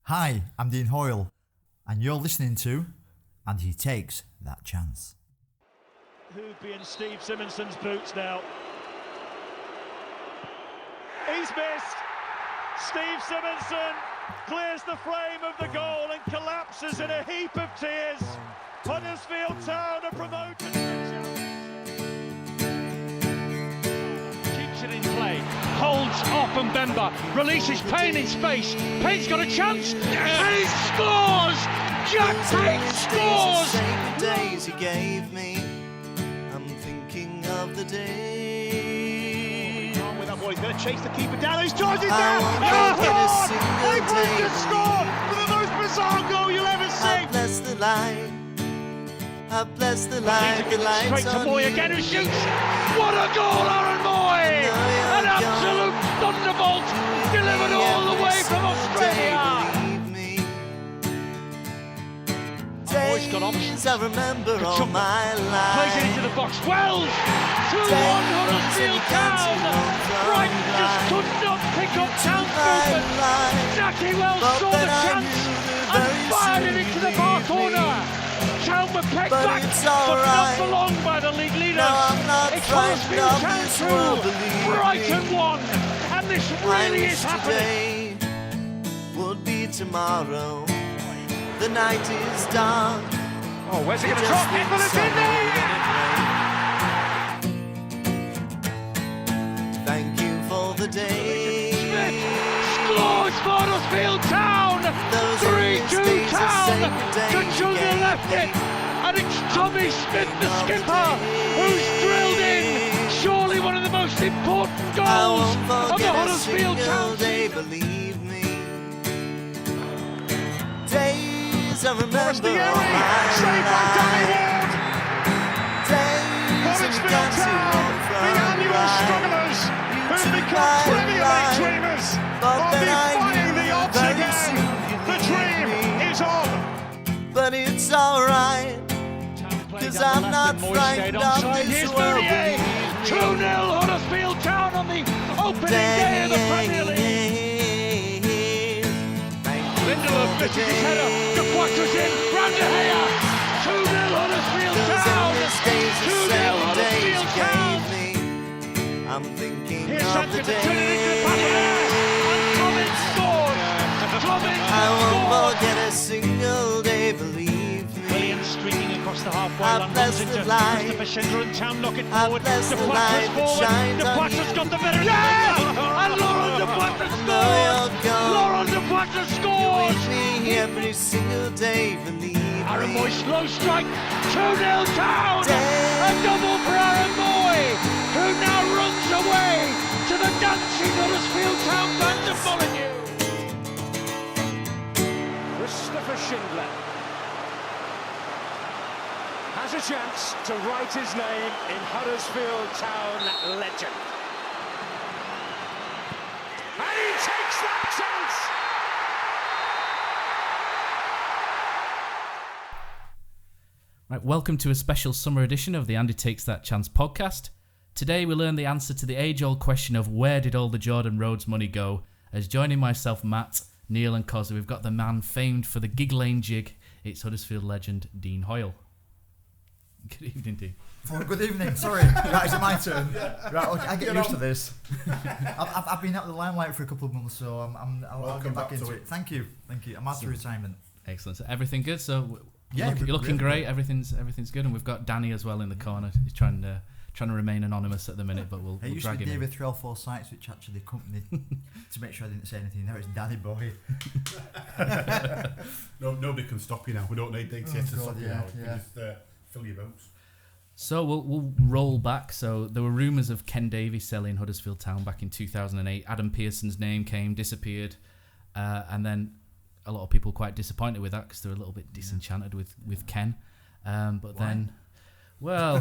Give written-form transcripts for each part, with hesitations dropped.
Hi, I'm Dean Hoyle, and you're listening to And He Takes That Chance. Who'd be in Steve Simonson's boots now? He's missed! Steve Simonson clears the frame of the goal and collapses in a heap of tears. Huddersfield Town are promoted. Keeps it in play, holds off Mbemba, releases Payne in space. Payne's got a chance, and he scores! Jack Payne scores! The days he gave me, I'm thinking of the day. On with that boy, he's going to chase the keeper down, he's charging I down! won't Oh, forget a God! single England day. just scored for the most bizarre goal you'll ever I see! bless the light, I bless the light, the lights Straight to on Moy you. again, who shoots! What a goal, Aaron Moy! An absolute thunderbolt delivered all the way from Australia! Moy's got options. I remember all Kachunga my life. plays it into the box. Wells! 2-1 Huddersfield Town! Brighton just could not pick up Town's movement. Jackie Wells saw the chance and fired it into the far corner. Town were pegged But back, it's but alright. not for long by the league leaders. No, I'm not It's frightened Huddersfield of Town this world, 2, believe Brighton me. 1, and this I really wish is happening. today would be tomorrow. The night is dark. Oh, where's he going to Just drop? need But it's in some there! rain. Thank you for the day. Smith scores for Huddersfield Town! Those 3-2 days are Town! sacred days Kachunga you gave left me. it! And it's Tommy Smith, the skipper, who's drilled in surely one of the most important I goals won't of the forget a Huddersfield single Town day, season. believe me. Days I Forrest remember all Thierry, my saved by Danny life. Ward! Days when you Huddersfield got to Town, walk the from annual right. strugglers, who took become my Premier League life, dreamers, but are then I defying knew the odds very again. soon you'd The leave dream me. is on. But it's alright, 'cause I'm not frightened of this world, believe me. 2-0 Huddersfield Town on the opening day of the Premier League. Lindelof misses his header. De Quattro's in. Round De Gea. 2-0 Huddersfield Town. 2-0 Huddersfield Town. I'm thinking Here's of the Sanchez to turn it into the pass there. And Clement scores. Clement I won't scores. forget a single day, believe me. Williams streaking across the halfway I line, bless runs the into light. Christopher Schindler and Town knock it I forward. bless De the Quattro's light that forward. shines De on Quattro's you. got the better. Yeah! And Laurent De Quattro Though scores. you're gone, Laurent De Quattro you're scores. with me every single day, believe Aaron me. Moy slow strike. 2-0 Town. A double for Aaron Moy, who now runs away to the dancing Huddersfield Town fans of Molyneux. Christopher Schindler has a chance to write his name in Huddersfield Town legend. And he takes that chance! Right, welcome to a special summer edition of the Andy Takes That Chance podcast. Today we learn the answer to the age-old question of where did all the Jordan Rhodes money go? As joining myself, Matt, Neil and Kosi, we've got the man famed for the gig lane jig. It's Huddersfield legend Dean Hoyle. Good evening, Dean. Oh, good evening. Sorry. Right, is it my turn? Right, okay, I get used to this. I've been out of the limelight for a couple of months, so I'll get back into it. Thank you. I'm after retirement. Excellent. So everything good? So Yeah, you're looking really great. Everything's good, and we've got Danny as well in the corner. He's trying to remain anonymous at the minute, but we'll I used drag to him give in. 3 or 4 sites which actually accompanied to make sure I didn't say anything. Now it's Danny Boy. No, nobody can stop you now. We don't need dates yet to God, stop you yeah, now. You yeah. can just fill your boats. So we'll roll back. So there were rumours of Ken Davies selling Huddersfield Town back in 2008. Adam Pearson's name disappeared, and then a lot of people were quite disappointed with that because they're a little bit disenchanted with Ken. But Why? then, well,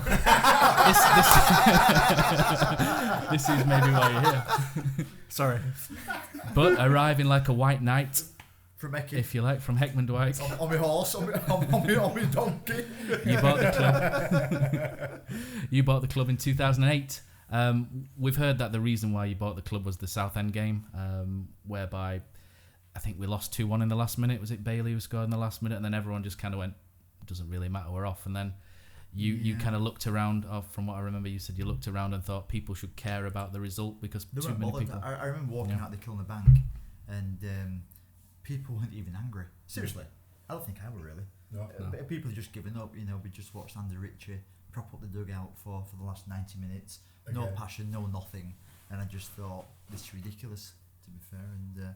this is maybe why you're here. Sorry. But arriving like a white knight, From Ecky. if you like, from Heckmondwike. On my horse, on my donkey. You bought the club. You bought the club in 2008. We've heard that the reason why you bought the club was the Southend game, whereby I think we lost 2-1 in the last minute. Was it Bailey who scored in the last minute? And then everyone just kind of went, it doesn't really matter, we're off. And then you kind of looked around, from what I remember, you said you looked around and thought people should care about the result because they too many people... I remember walking out the Kilnabank and people weren't even angry. Seriously. I don't think I were really. No. People had just given up. We just watched Andy Ritchie prop up the dugout for the last 90 minutes. Again. No passion, no nothing. And I just thought, this is ridiculous, to be fair. And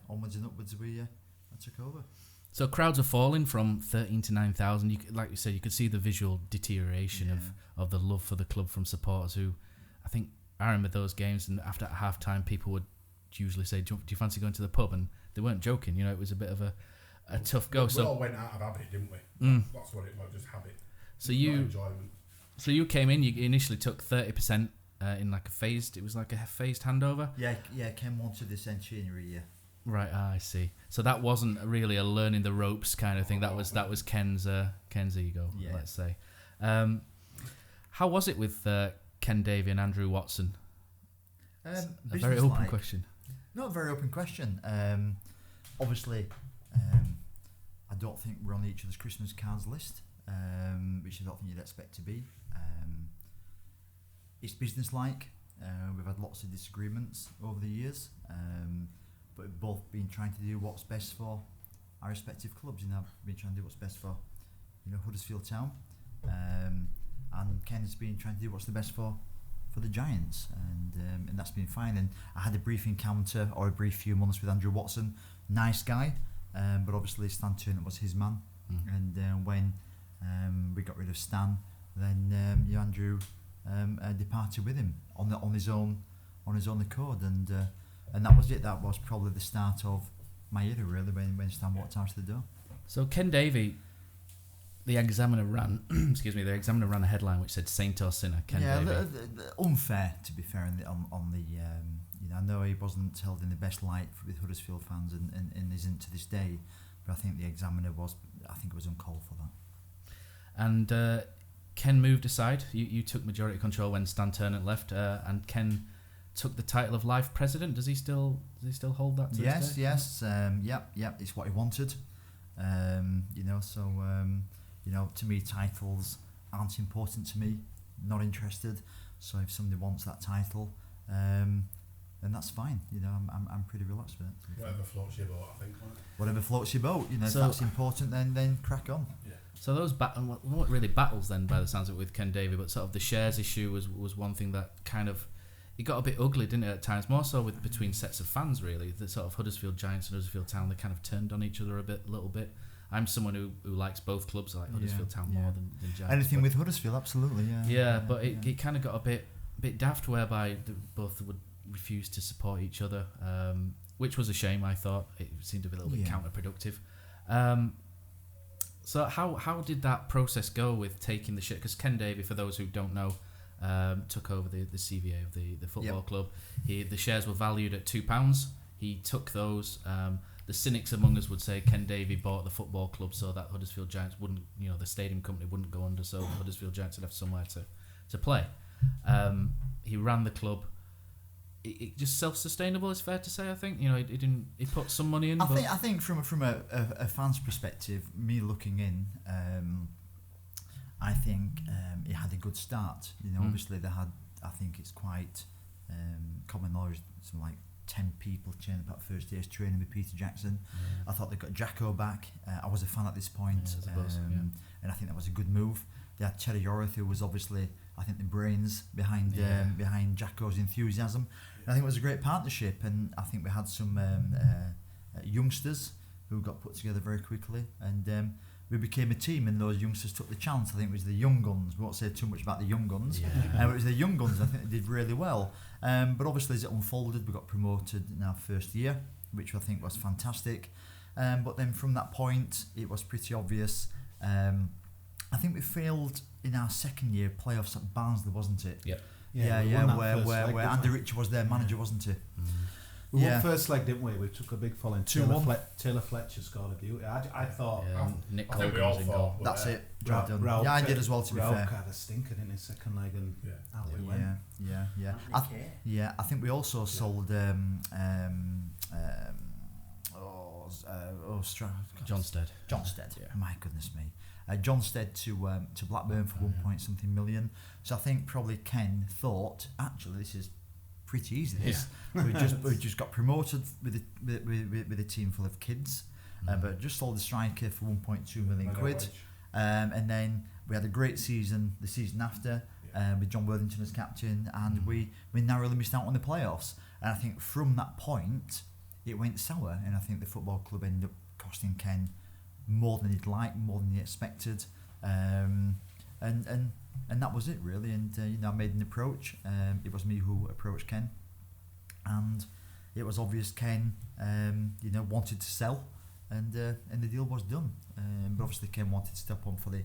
onwards and upwards I took over. So crowds are falling from 13 to 9,000. Like you said, you could see the visual deterioration of the love for the club from supporters who, I think, I remember those games, and after half time people would usually say, do you fancy going to the pub? And they weren't joking, it was a bit of a tough go. We all went out of habit, didn't we? That's what it was, just habit. So enjoyment. So you came in, you initially took 30% in like a phased handover? Yeah, Ken wanted the centenary year. Right, I see. So that wasn't really a learning the ropes kind of thing. That was Ken's ego, let's say. How was it with Ken Davey and Andrew Watson? A very open question. Not a very open question. Obviously, I don't think we're on each other's Christmas cards list, which I don't think you'd expect to be. It's businesslike. We've had lots of disagreements over the years, but we've both been trying to do what's best for our respective clubs. I've been trying to do what's best for, Huddersfield Town, and Ken's been trying to do what's the best for the Giants, and that's been fine. And I had a brief encounter, or a brief few months with Andrew Watson, nice guy, but obviously Stan Turner was his man, and when we got rid of Stan, then Andrew departed with him on his own accord, and that was it. That was probably the start of my era, really, when Stan walked out the door. So Ken Davey, the Examiner ran a headline which said "Saint or Sinner." Ken Davey. Unfair, to be fair, on the I know he wasn't held in the best light with Huddersfield fans, and isn't to this day. But I think the Examiner was uncalled for that. And Ken moved aside. You took majority control when Stan Turner left, and Ken took the title of life president. Does he still hold that? Yes. Yep. It's what he wanted. To me, titles aren't important to me. Not interested. So if somebody wants that title, then that's fine. I'm pretty relaxed with it. Whatever floats your boat, I think. Right? Whatever floats your boat. If that's important, then crack on. Yeah. So those weren't really battles then, by the sounds of it, with Ken Davey, but sort of the shares issue was one thing that kind of, it got a bit ugly, didn't it, at times? More so between sets of fans, really. The sort of Huddersfield Giants and Huddersfield Town, they kind of turned on each other a little bit. I'm someone who likes both clubs. I like Huddersfield Town more than Giants. Anything with Huddersfield, absolutely, yeah. But it kind of got a bit daft, whereby both would refuse to support each other, which was a shame. I thought it seemed to be a little bit counterproductive. So how did that process go with taking the share? Because Ken Davey, for those who don't know, took over the CVA of the football club. The shares were valued at £2. He took those. The cynics among us would say Ken Davey bought the football club so that Huddersfield Giants wouldn't, the stadium company wouldn't go under, so Huddersfield Giants would have somewhere to play. He ran the club. It just self-sustainable, it's fair to say. I think he put some money in. I think from a fan's perspective, me looking in, I think it had a good start. Obviously they had. I think it's quite common knowledge. Some like 10 people turned up at first day's training with Peter Jackson. I thought they got Jacko back. I was a fan at this point, and I think that was a good move. They had Terry Yorith, who was obviously, I think, the brains behind Jacko's enthusiasm. And I think it was a great partnership, and I think we had some youngsters who got put together very quickly, and we became a team, and those youngsters took the chance. I think it was the young guns. We won't say too much about the young guns. It was the young guns. I think they did really well. But obviously, as it unfolded, we got promoted in our first year, which I think was fantastic. But then from that point, it was pretty obvious. I think we failed in our second year playoffs at Barnsley, wasn't it? Where Andy Ritchie was their manager, wasn't he? We won first leg, didn't we? We took a big following. Taylor Fletcher scored a beauty. I thought. Nick I think we all thought. That's it. Ralph, I did as well, to be Ralph fair. had a stinker in his second leg, and out we went. I think we also sold. Johnstead. Yeah. My goodness me. Johnstead to Blackburn for 1 point something million. So I think probably Ken thought, actually, this is pretty easy. This we just got promoted with a team full of kids, but just sold the striker for 1.2 million quid, and then we had a great season the season after. With John Worthington as captain, and we narrowly missed out on the playoffs. And I think from that point, it went sour, and I think the football club ended up costing Ken more than he'd liked, more than he expected, and that was it really. And I made an approach. It was me who approached Ken, and it was obvious Ken, wanted to sell, and the deal was done. But obviously Ken wanted to step on for the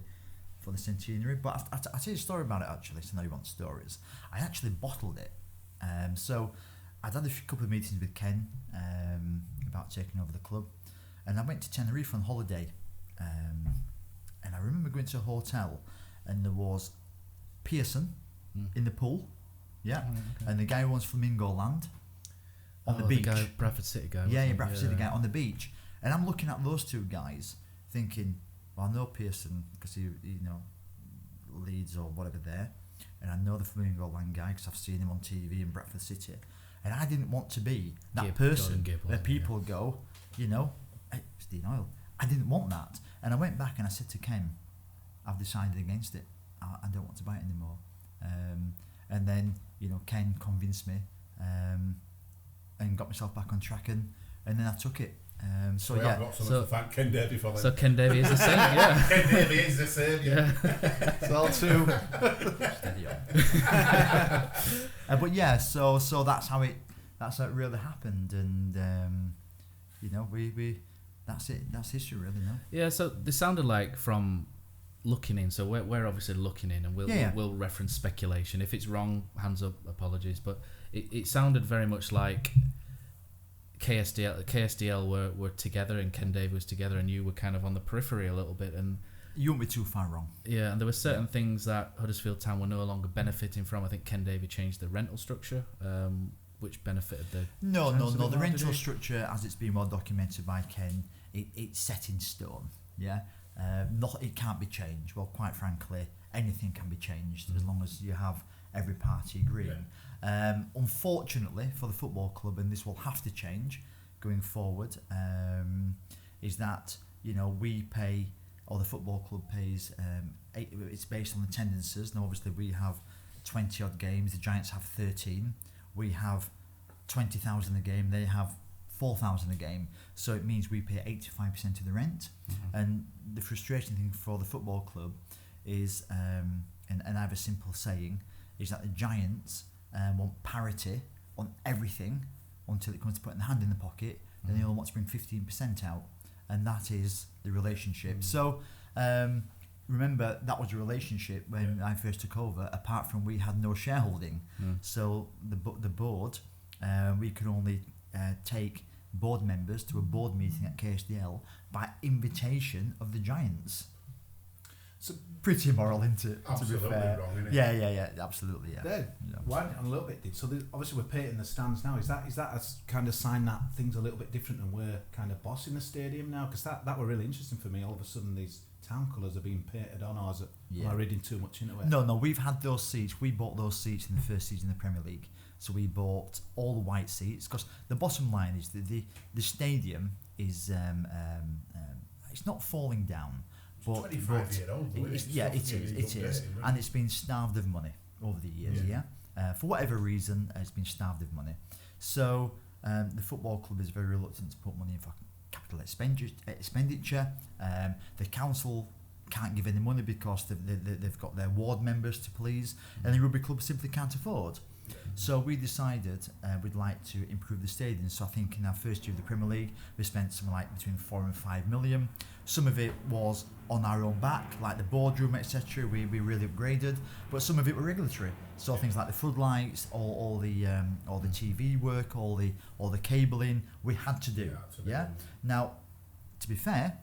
centenary. But I'll tell you a story about it actually, so now you want stories. I actually bottled it. So I'd had a couple of meetings with Ken about taking over the club, and I went to Tenerife on holiday, and I remember going to a hotel, and there was Pearson in the pool, and the guy who owns Flamingo Land on the beach. The Bradford City guy. Bradford City guy on the beach, and I'm looking at those two guys thinking, well, I know Pearson because he Leeds or whatever there, and I know the Flamingo Land guy because I've seen him on TV in Bradford City, and I didn't want to be that person where people go, hey, it's Dean Hoyle. I didn't want that, and I went back and I said to Ken, I've decided against it. I don't want to buy it anymore. And then Ken convinced me, and got myself back on track, and then I took it. I've got someone to thank Ken Davey for that. So Ken Davey is the same, yeah. Ken Davey is the same, yeah. So too. But yeah, so that's how it really happened, and we that's it. That's history, really. No. Yeah. So this sounded like from looking in. So we're obviously looking in, and we'll reference speculation. If it's wrong, hands up, apologies. But it sounded very much like KSDL were together, and Ken Davey was together, and you were kind of on the periphery a little bit, and you won't be too far wrong. Yeah, and there were certain things that Huddersfield Town were no longer benefiting from. I think Ken Davey changed the rental structure, which benefited the... No. The rental structure, as it's been well documented by Ken, it's set in stone. Yeah, it can't be changed. Well, quite frankly, anything can be changed as long as you have every party agreeing. Unfortunately for the football club, and this will have to change going forward, is that we pay, or the football club pays, it's based on attendances. Now obviously we have 20 odd games, the Giants have 13, we have 20,000 a game, they have 4,000 a game, so it means we pay 85% of the rent. And the frustrating thing for the football club is, and I have a simple saying, is that the Giants want parity on everything until it comes to putting the hand in the pocket, then they all want to bring 15% out, and that is the relationship. So remember, that was a relationship when I first took over, apart from we had no shareholding. So the board, we could only take board members to a board meeting at KSDL by invitation of the Giants. So pretty immoral, isn't it? Absolutely to be fair. Wrong, isn't it? Yeah, absolutely, yeah. Why a little bit did. So obviously we're painting the stands now. Is that a kind of sign that things are a little bit different and we're kind of bossing the stadium now? Because that were really interesting for me. All of a sudden these town colours are being painted on, or is it, am I reading too much into it? No, we've had those seats. We bought those seats in the first season of the Premier League. So we bought all the white seats, because the bottom line is that the stadium is it's not falling down. But 25-year-old, it is, and it's been starved of money over the years. For whatever reason, it's been starved of money. So the football club is very reluctant to put money in for capital expenditure. The council can't give any money because they've got their ward members to please, and the rugby club simply can't afford. So we decided we'd like to improve the stadium. So I think in our first year of the Premier League, we spent something like between 4 and 5 million. Some of it was on our own back, like the boardroom, etc. We really upgraded, but some of it were regulatory. So things like the floodlights, all the TV work, all the cabling, we had to do. Now, to be fair,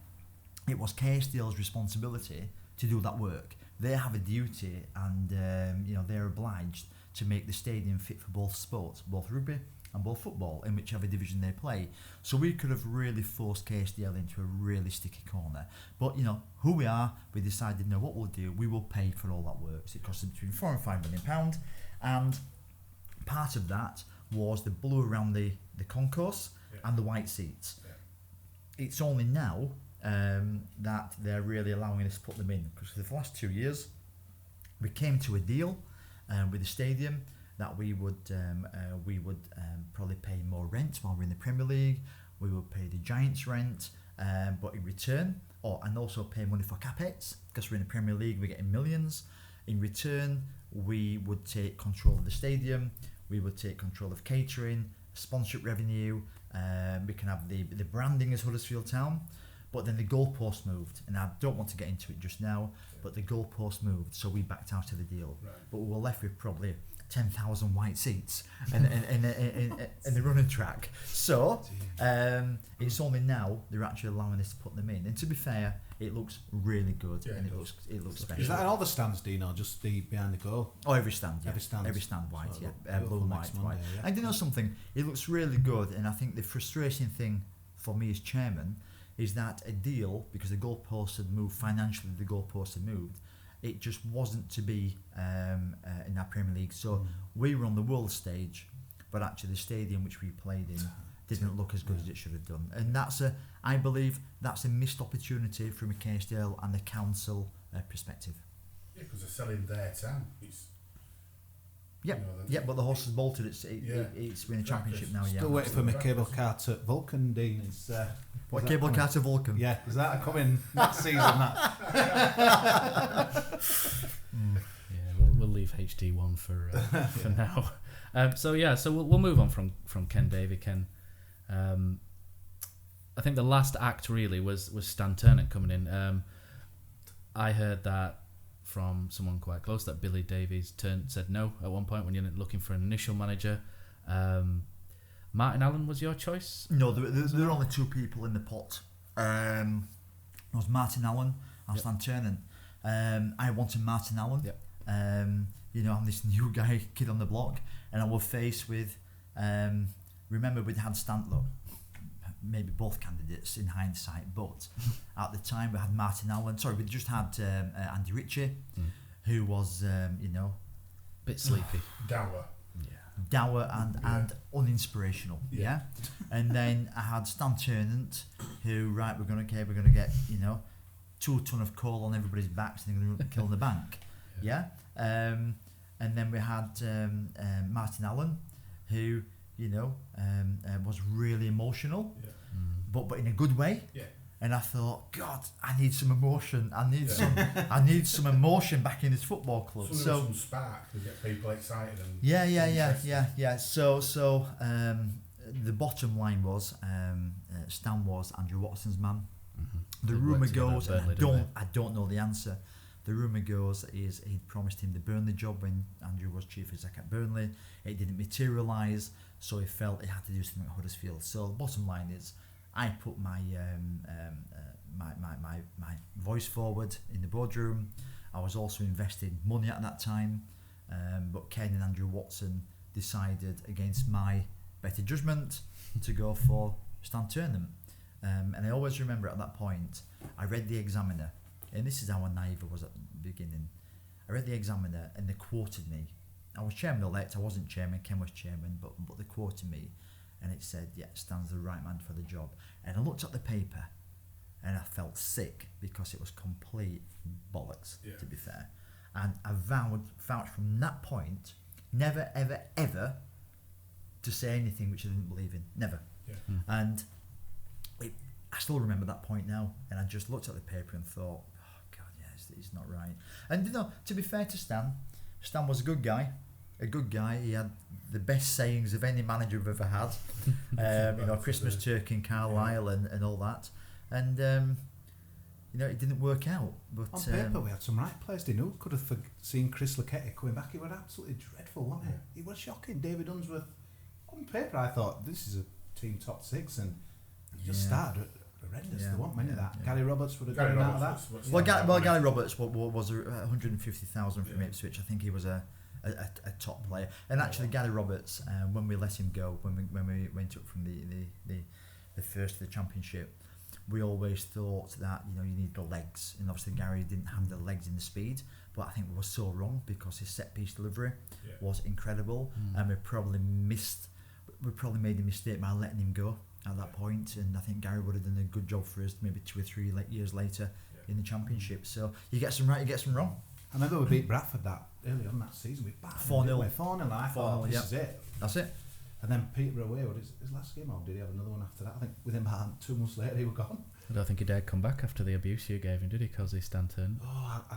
it was KSDL's responsibility to do that work. They have a duty, and they're obliged to make the stadium fit for both sports, both rugby and both football in whichever division they play. So we could have really forced KSDL into a really sticky corner. But who we are, we decided, no, what we'll do, we will pay for all that work. So it cost them between £4 and £5 million, and part of that was the blue around the concourse and the white seats. It's only now that they're really allowing us to put them in, because for the last 2 years we came to a deal with the stadium that we would probably pay more rent while we're in the Premier League. We would pay the Giants rent, but in return, and also pay money for capex, because we're in the Premier League, we're getting millions. In return, we would take control of the stadium, we would take control of catering, sponsorship revenue, we can have the branding as Huddersfield Town. But then the goalpost moved, and I don't want to get into it just now, but the goalpost moved, so we backed out of the deal. Right. But we were left with probably 10,000 white seats and the running track. So it's only now they're actually allowing us to put them in. And to be fair, it looks really good, and it looks special. Is that in all the stands, Dean, or just the behind the goal? Oh, every stand, yeah. Every stand white, so blue and white. Yeah. And you know something? It looks really good, and I think the frustrating thing for me as chairman is that a deal, because the goalposts had moved financially, the goalposts had moved, it just wasn't to be in our Premier League. So we were on the world stage, but actually the stadium which we played in didn't look as good as it should have done. And I believe that's a missed opportunity from a KSDL and the council perspective. Yeah, because they're selling their town. But the horse has bolted. It's been a championship now. Still waiting for my cable car to Vulcan, Dean. What cable car to Vulcan? Yeah, is that coming next season? We'll leave HD1 for now. So we'll move on from Ken Davey. Ken, I think the last act really was Stan Turnant coming in. I heard that from someone quite close that Billy Davies said no at one point when you're looking for an initial manager. Martin Allen was your choice? No, there were only two people in the pot. It was Martin Allen and Stan Turnant. I wanted Martin Allen. Yep. I'm this new kid on the block, and I was faced with. Remember, we'd had Stanlow, maybe both candidates in hindsight, but at the time we had Martin Allen. Sorry, we just had Andy Ritchie, who was bit sleepy, dour and uninspirational. Yeah. And then I had Stan Turnant, who we're gonna get 2 ton of coal on everybody's backs and they're gonna kill the bank. Yeah. And then we had Martin Allen, who was really emotional, but in a good way. Yeah. And I thought, God, I need some emotion. I need some emotion back in this football club. Some spark to get people excited and yeah. So the bottom line was Stan was Andrew Watson's man. The rumour goes, and I don't know the answer. The rumour goes is he'd promised him the Burnley job when Andrew was chief exec at Burnley. It didn't materialise, so he felt he had to do something at Huddersfield. So the bottom line is, I put my voice forward in the boardroom. I was also investing money at that time, but Ken and Andrew Watson decided against my better judgment to go for Stan Turnham. And I always remember at that point, I read the Examiner, and this is how naive I was at the beginning. I read the Examiner and they quoted me. I was chairman-elect, I wasn't chairman, Ken was chairman, but they quoted me. And it said, Stan's the right man for the job. And I looked at the paper and I felt sick because it was complete bollocks, to be fair. And I vouched from that point, never, ever, ever to say anything which I didn't believe in. Never. Yeah. And I still remember that point now. And I just looked at the paper and thought, oh, God, it's not right. And, to be fair to Stan was a good guy. He had the best sayings of any manager I've ever had. Christmas turkey in Carlisle and all that. And it didn't work out. But on paper we had some right players. Who could have seen Chris Laketti coming back? He was absolutely dreadful, wasn't he? He was shocking. David Unsworth. On paper I thought this is a team top 6, and he just started horrendous. There weren't many of that. Gary Roberts would have done out of that. Gary Roberts was 150,000 from Ipswich. I think he was a a top player. And actually, Gary Roberts, when we let him go, when we went up from the first to the Championship, we always thought that you need the legs, and obviously Gary didn't have the legs and the speed. But I think we were so wrong because his set piece delivery was incredible, and we probably made a mistake by letting him go at that point. And I think Gary would have done a good job for us maybe 2 or 3 years later in the Championship. So you get some right, you get some wrong. I remember we beat Bradford that early on that season. We battered 4-0. 4-0. I thought this is it. That's it. And then Peterborough away. What is his last game? Or did he have another one after that? I think within about 2 months later he was gone. I don't think he dared come back after the abuse you gave him, did he? Kosi Stanton. Oh, I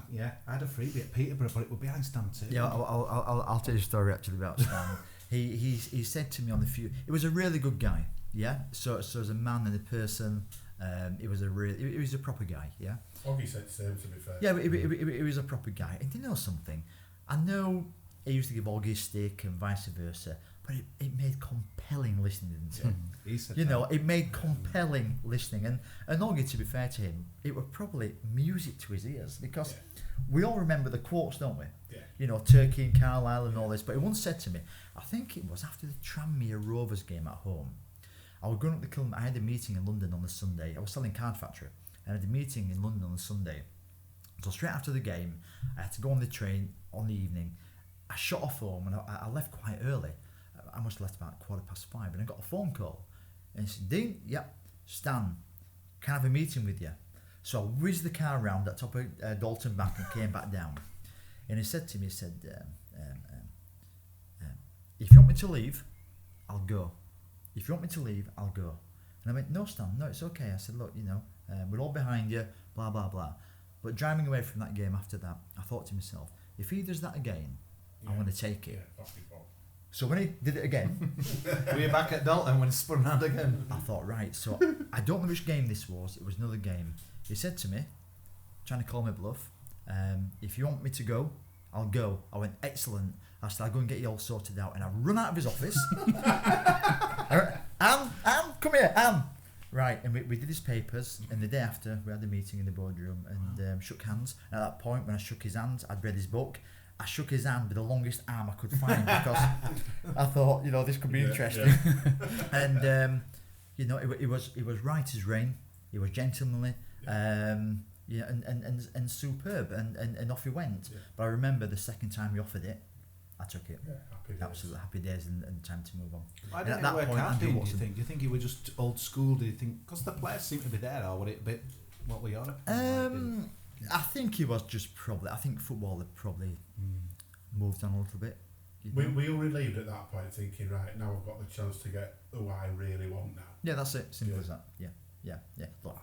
had a freebie at Peterborough, but it was behind Stanton. Yeah, I'll tell you a story actually about Stan. he said to me on the few. He was a really good guy. Yeah. So as a man and a person, he was a proper guy. Yeah. Oggy said the same, to be fair. Yeah, but he was a proper guy. And do you know something? I know he used to give Oggy stick and vice versa, but it made compelling listening, didn't it? He said it made compelling listening. And Oggy, to be fair to him, it was probably music to his ears, because we all remember the quotes, don't we? Yeah. Turkey and Carlisle and all this. But he once said to me, I think it was after the Tranmere Rovers game at home, I was going up the Kiln. I had a meeting in London on the Sunday. I was selling Card Factory. I had a meeting in London on the Sunday. So straight after the game, I had to go on the train on the evening. I shot off home and I left quite early. I must have left about 5:15, and I got a phone call. And he said, Dean, yep, Stan, can I have a meeting with you? So I whizzed the car round at top of Dalton Bank and came back down. And he said to me, if you want me to leave, I'll go. If you want me to leave, I'll go. And I went, no, Stan, no, it's okay. I said, look, we're all behind you, blah, blah, blah. But driving away from that game after that, I thought to myself, if he does that again, I'm going to take it. Yeah, basketball. So when he did it again, were you back at Dalton when he spun round again? I thought, right, so I don't know which game this was. It was another game. He said to me, trying to call me bluff, if you want me to go, I'll go. I went, excellent. I said, I'll go and get you all sorted out. And I run out of his office. Anne, come here, Anne. Right, and we did his papers, and the day after, we had a meeting in the boardroom and shook hands. And at that point, when I shook his hand, I'd read his book. I shook his hand with the longest arm I could find because I thought, this could be interesting. Yeah. And it was right as rain. He was gentlemanly, and superb, and off he went. Yeah. But I remember the second time he offered it, I took it. Yeah, absolutely happy days and time to move on. Why didn't it work out? Do you think? Do you think he was just old school? Do you think because the players seemed to be there, or was it a bit what we are? I think he was just probably. I think football had probably moved on a little bit. We were relieved at that point, thinking, right, now I've got the chance to get who I really want now. Yeah, that's it. Simple as that. Yeah. But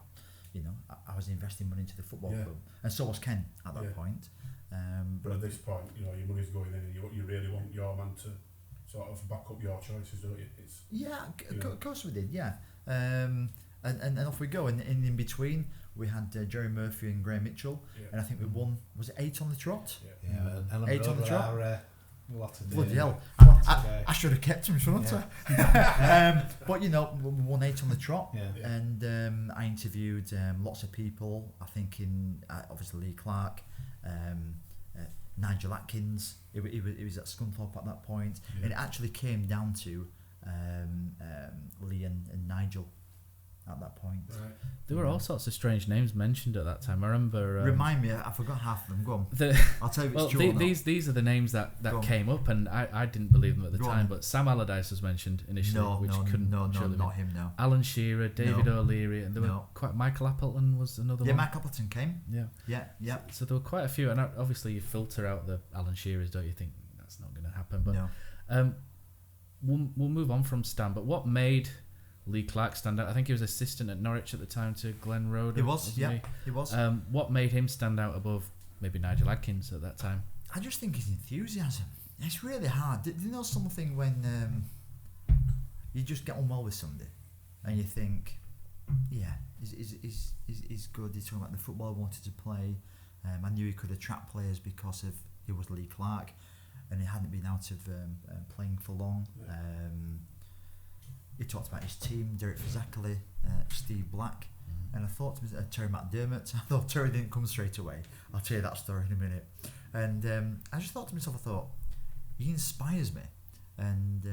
I was investing money into the football club, and so was Ken at that point. But at this point, your money's going in, and you really want your man to sort of back up your choices, don't you? Of course we did. Yeah. And off we go. And in between, we had Jerry Murphy and Graham Mitchell, and I think we won. Was it 8 on the trot? Yeah. 8 on the trot. Bloody hell! I should have kept him, shouldn't I? But we won 8 on the trot, and I interviewed lots of people. I think in obviously Lee Clark, Nigel Atkins. He was at Scunthorpe at that point, and it actually came down to Lee and Nigel at that point. Right. There were all sorts of strange names mentioned at that time. I remember. Remind me, I forgot half of them. Go on. I'll tell you if it's true or not. These are the names that came up, and I didn't believe them at the time. But Sam Allardyce was mentioned initially, which couldn't. No, not him. No. Alan Shearer, David O'Leary, and there were quite. Michael Appleton was another one. Yeah, Mike Appleton came. Yeah. So there were quite a few, and obviously you filter out the Alan Shearers, don't you? Think that's not going to happen. But we'll move on from Stan. But what made Lee Clark stand out? I think he was assistant at Norwich at the time to Glenn Roeder. He was. What made him stand out above maybe Nigel Atkins at that time? I just think his enthusiasm. It's really hard. Do you know something when you just get on well with somebody and you think, he's good. He's talking about the football he wanted to play. I knew he could attract players because of he was Lee Clark, and he hadn't been out of playing for long. He talked about his team, Derek Fazackley, Steve Black, and I thought to myself, Terry McDermott. I thought Terry didn't come straight away. I'll tell you that story in a minute. And I just thought to myself, he inspires me, and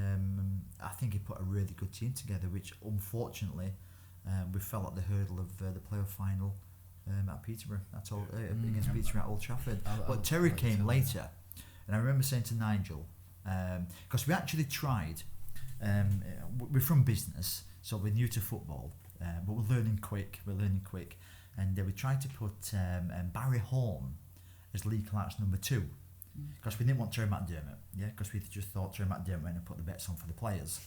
I think he put a really good team together, which unfortunately we fell at the hurdle of the playoff final at Peterborough. Against Peterborough at Old Trafford. But Terry came later, and I remember saying to Nigel, because we actually tried. We're from business, so we're new to football, but we're learning quick. And we tried to put Barry Horn as Lee Clark's number 2, because we didn't want Terry McDermott, because we just thought Terry McDermott went and put the bets on for the players.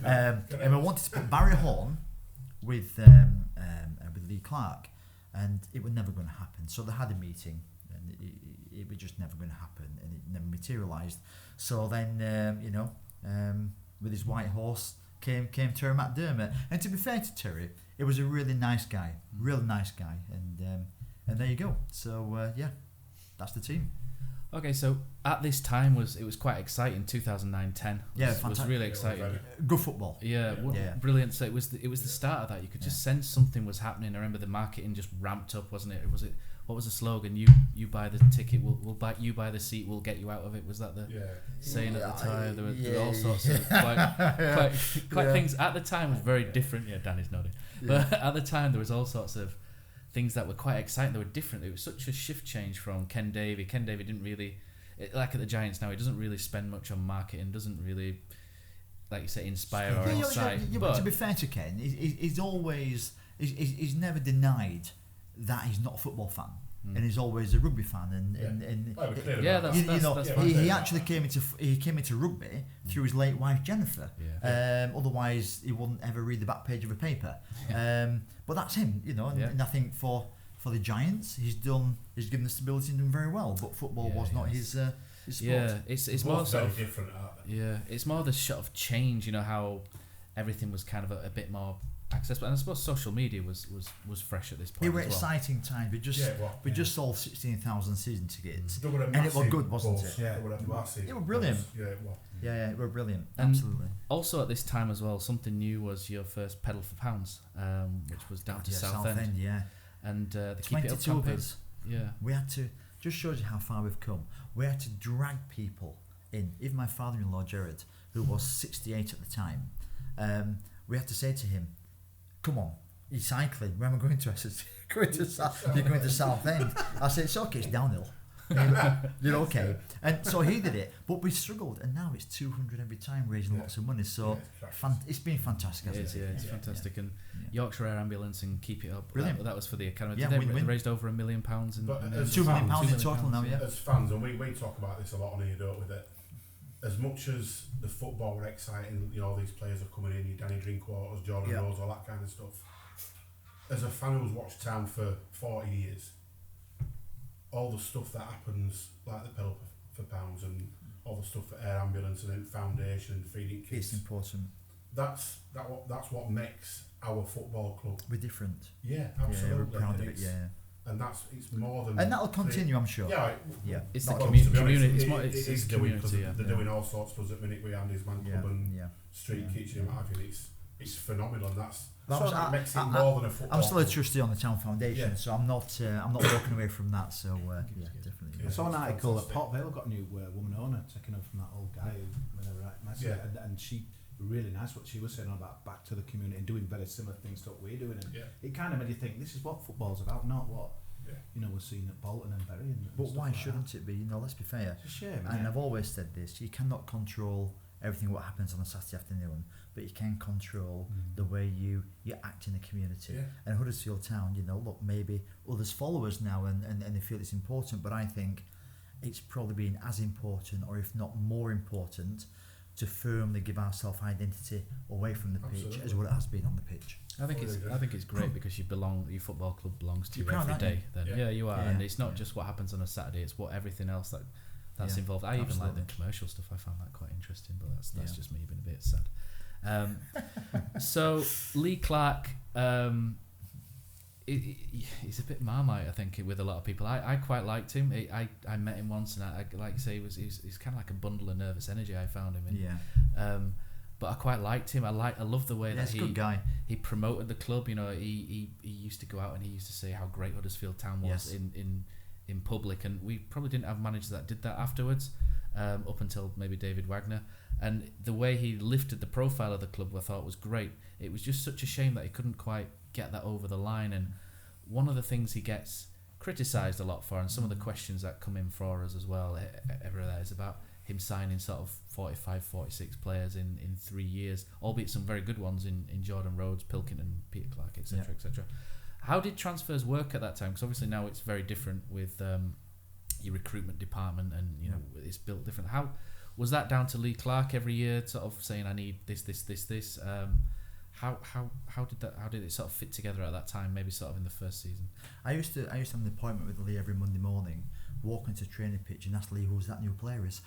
And we wanted to put Barry Horn with Lee Clark, and it was never going to happen. So they had a meeting, and it was just never going to happen, and it never materialised. So then, with his white horse came Terry McDermott, and to be fair to Terry, it was a really nice guy, and there you go. So that's the team. Okay, so at this time it was quite exciting. 2009-10 was really exciting. Good football. Yeah, brilliant. So it was the start of that. You could just sense something was happening. I remember the marketing just ramped up, wasn't it? What was the slogan? You buy the ticket, we'll buy you buy the seat, we'll get you out of it. Was that the saying at the time? There were all sorts of quite things at the time was very different. Yeah, Danny's nodding. But at the time there was all sorts of things that were quite exciting. They were different. It was such a shift change from Ken Davey. Ken Davey didn't really, like at the Giants now, he doesn't really spend much on marketing, doesn't really, like you say, inspire or excite. But to be fair to Ken, he's never denied that he's not a football fan. And he's always a rugby fan, he actually came into rugby through his late wife Jennifer. Otherwise, he wouldn't ever read the back page of a paper. But that's him, and I think for the Giants, he's given the stability and done very well. But football was not his sport. Yeah, it's more sort of different. It's more the sort of change. How everything was kind of a bit more accessible, and I suppose social media was fresh at this point. It were exciting times. We just sold 16,000 season tickets, and it was good, wasn't it? Yeah, it were brilliant. Yeah, it were brilliant. And absolutely. Also at this time as well, something new was your first pedal for pounds, which was down to Southend. Yeah, and the 22 of us. Yeah, we had to. Just shows you how far we've come. We had to drag people in. Even my father-in-law Jared, who was 68 at the time, we had to say to him, "Come on, you're cycling. Where am I going to?" I said, "You're going to Southend." I said, "It's okay, it's downhill." You're okay. And so he did it, but we struggled, and now it's 200 every time, raising lots of money. So it's been fantastic. It's fantastic. And Yorkshire Air Ambulance and Keep It Up. Brilliant. That was for the academy. Yeah, they raised over £1 million. £2 million in total now. Yeah. As fans, and we talk about this a lot on here, don't we? That as much as the football were exciting, all these players are coming in, your Danny Drinkwater's, Jordan Rose, all that kind of stuff. As a fan who's watched Town for 40 years, all the stuff that happens, like the pedal for pounds and all the stuff for Air Ambulance and then Foundation and feeding kids, it's important. That's what makes our football club. We're different. Yeah, absolutely. Yeah, we're proud of it. Yeah. And it's more than. And that'll continue, I'm sure. Yeah. It's the community. It's community. They're doing all sorts for us at minute with Andy's Man Club and Street Kitchen and what have you. It's phenomenal. And that makes it more than a football. I'm still a trustee on the Town Foundation, so I'm not walking away from that. So definitely. I saw an article that Port Vale got a new woman owner taking over from that old guy and she really nice what she was saying about back to the community and doing very similar things to what we're doing, and it kind of made you think this is what football's about, not what we're seeing at Bolton and Bury. But why shouldn't it be? Let's be fair. It's a shame. And I've always said this: you cannot control everything what happens on a Saturday afternoon, but you can control the way you act in the community. And Huddersfield Town, look, maybe others follow us now and they feel it's important, but I think it's probably been as important, or if not more important, to firmly give ourselves identity away from the pitch as what it has been on the pitch. I think it's great because your football club belongs to you every day. Then you are, and it's not just what happens on a Saturday; it's what everything else that's involved. I even like the commercial stuff. I found that quite interesting, but that's just me being a bit sad. So Lee Clark, he's a bit Marmite, I think, with a lot of people. I quite liked him. I met him once, and I like you say, he's kind of like a bundle of nervous energy. I found him in. But I quite liked him. I love the way that he's a good guy. He promoted the club. He used to go out and he used to say how great Huddersfield Town was in in public, and we probably didn't have managers that did that afterwards, up until maybe David Wagner. And the way he lifted the profile of the club, I thought was great. It was just such a shame that he couldn't quite get that over the line. And one of the things he gets criticised a lot for, and some of the questions that come in for us as well, everywhere, is about him signing sort of 45, 46 players in 3 years, albeit some very good ones in Jordan Rhodes, Pilkington, Peter Clark, etc., etc. How did transfers work at that time? Because obviously now it's very different with your recruitment department, and it's built different. How was that down to Lee Clark every year, sort of saying, I need this? How did it sort of fit together at that time? Maybe sort of in the first season. I used to have an appointment with Lee every Monday morning, walk into training pitch and ask Lee who's that new player is.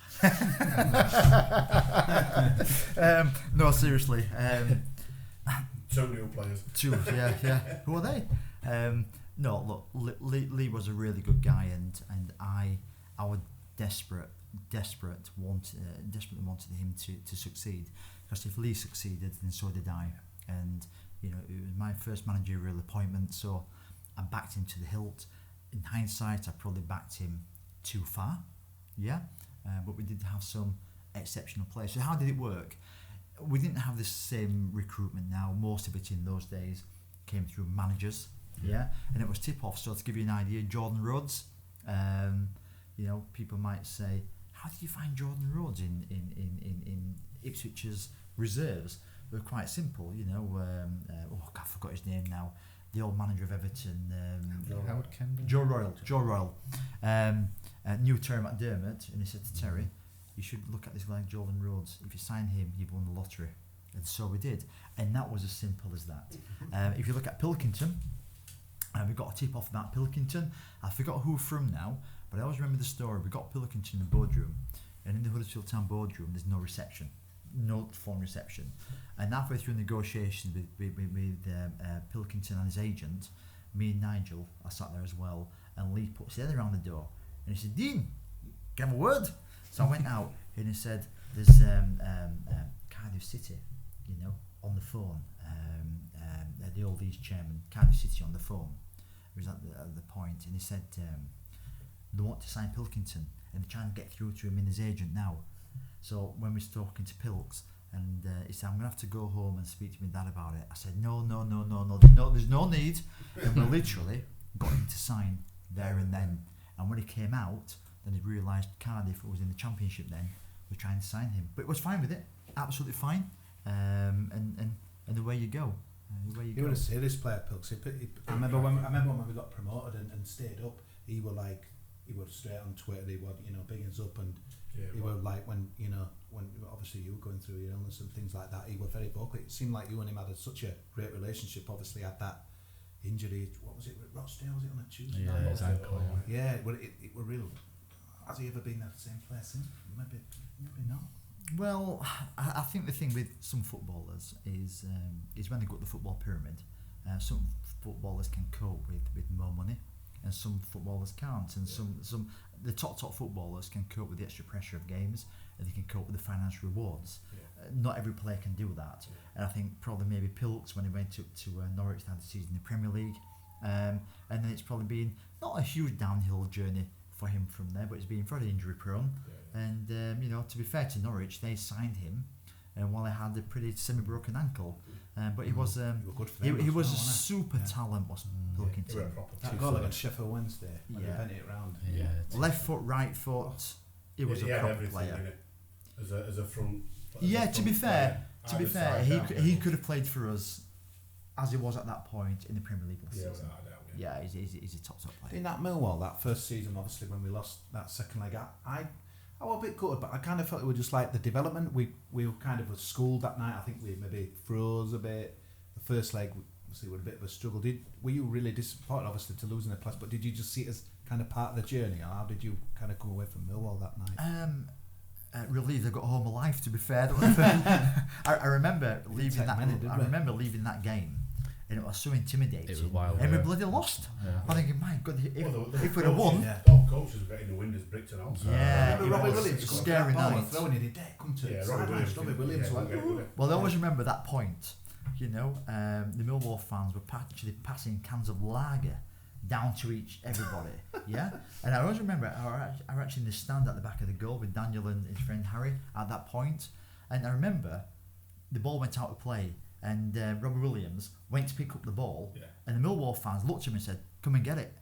No, seriously. 2 new players. 2, yeah. Who are they? No, look, Lee was a really good guy, and I was desperately wanted him to succeed, because if Lee succeeded, then so did I. And it was my first managerial appointment, so I backed him to the hilt. In hindsight, I probably backed him too far, but we did have some exceptional players. So how did it work? We didn't have the same recruitment now. Most of it in those days came through managers, and it was tip-off. So to give you an idea, Jordan Rhodes, people might say, how did you find Jordan Rhodes in Ipswich's reserves? They were quite simple, I forgot his name now. The old manager of Everton, Howard Kendall? Joe Royal. New Terry McDermott, and he said to Terry, you should look at this guy Jordan Rhodes. If you sign him, you've won the lottery. And so we did. And that was as simple as that. If you look at Pilkington, we got a tip off about Pilkington. I forgot who from now, but I always remember the story. We got Pilkington in the boardroom, and in the Huddersfield Town boardroom, there's no reception. No phone reception. And halfway through negotiations with Pilkington and his agent, me and Nigel, I sat there as well, and Lee put his head around the door, and he said, Dean, can I have a word? So I went out, and he said, there's Cardiff City, on the phone, the old East chairman, Cardiff City on the phone. He was at the point, and he said, they want to sign Pilkington, and they're trying to get through to him and his agent now. So when we was talking to Pilks, and he said, I'm going to have to go home and speak to my dad about it. I said, no, there's no need. And we literally got him to sign there and then. And when he came out, then he realised Cardiff was in the Championship then, was trying to sign him. But it was fine with it, absolutely fine. And away you go. He was a serious player, Pilks. I remember when we got promoted and stayed up, he was straight on Twitter, he was, big us up, and he was like, when obviously you were going through your illness and things like that, he was very vocal. It seemed like you and him had such a great relationship. Obviously had that injury, what was it, with Rochdale, was it on a Tuesday night? His ankle. Yeah, well, it was real. Has he ever been the same player since? Maybe not. Well, I think the thing with some footballers is when they go up the football pyramid, some footballers can cope with more money, and some footballers can't. And some the top footballers can cope with the extra pressure of games, and they can cope with the financial rewards. Not every player can do that. And I think probably maybe Pilks, when he went up to Norwich, had the season in the Premier League, and then it's probably been not a huge downhill journey for him from there, but he's been very injury prone. And to be fair to Norwich, they signed him, and while he had a pretty semi-broken ankle, but he was he was a super talent, was Pilkington. That goal against Sheffield Wednesday, when he bent it round. Left foot, right foot. He was a proper player. As a front. To be fair, he could have played for us as he was at that point in the Premier League last season. He's a top player. In that Millwall, that first season, obviously when we lost that second leg, I was a bit gutted, but I kind of felt it was just like the development. We were kind of schooled that night. I think we maybe froze a bit. The first leg, obviously, was a bit of a struggle. Were you really disappointed, obviously, to losing the place? But did you just see it as kind of part of the journey, or how did you kind of come away from Millwall that night? Relieved I got home alive. To be fair, I remember leaving that. I remember leaving that game. And it was so intimidating. It was wild. And we bloody lost. I'm thinking, my God, if we'd have won. Top coach was getting the windows bricked and all. Robbie Williams, scary night. Throwing it, come to Robbie Williams. Well, I always remember that point. The Millwall fans were actually passing cans of lager down to everybody. Yeah, and I always remember I were actually in the stand at the back of the goal with Daniel and his friend Harry at that point, and I remember the ball went out of play, and Robbie Williams went to pick up the ball, and the Millwall fans looked at him and said, "Come and get it."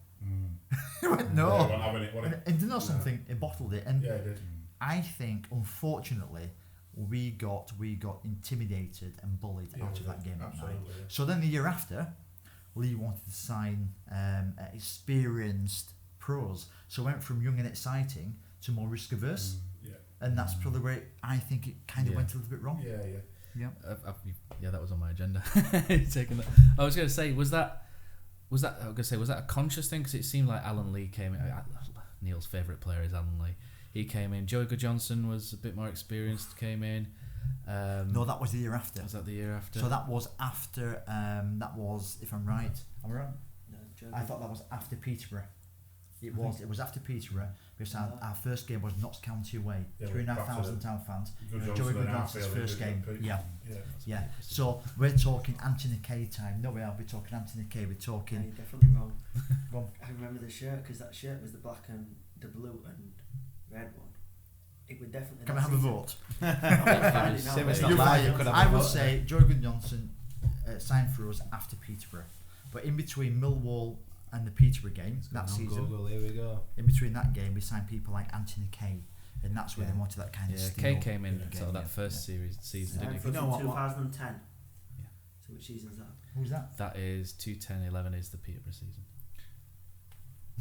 He went, "No," and did you know something? He bottled it, and he did. I think unfortunately we got intimidated and bullied out of that game at night. Yeah. So then the year after, Lee wanted to sign experienced pros, so went from young and exciting to more risk averse, and that's probably where I think it kind of went a little bit wrong. Yeah, that was on my agenda. Taking that. I was going to say, was that a conscious thing? Because it seemed like Alan Lee came in. Neil's favourite player is Alan Lee. He came in. Joey Goodjohnson was a bit more experienced. Came in. No, that was the year after. Was that the year after? So that was after. That was, if I'm right. Am I wrong? No, I thought that was after Peterborough. It was after Peterborough because our first game was Notts County away. 3,500 Town fans. Joey Goodjohnson's first game. Yeah. So we're talking Anthony Kay time. No, we are. We're talking Anthony Kay. We're talking. Yeah, you're definitely wrong. Go on. I remember the shirt because that shirt was the black and the blue and red one. It would definitely. Can we have a vote? I would say Joey Goodjohnson signed for us after Peterborough, but in between Millwall and the Peterborough game that season, here we go. in between that game, we signed people like Anthony Kay, and that's where they wanted that kind of steam. Kay came in that first season, didn't he? You know what? 2010. Yeah. So which season's that? Who's that? That is 2010-11 is the Peterborough season.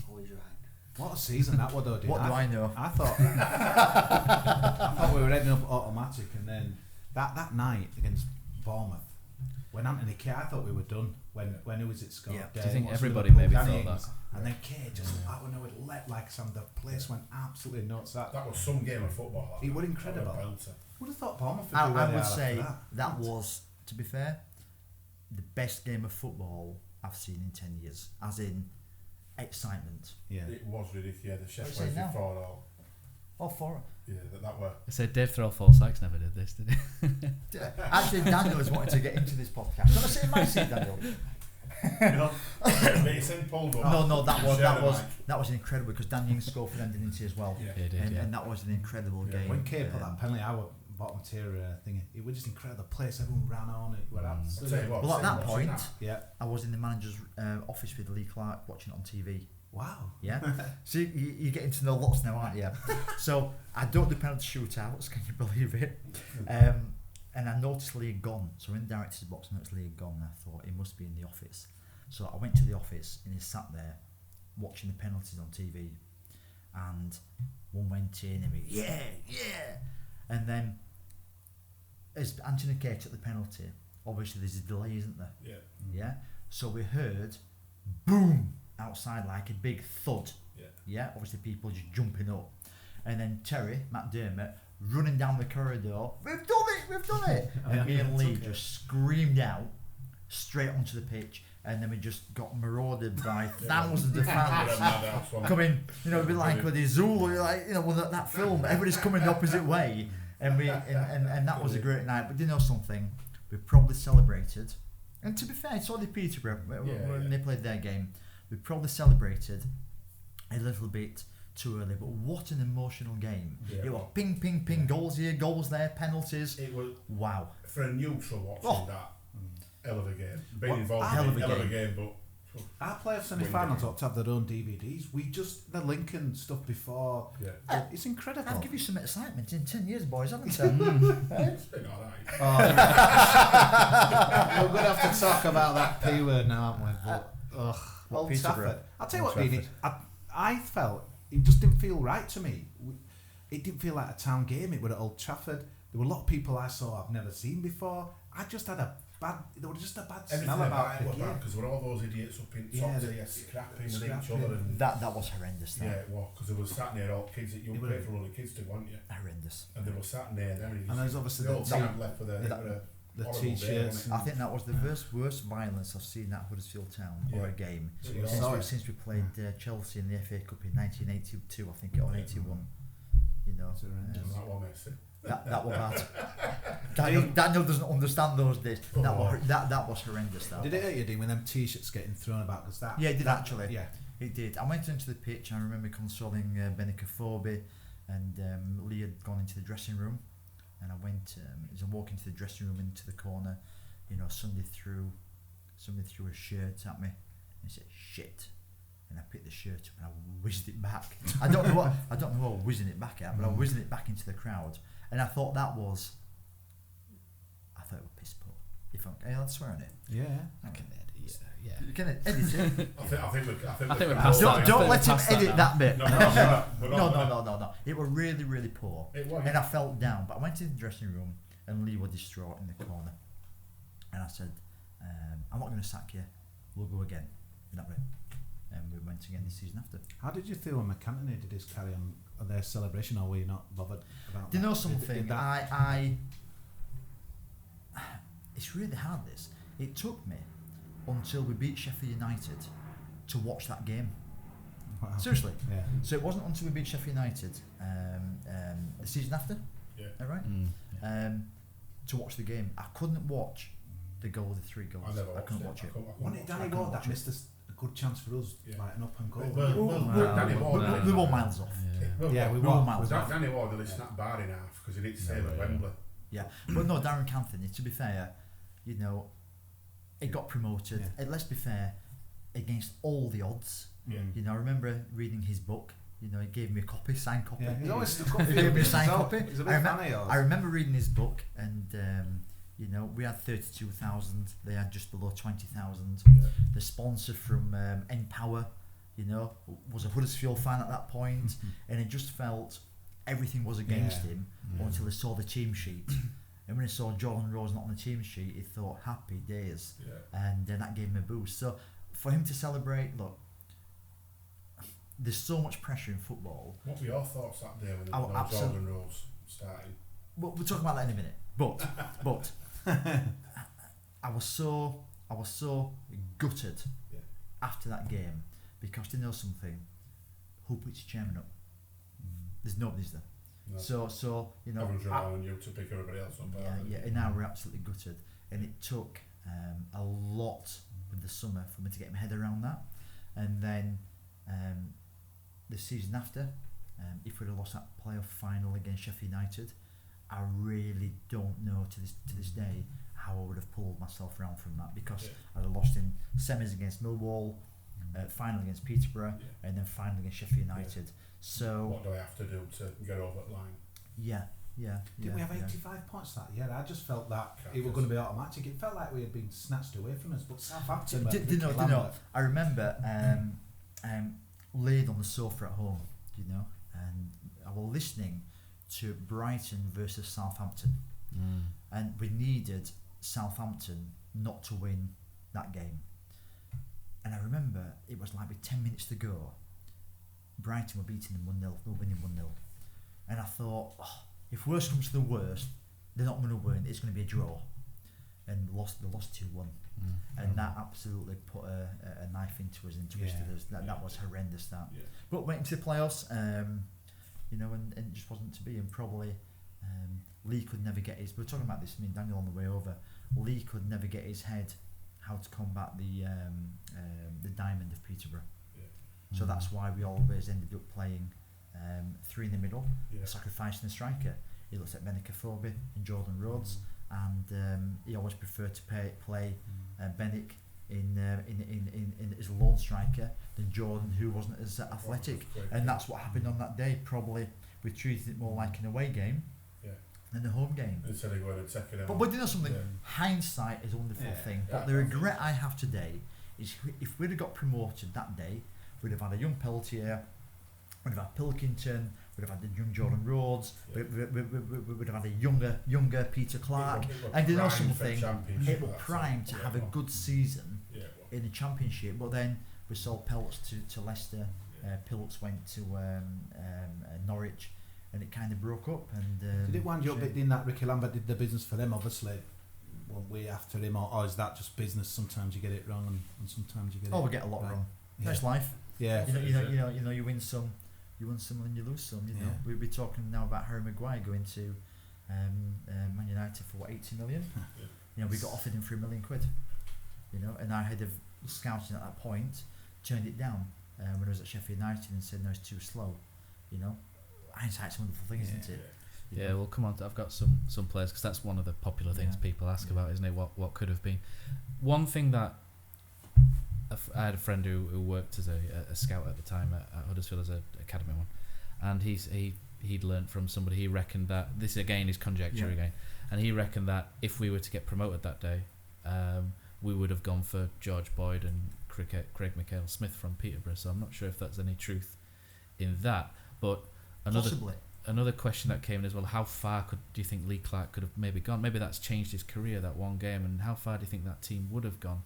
Always right. What a season that was, though, dude. What do I know? I thought we were heading up automatic, and then that night against Bournemouth, when Anthony Kay, I thought we were done. When who was it scored? Do you think everybody maybe thought that? And then Kay just I would know it leapt like some. The place went absolutely nuts. That was some game of football. It was incredible. Would have thought Bournemouth. I would say that was, to be fair, the best game of football I've seen in 10 years, as in excitement. Yeah, it was ridiculous. Yeah, the Sheffield 4-0. Oh, 4. Yeah, that were. I said Dave Thrall Sykes never did this, did he? Actually, Daniel has wanted to get into this podcast. Can I sit in my seat, Daniel? No, that was incredible because Dan Young scored for them, didn't he, as well? Yeah, he did. And that was an incredible game. When Kay put that penalty, our bottom tier thing, it was just incredible. The place, everyone ran on it. Well, at that point, I was in the manager's office with Lee Clark watching it on TV. Wow. Yeah. So you're getting to know lots now, aren't you? So I don't do penalty shootouts. Can you believe it? And I noticed Lee had gone. So in the director's box, I noticed Lee had gone. And I thought he must be in the office. So I went to the office and he sat there watching the penalties on TV. And one went in and we yeah. And then as Anthony Kay took the penalty, obviously there's a delay, isn't there? Yeah. So we heard boom outside like a big thud. Yeah. Obviously people just jumping up. And then Terry McDermott running down the corridor. We've done it. And me and Lee just screamed out straight onto the pitch, and then we just got marauded by thousands of fans coming. It'd be like with the Zulu, that film. Everybody's coming the opposite way, and that was a great night. But do you know something? We probably celebrated, and to be fair, so did Peterborough when they played their game. We probably celebrated a little bit too early, but what an emotional game. It was ping, ping, ping, goals here, goals there, penalties. It was wow. For a neutral watching that, hell of a game. Being involved in hell of a game, but our playoff semi-finals ought to have their own DVDs. The Lincoln stuff before. Yeah. It's incredible. I'll give you some excitement in 10 years, boys, haven't I? It's been alright. We're going to have to talk about that P word now, aren't we? Old Trafford. I'll tell you what, Dean, I felt it just didn't feel right to me. It didn't feel like a town game. It was at Old Trafford. There were a lot of people I saw I've never seen before. I just had there was just a bad smell about it. Because we're all those idiots up in top tier scrapping with each other. And that was horrendous. Yeah, it was, because they were sat near all kids that you pay for all the kids to, weren't you? Horrendous. And they were sat near them. And there's obviously the team left with the t-shirts. I think that was the worst violence I've seen at Huddersfield Town or a game since we played Chelsea in the FA Cup in 1982, I think, or 81. That one messy. That was bad. Daniel doesn't understand those days. That was horrendous. Did it hurt you, Dean, when them t-shirts getting thrown about? Cause that, yeah, it did actually. Yeah, it did. I went into the pitch and I remember consoling Kosi, and Lee had gone into the dressing room, and I went as I walked into the dressing room into the corner, somebody threw a shirt at me and he said shit, and I picked the shirt up and I whizzed it back. I don't know what I was whizzing it back at, but I whizzed it back into the crowd, and I thought it was piss poor. I'd swear on it. Yeah, I can edit. Yeah. You can edit it. I think we're past that. Don't let him edit that bit. No. It was really, really poor. It was. And I felt down. But I went into the dressing room and Lee was distraught in the corner. And I said, I'm not going to sack you. We'll go again. And that way. And we went again the season after. How did you feel when McAntony did his carry on their celebration, or were you not bothered about Do you that? know something? It's really hard, this. It took me until we beat Sheffield United to watch that game. Wow. Seriously. Yeah. So it wasn't until we beat Sheffield United the season after. Yeah. Is that right? To watch the game. I couldn't watch the goal, the 3 goals. I couldn't watch it. Wasn't it Danny Ward that missed a good chance for us, like an up and goal? Danny Ward. We were miles off. We were miles off. Danny Ward nearly snapped bar in half because he didn't save at Wembley. Yeah, but no, Darren Canthony, to be fair, it got promoted. And let's be fair, against all the odds. I remember reading his book. He gave me a copy, signed copy. Yeah, he's always stuck up. He gave me a signed copy. He's a bit funny. I remember reading his book, and we had 32,000. They had just below 20,000. The sponsor from Empower, was a Huddersfield fan at that point, and it just felt everything was against him until he saw the team sheet. And when he saw Jordan Rose not on the team sheet, he thought happy days, and then that gave him a boost. So for him to celebrate, look, there's so much pressure in football. What were your thoughts that day when they were Jordan Rose starting? Well, we'll talk about that in a minute. But I was so gutted after that game, because do you know something? Who puts your chairman up? There's nobody's there. No. So everyone's relying on you to pick everybody else up. And now we're absolutely gutted, and it took a lot with the summer for me to get my head around that, and then the season after, if we'd have lost that playoff final against Sheffield United, I really don't know to this day how I would have pulled myself around from that, because I'd have lost in semis against Millwall, final against Peterborough, and then final against Sheffield United. So what do I have to do to get over that line? Did we have 85 points that year? I just felt that it was going to be automatic. It felt like we had been snatched away from us, but Southampton. I remember laid on the sofa at home, and I was listening to Brighton versus Southampton, and we needed Southampton not to win that game. And I remember it was like with 10 minutes to go, Brighton were beating them 1-0, they were winning 1-0. And I thought, if worst comes to the worst, they're not going to win, it's going to be a draw. And they lost 2-1. And that absolutely put a knife into us and twisted us. That was horrendous, that. But went into the playoffs, and it just wasn't to be. And probably Lee could never get his, we were talking about this, me and Daniel on the way over, Lee could never get his head how to combat the diamond of Peterborough. So that's why we always ended up playing 3 in the middle, sacrificing the striker. He looks at Kosi and Jordan Rhodes, and he always preferred to play Benick in as a lone striker than Jordan, who wasn't as athletic. And that's what happened on that day. Probably we treated it more like an away game than a home game. Instead of going and taking it. But you know something? Hindsight is a wonderful thing. But the regret I have today is if we'd have got promoted that day, we'd have had a young Peltier, we'd have had Pilkington, we'd have had the young Jordan Rhodes, we'd have had a younger Peter Clark, and you know something, it was primed to have a good season in the Championship. But then we sold Peltz to Leicester, Piltz went to Norwich, and it kind of broke up. And did it wind you up a bit in that Ricky Lambert did the business for them? Obviously, weren't we after him, or is that just business? Sometimes you get it wrong, and sometimes you get it. We get a lot wrong. That's life. Yeah, you win some, and you lose some. We'll be talking now about Harry Maguire going to Man United for what, 80 million. You know, we got offered him for £1 million. You know, and our head of scouting at that point turned it down when I was at Sheffield United and said no, it's too slow. You know, hindsight's a wonderful thing, isn't it? Yeah, well, come on. I've got some players, because that's one of the popular things people ask about, isn't it? What could have been. One thing that I had a friend who worked as a scout at the time at Huddersfield as an academy one, and he'd learnt from somebody. He reckoned that this again is conjecture again, and he reckoned that if we were to get promoted that day, we would have gone for George Boyd and Craig McHale-Smith from Peterborough. So I'm not sure if that's any truth in that, but another question that came in as well: how far do you think Lee Clark could have maybe gone? Maybe that's changed his career, that one game, and how far do you think that team would have gone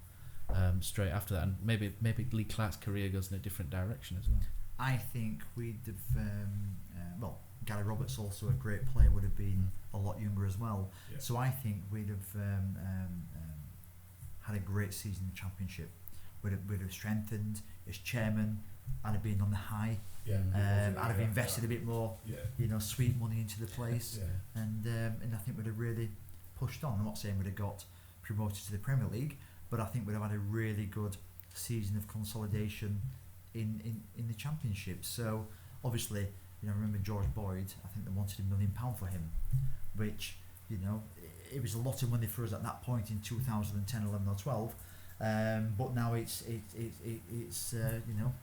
straight after that? And maybe Lee Clark's career goes in a different direction as well. I think we'd have. Gary Roberts, also a great player, would have been a lot younger as well. Yeah. So I think we'd have had a great season in the Championship. We'd have strengthened as chairman. I'd have been on the high. I'd have invested a bit more, you know, sweet money into the place, and I think we'd have really pushed on. I'm not saying we'd have got promoted to the Premier League, but I think we'd have had a really good season of consolidation in the Championship. So obviously, you know, I remember George Boyd. I think they wanted £1 million for him, which, you know, it was a lot of money for us at that point in 2010, 11 or 12. But now it's you know,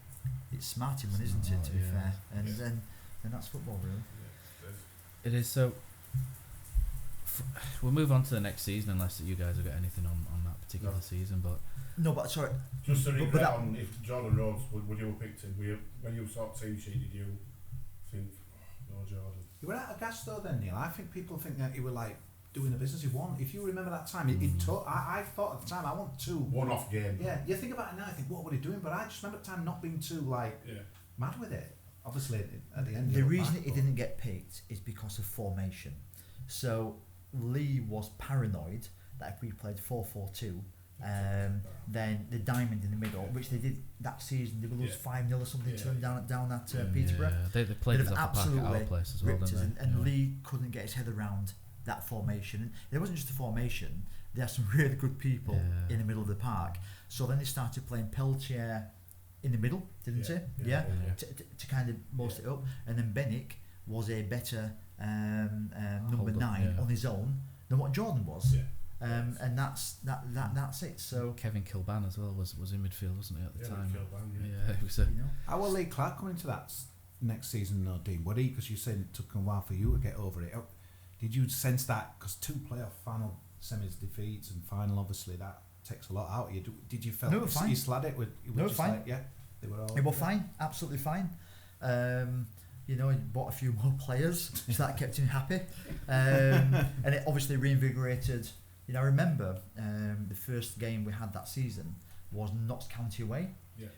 it's smarty money, isn't it? To be fair, and then that's football, really. It is. So we'll move on to the next season, unless you guys have got anything on that particular season. But no, but sorry. Just to recap on, if Jordan Rhodes, would you have picked him? When you saw team sheet, did you think, no, Jordan? You were out of gas though, then, Neil. I think people think that he were like doing the business he won. If you remember that time, I thought at the time, I want two one-off game. Yeah, you think about it now, I think, what were he doing? But I just remember at the time not being too mad with it. Obviously, at the end. The reason he didn't get picked is because of formation. So Lee was paranoid that if we played 4-4-2, then the diamond in the middle, which they did that season, they would lose 5-0 or something to them down at Peterborough. They played us off the park at our place as well, didn't they? And Lee couldn't get his head around that formation. And it wasn't just a formation, there are some really good people in the middle of the park. So then they started playing Peltier in the middle, didn't they? To kind of most it up. And then Bennick was a better number 9 on his own than what Jordan was. And that's it. So Kevin Kilban as well was in midfield, wasn't he, at the time? Kilban, it was a, How will Lee Clark come into that next season, though, Dean? Would he? Because you said it took a while for you to get over it. Did you sense that? Because 2 playoff final semis defeats and final, obviously, that takes a lot out of you. Did you feel you slid it with? No, fine. Like, they were all. It was fine, absolutely fine. You know, he bought a few more players, so that kept him happy, and it obviously reinvigorated. You know, I remember the first game we had that season was Notts County away,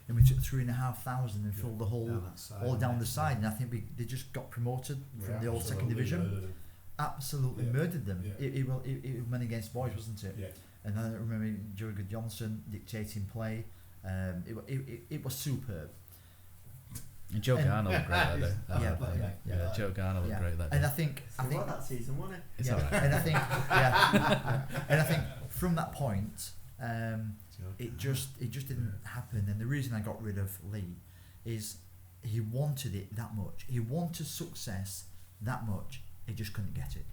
and we took 3,500 and filled the whole all down the side, and I think they just got promoted from the old second division. Absolutely murdered them. It went against boys, wasn't it? And I remember Joey Johnson dictating play. It was superb. And Joe Garner looked great that day. Joe Garner looked great that day. And I think that season, wasn't it? It's alright. And I think and I think from that point, it just didn't happen. And the reason I got rid of Lee is he wanted it that much. He wanted success that much. He just couldn't get it.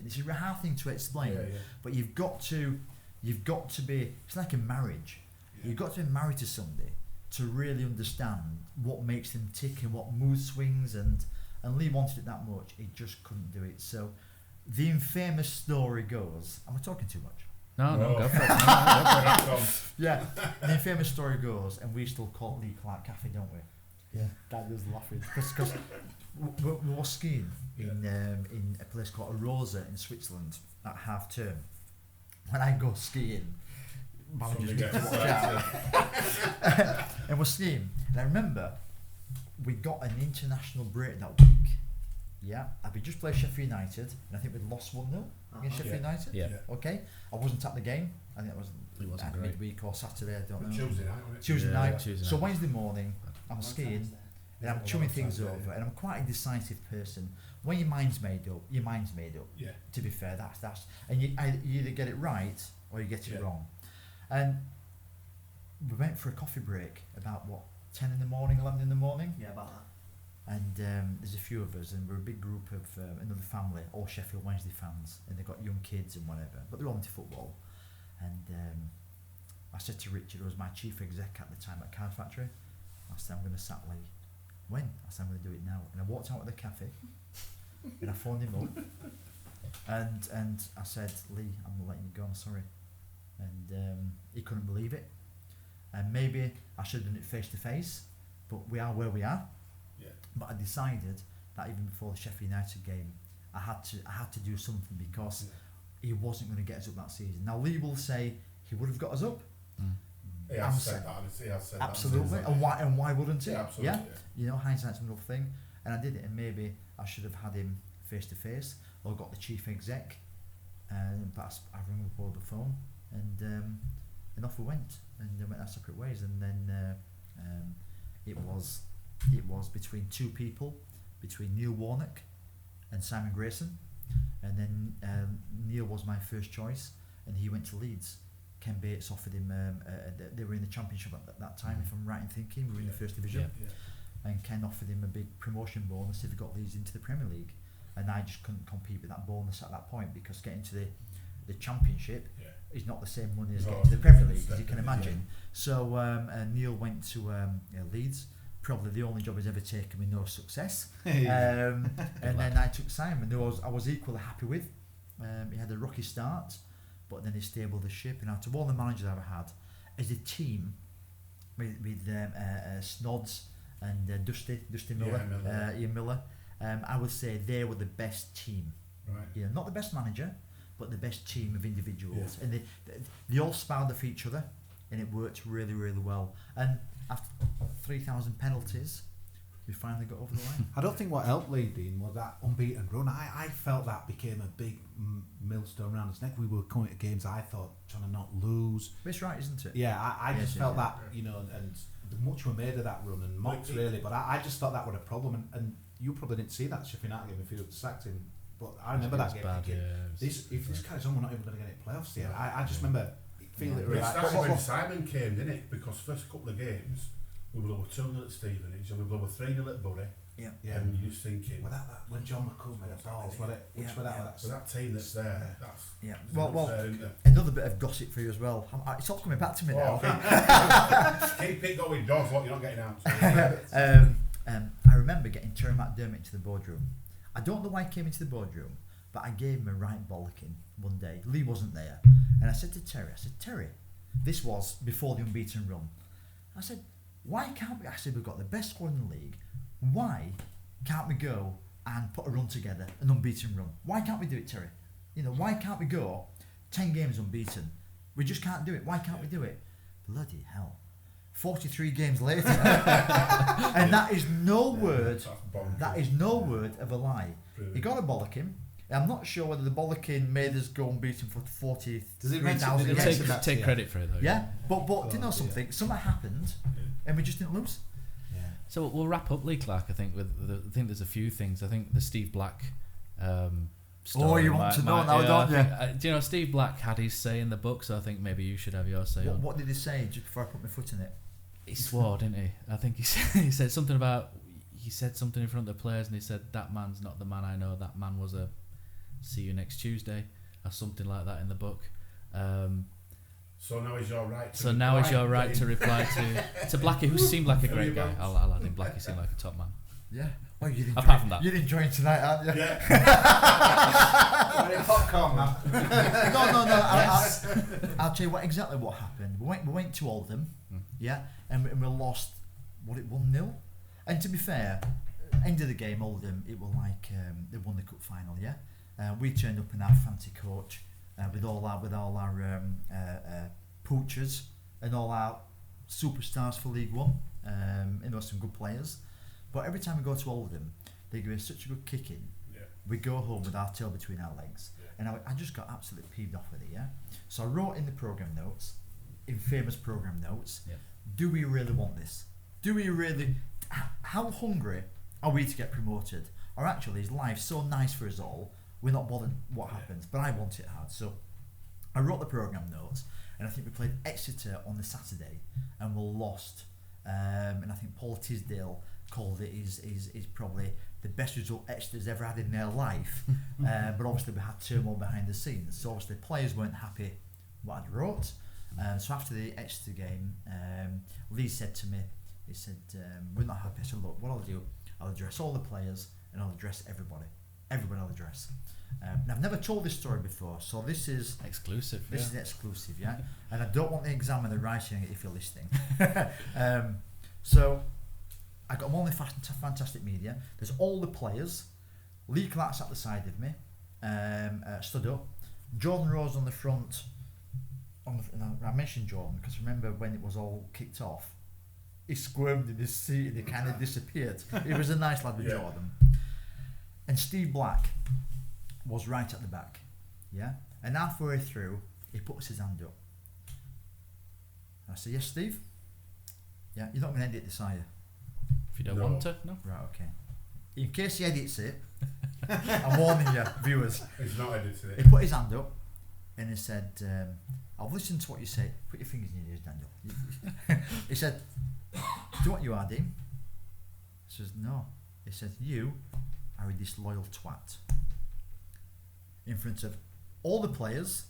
This is a hard thing to explain, but you've got to be. It's like a marriage. You've got to be married to somebody to really understand what makes them tick and what mood swings, and Lee wanted it that much. He just couldn't do it. So the infamous story goes. Am I talking too much? No, go for it. Yeah, the infamous story goes, and we still call Lee Clark Cafe, don't we? Yeah, Dad was laughing because we were skiing in a place called Arosa in Switzerland at half term. When I go skiing, managers need to watch out. And we're skiing, and I remember we got an international break that week. Yeah, we just played Sheffield United, and I think we'd lost 1-0 against Sheffield United. Yeah. Okay, I wasn't at the game. I think it was great. midweek or Saturday. I don't know. Tuesday night. Tuesday night. Tuesday So night. Wednesday morning, I'm skiing, and I'm chewing things over, and I'm quite a decisive person. When your mind's made up, your mind's made up. Yeah. To be fair, that's and you either get it right or you get it wrong. And we went for a coffee break about 10 in the morning, 11 in the morning. Yeah, about that. And there's a few of us, and we're a big group of another family, all Sheffield Wednesday fans, and they've got young kids and whatever, but they're all into football. And I said to Richard, who was my chief exec at the time at Card Factory, I said, I'm going to sack Lee. When? I said, I'm going to do it now. And I walked out of the cafe, and I phoned him up, and I said, Lee, I'm letting you go, I'm sorry. And he couldn't believe it. And maybe I should have done it face to face, but we are where we are. Yeah. But I decided that even before the Sheffield United game, I had to do something, because he wasn't going to get us up that season. Now Lee will say he would have got us up. He has said that. Absolutely. And why wouldn't he? Yeah, absolutely. Yeah? You know, hindsight's another thing. And I did it, and maybe I should have had him face to face or got the chief exec. But I rang up over the phone, and off we went, and went our separate ways. And then it was between two people, between Neil Warnock and Simon Grayson. And then Neil was my first choice, and he went to Leeds. Ken Bates offered him, they were in the Championship at that time, if I'm right in thinking, we were in the First Division. And Ken offered him a big promotion bonus if he got Leeds into the Premier League. And I just couldn't compete with that bonus at that point, because getting to the Championship is not the same money as getting to the Premier League, as you can imagine. So Neil went to Leeds, probably the only job he's ever taken with no success. And then I took Simon, who I was equally happy with. He had a rocky start, but then he stabled the ship. And out of all the managers I've ever had, as a team, with Snods and Dusty Miller, Ian Miller, I would say they were the best team. Right. You know, not the best manager, but the best team of individuals. And they all spouted off each other, and it worked really, really well. And after 3,000 penalties, we finally got over the line. I don't think what helped Lee, Dean, was that unbeaten run. I felt that became a big millstone around his neck. We were coming to games, I thought, trying to not lose. But it's right, isn't it? Yeah, I just felt that, you know, and much were made of that run, and mocked really, but I just thought that was a problem. And you probably didn't see that Sheffield United game if you had sacked him, but I remember that game thinking, if this carries on, we're not even going to get it playoffs here. I just remember feeling it. It started when Simon came, didn't it? Because first couple of games, we were over 2-0 at Stevenage, and we were over 3-0 at Bury. And you're just thinking, well, that when John McCool made the balls, so that team that's there, that's well, there, isn't there? another bit of gossip for you as well. It's all coming back to me now. Keep it going, dogs. What you're not getting out. I remember getting Terry McDermott into the boardroom. I don't know why he came into the boardroom, but I gave him a right bollocking one day. Lee wasn't there, and I said to Terry, Terry, this was before the unbeaten run. I said, why can't we? I said, we've got the best squad in the league. Why can't we go and put a run together, an unbeaten run? Why can't we do it, Terry? You know, why can't we go 10 games unbeaten? We just can't do it. Why can't we do it? Bloody hell. 43 games later, and that is no word. That is no word of a lie. Brilliant. He got a bollocking. I'm not sure whether the bollocking made us go unbeaten for 40,000 games. Take credit for it though. Yeah, but do you know something? Something happened, and we just didn't lose. So we'll wrap up, Lee Clark. I think I think there's a few things. I think the Steve Black. Story you want to know now, don't you? Do you know Steve Black had his say in the book? So I think maybe you should have your say. What did he say just before I put my foot in it? He swore, didn't he? I think he said something about. He said something in front of the players, and he said, "That man's not the man I know. That man was a see you next Tuesday," or something like that in the book. So now is your right. To reply to Blackie, who seemed like a great guy. I'll add in. Blackie seemed like a top man. Yeah. Well, apart from that, you're enjoying tonight, aren't you? Yeah. Popcorn, man. No. I'll tell you exactly what happened. We went to Oldham, and we lost. What, it 1-0? And to be fair, end of the game, Oldham, it was like they won the cup final. We turned up in our fancy coach with all our poochers and all our superstars for League One. Some good players. But every time we go to Oldham, they give us such a good kicking. We go home with our tail between our legs. And I just got absolutely peeved off with it, So I wrote in the programme notes, in famous programme notes, do we really want this? Do we really... how hungry are we to get promoted? Or actually, is life so nice for us all, we're not bothered what happens, but I want it hard. So I wrote the programme notes, and I think we played Exeter on the Saturday, and we lost. And I think Paul Tisdale called it is probably the best result Exeter's ever had in their life. But obviously we had turmoil behind the scenes, so obviously players weren't happy what I'd wrote. So after the Exeter game, Lee said to me, he said, we're not happy. So look, what I'll do, I'll address all the players and I'll address everybody. Everybody I'll address. And I've never told this story before, so this is exclusive. This is exclusive, yeah. And I don't want the examiner writing it if you're listening. So I got all the fantastic media. There's all the players. Lee Clark's at the side of me, stood up. Jordan Rose on the front. And I mentioned Jordan because remember when it was all kicked off, he squirmed in his seat and he kind of disappeared. He was a nice lad with Jordan. And Steve Black was right at the back, yeah. And halfway through, he puts his hand up. And I said, "Yes, Steve. Yeah, you're not going to edit this, are you?" If you don't want to, no. Right, okay. In case he edits it, I'm warning you, viewers. He's not edited it. He put his hand up and he said, "I've listened to what you say. Put your fingers in your ears, Daniel." He said, "Do you know what you are, Dean?" I says, "No." He said, "You are a disloyal twat." In front of all the players,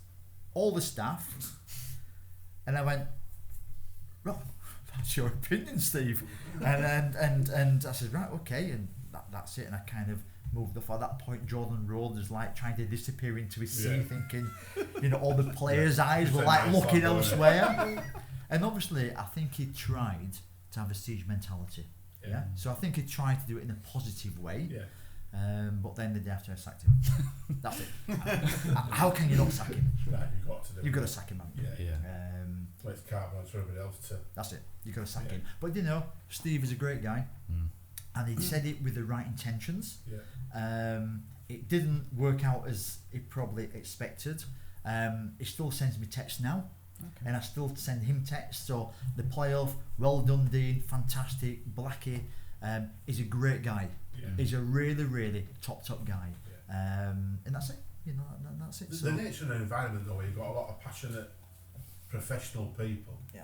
all the staff, and I went, "Well, that's your opinion, Steve." And I said, "Right, okay," and that's it. And I kind of moved off. At that point, Jordan Rhodes was like trying to disappear into his seat, thinking, you know, all the players' eyes were like looking elsewhere. And obviously, I think he tried to have a siege mentality. Yeah. So I think he tried to do it in a positive way. Yeah. But then the day after I sacked him. That's it. How can you not sack him? Right, you've got to sack him, man. Yeah. Let's carbon for everybody else to. That's it. You've got to sack him. But you know, Steve is a great guy, and he said it with the right intentions. Yeah. It didn't work out as he probably expected. He still sends me texts now. Okay. And I still send him texts. So the playoff, well done, Dean, fantastic. Blackie, he's a great guy. Yeah. He's a really, really top guy. Yeah. And that's it. You know, that's it. The nature of the environment, though, where you've got a lot of passionate, professional people. Yeah.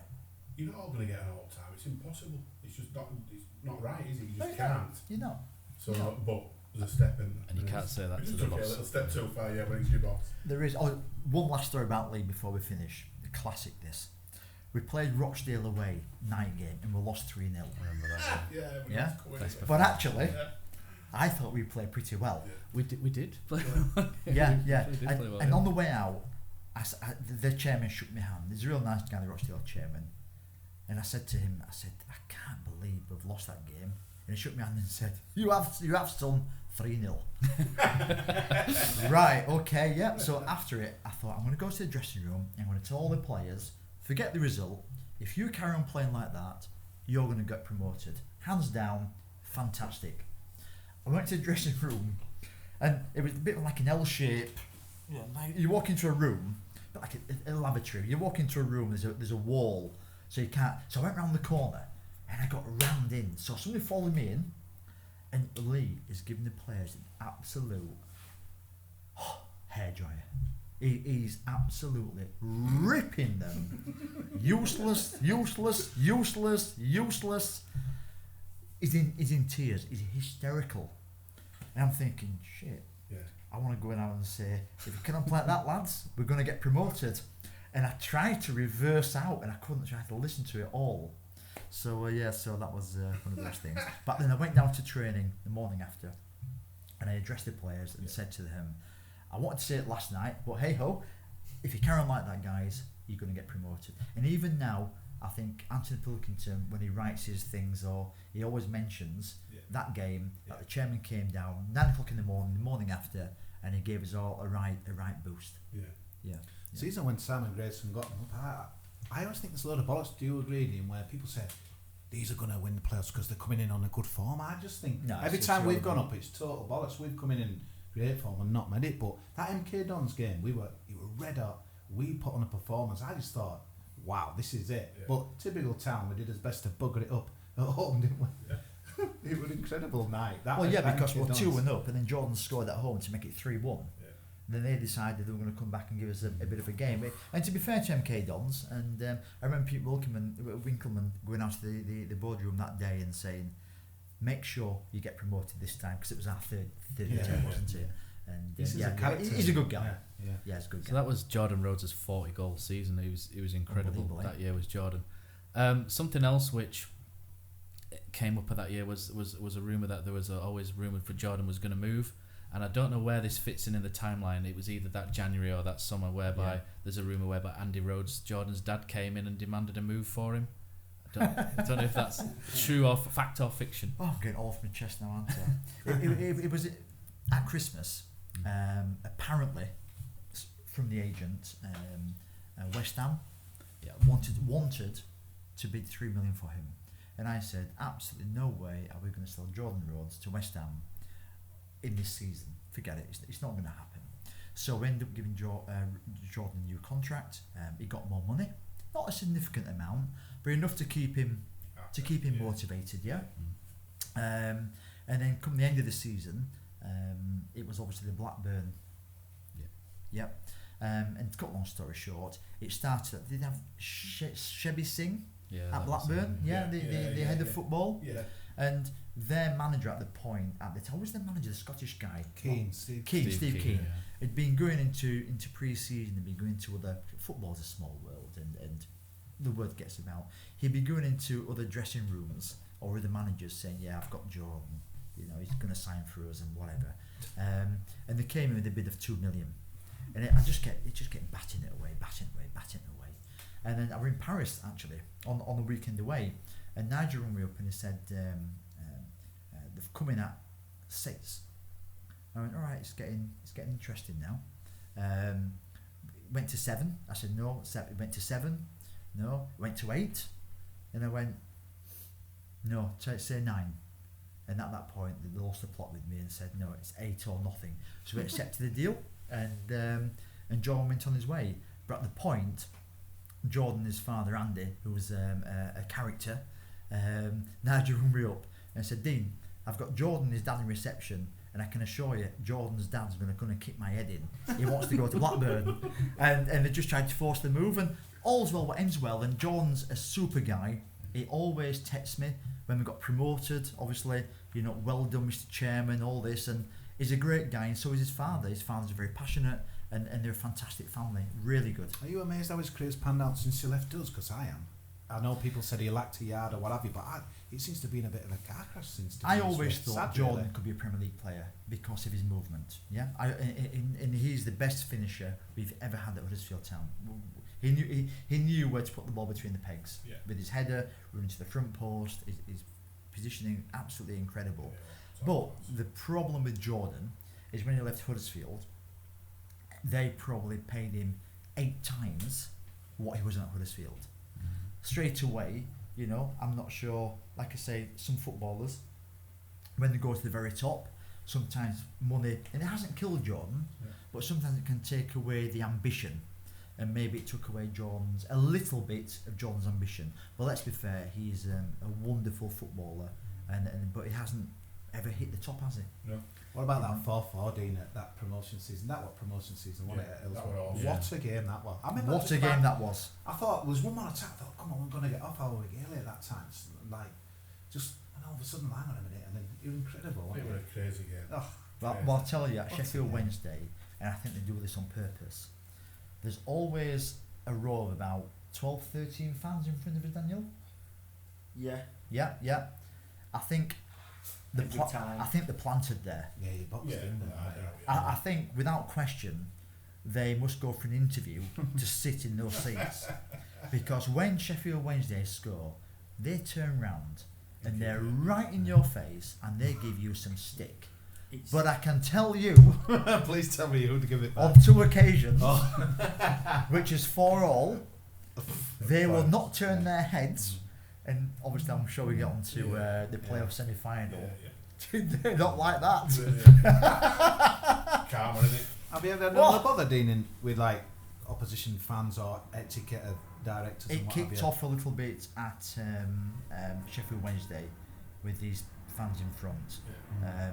You're not all going to get an all time. It's impossible. It's just not. It's not right, is it? You just can't. You know. So, but there's a step in. And you can't say that to the boss. A little step too far, when it's your boss. There is. Oh, one last story about Lee before we finish. The classic. This. We played Rochdale away night game and we lost 3-0. Remember that? Yeah. But actually, I thought we played pretty well. Yeah. We did play well. Yeah. And on the way out, the chairman shook my hand. He's a real nice guy, the Rochdale chairman. And I said to him, I can't believe we've lost that game. And he shook my hand and said, you have son, 3-0. Right, okay, yeah. So after it, I thought, I'm going to go to the dressing room and I'm going to tell all the players, forget the result. If you carry on playing like that, you're going to get promoted. Hands down, fantastic. I went to the dressing room and it was a bit like an L shape. Yeah, like you walk into a room, but like a lavatory. You walk into a room, there's a wall, so you can't. So I went round the corner and I got rammed in. So somebody followed me in, and Lee is giving the players an absolute hairdryer. He's absolutely ripping them. Useless. He's in tears. He's hysterical. And I'm thinking, shit. Yeah. I want to go in out and say, if you cannot play like that, lads, we're going to get promoted. And I tried to reverse out, and I couldn't. Try to listen to it all. So so that was one of those things. But then I went down to training the morning after, and I addressed the players and said to them, I wanted to say it last night, but hey ho, if you carry on like that, guys, you're going to get promoted. And even now, I think Anthony Pilkington, when he writes his things, or he always mentions that game, that the chairman came down 9 o'clock in the morning after, and he gave us all a right boost. Yeah. Season when Simon Grayson got them up, I always think there's a lot of bollocks. Do you agree, Dean, where people say these are going to win the playoffs because they're coming in on a good form? I just think every time we've gone up, it's total bollocks. We've come in great form and not made it. But that MK Dons game, you were red hot. We put on a performance. I just thought, wow, this is it. Yeah. But typical Town, we did his best to bugger it up at home, didn't we? Yeah. It was an incredible night. Because we're 2-1 up, and then Jordan scored at home to make it 3-1. Yeah. Then they decided they were going to come back and give us a bit of a game. And to be fair to MK Dons, and I remember Pete Winkleman going out to the boardroom that day and saying, make sure you get promoted this time, because it was our third attempt, wasn't it? And he's a character. He's a good guy. Yeah, he's a good guy. So that was Jordan Rhodes' 40-goal season. He was incredible that year. Was Jordan. Something else which came up at that year was a rumour that there was always rumoured for Jordan was going to move, and I don't know where this fits in the timeline. It was either that January or that summer whereby there's a rumour whereby Andy Rhodes, Jordan's dad, came in and demanded a move for him. I don't know if that's true or fact or fiction. Oh, I'm getting all off my chest now, aren't I? it was at Christmas. Apparently, from the agent, West Ham wanted to bid $3 million for him, and I said, absolutely no way are we going to sell Jordan Rhodes to West Ham in this season. Forget it. It's not going to happen. So we ended up giving Jordan a new contract. He got more money, not a significant amount, but enough to keep him motivated. Yeah. And then come the end of the season, it was obviously the Blackburn. Yep. And to cut long story short, it started. Did they have Shebby Singh at Blackburn? The head of football. Yeah. And their manager at the time was the manager, the Scottish guy. Steve Keane. Yeah. Had been going into pre-season, had been going to other. Football's a small world, and the word gets about. He'd be going into other dressing rooms or other managers saying, "Yeah, I've got Jordan. You know, he's going to sign for us and whatever." And they came in with a bid of $2 million, and it just kept batting it away. And then I were in Paris actually on the weekend away, and Nigel rang me up and he said they've come in at 6. I went, all right, it's getting interesting now. Went to 7. I said no. It went to 7. No. It went to 8, and I went no. Say 9. And at that point, they lost the plot with me and said, no, it's 8 or nothing. So we accepted the deal, and Jordan went on his way. But at the point, Jordan, his father, Andy, who was a character, Nigel rang me up and said, Dean, I've got Jordan, his dad, in reception, and I can assure you, Jordan's dad's going to kick my head in. He wants to go to Blackburn. And they just tried to force the move, and all's well what ends well. And Jordan's a super guy. He always texts me when we got promoted, obviously, well done, Mr. Chairman, all this, and he's a great guy, and so is his father. His father's very passionate, and they're a fantastic family, really good. Are you amazed how his career's panned out since he left us? Because I am. I know people said he lacked a yard or what have you, but it seems to have been a bit of a car crash since. I always thought Jordan could be a Premier League player because of his movement. Yeah, and he's the best finisher we've ever had at Huddersfield Town. He knew where to put the ball between the pegs with his header, running to the front post. His positioning absolutely incredible. But the problem with Jordan is when he left Huddersfield, they probably paid him 8 times what he was at Huddersfield. Straight away, I'm not sure. Like I say, some footballers, when they go to the very top, sometimes money, and it hasn't killed Jordan, but sometimes it can take away the ambition. And maybe it took away a little bit of Jordan's ambition. But let's be fair, he's a wonderful footballer, but he hasn't ever hit the top, has he? No. What about that 4-4, Dean, at that promotion season? That was promotion season, wasn't it? What a game that was. What a game that was. I thought there was one more attack. I thought, come on, we're going to get off our regale at that time. So, and all of a sudden, hang on a minute, and then it was incredible. It was a crazy game. Well, I'll tell you, at Sheffield Wednesday, and I think they do this on purpose, there's always a row of about 12, 13 fans in front of us, Daniel. Yeah. I think they're planted there. Yeah, you boxed in there. I think, without question, they must go for an interview to sit in those seats, because when Sheffield Wednesday score, they turn round and they're right in your face and they give you some stick. But I can tell you, please tell me who to give it back. On 2 occasions, which is 4-all, they will not turn their heads, and obviously I'm sure we get on to the playoff semi-final. They're not like that. Karma, isn't it? Have you ever had a bother dealing with opposition fans or etiquette of directors? It kicked off a little bit at Sheffield Wednesday with these fans in front.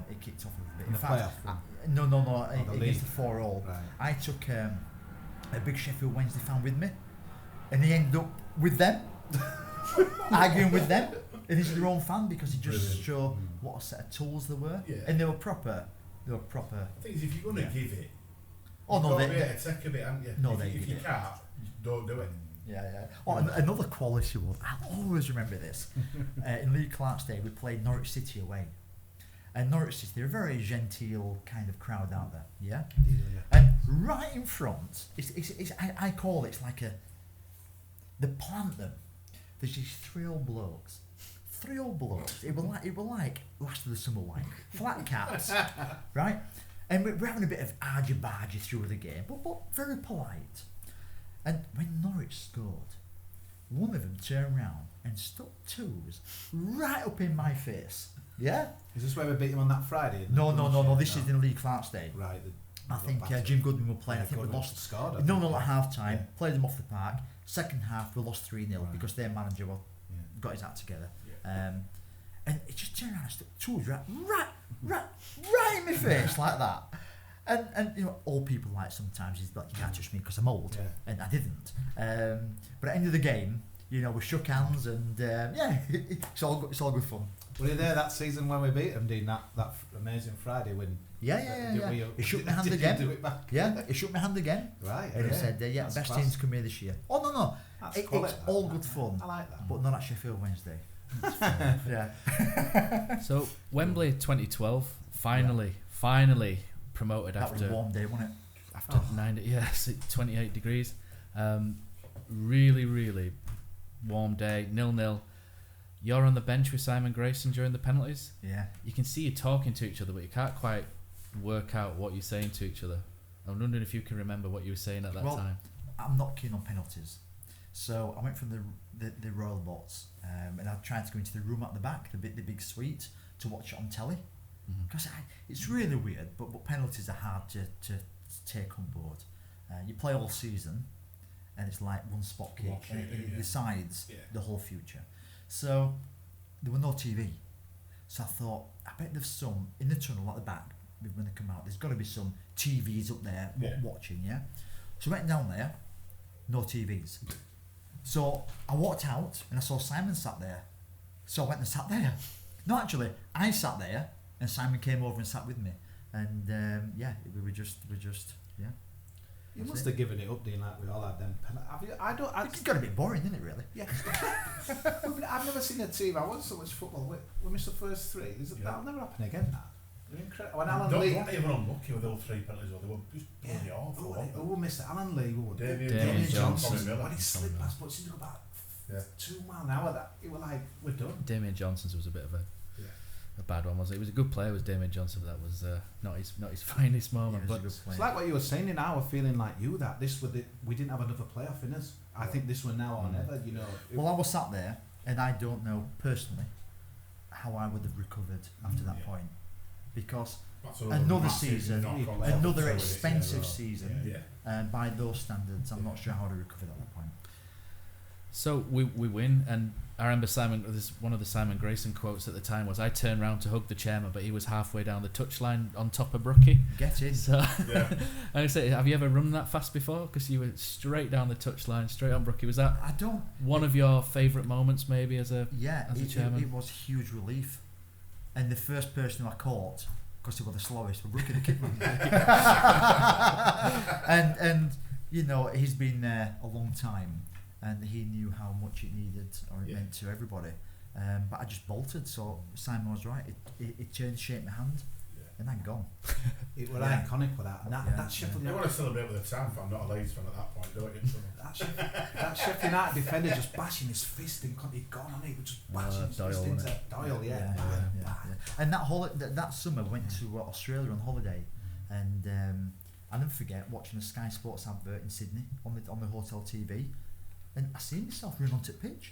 It kicked off a bit. In the playoff? No, the against league. the 4-all. Right. I took a big Sheffield Wednesday fan with me, and he ended up with them, arguing with them, and he's their own fan because he just showed what a set of tools they were, and they were proper. The thing is, if you're going to give it, oh no, take a bit, haven't you? No, if you can't, don't do it. Yeah. Oh, another quality one. I'll always remember this. In Lee Clark's day, we played Norwich City away. And Norwich City, they're a very genteel kind of crowd out there, yeah? And right in front, I call it, it's like they plant them. There's these 3 old blokes. It were like last of the summer wine. Flat caps, right? And we're having a bit of argy-bargy through the game, but very polite. And when Norwich scored, one of them turned round and stuck 2s right up in my face. Yeah? Is this where we beat him on that Friday? No. This is in Lee Clark's day. Right. I think Jim Goodman were playing. I think we lost. Scored, At half time. Played them off the park. Second half, we lost 3-0 because their manager got his act together. And it just turned around and stuck 2s right in my face like that. And you know, old people like sometimes he's like, you can't touch me because I'm old, and I didn't. But at the end of the game, you know, we shook hands and it's all good fun. Were you there that season when we beat them, Dean? That amazing Friday when? Yeah. He shook my hand again. Do it back? Yeah, he shook my hand again. Right. And he said, best class. teams come here this year. Oh no, it's all good fun. I like that. But not at Sheffield Wednesday. Yeah. So Wembley 2012, finally promoted that after. was a warm day, wasn't it? After 28 degrees. Really warm day. 0-0. You're on the bench with Simon Grayson during the penalties. Yeah. You can see you talking to each other, but you can't quite work out what you're saying to each other. I'm wondering if you can remember what you were saying at that time. I'm not keen on penalties. So I went from the Royal Bots and I tried to go into the room at the back, the big suite, to watch it on telly. Because it's really weird, but penalties are hard to take on board. You play all season, and it's like one spot kick, and it decides the whole future. So there were no TV. So I thought, I bet there's some in the tunnel at the back when they come out. There's got to be some TVs up there watching. Yeah. So I went down there, no TVs. So I walked out and I saw Simon sat there. So I went and sat there. No, actually, I sat there. And Simon came over and sat with me, and we were just. You must have given it up, Dean, like we all had them. It's got a bit boring, isn't it? Really? Yeah. I've never seen a team. I watch so much football. We missed the first 3. That'll never happen again. That. They're incredible. When Alan Lee, not even unlucky with all 3 penalties. They were just bloody awful. Who missed it? Alan Lee. Damien Johnson. When he slid past, but it seemed to go about 2 miles an hour. That it was like we're done. Damien Johnson's was a bit of a bad one, wasn't it? He was a good player, was Damien Johnson, but that was not his finest moment. But it's like what you were saying in our feeling like you that we didn't have another playoff in us. I think this one now or never, you know. Well, I was sat there, and I don't know personally how I would have recovered after that point, because another season, another expensive season, and by those standards, I'm not sure how to recover at that point. So we win, and I remember one of the Simon Grayson quotes at the time was, "I turned round to hug the chairman, but he was halfway down the touchline on top of Brookie." Get in. So, and I say, have you ever run that fast before? Because you were straight down the touchline, straight on Brookie. Was that one of your favourite moments, maybe as a chairman? It was huge relief, and the first person I caught, because he was the slowest, was Brookie the kickman. and you know, he's been there a long time. And he knew how much it needed, or it meant to everybody. But I just bolted, so Simon was right. It turned, shaped my hand, and I'm gone. It was iconic for that. That Sheffield. You want to celebrate with the Town fan, not a Leeds fan at that point, don't you? That Sheffield United defender just bashing his fist in, he'd gone on it, but just bashing his fist into Doyle, And that summer went to Australia on holiday, and I'll never forget watching a Sky Sports advert in Sydney on the hotel TV. And I seen myself run onto the pitch,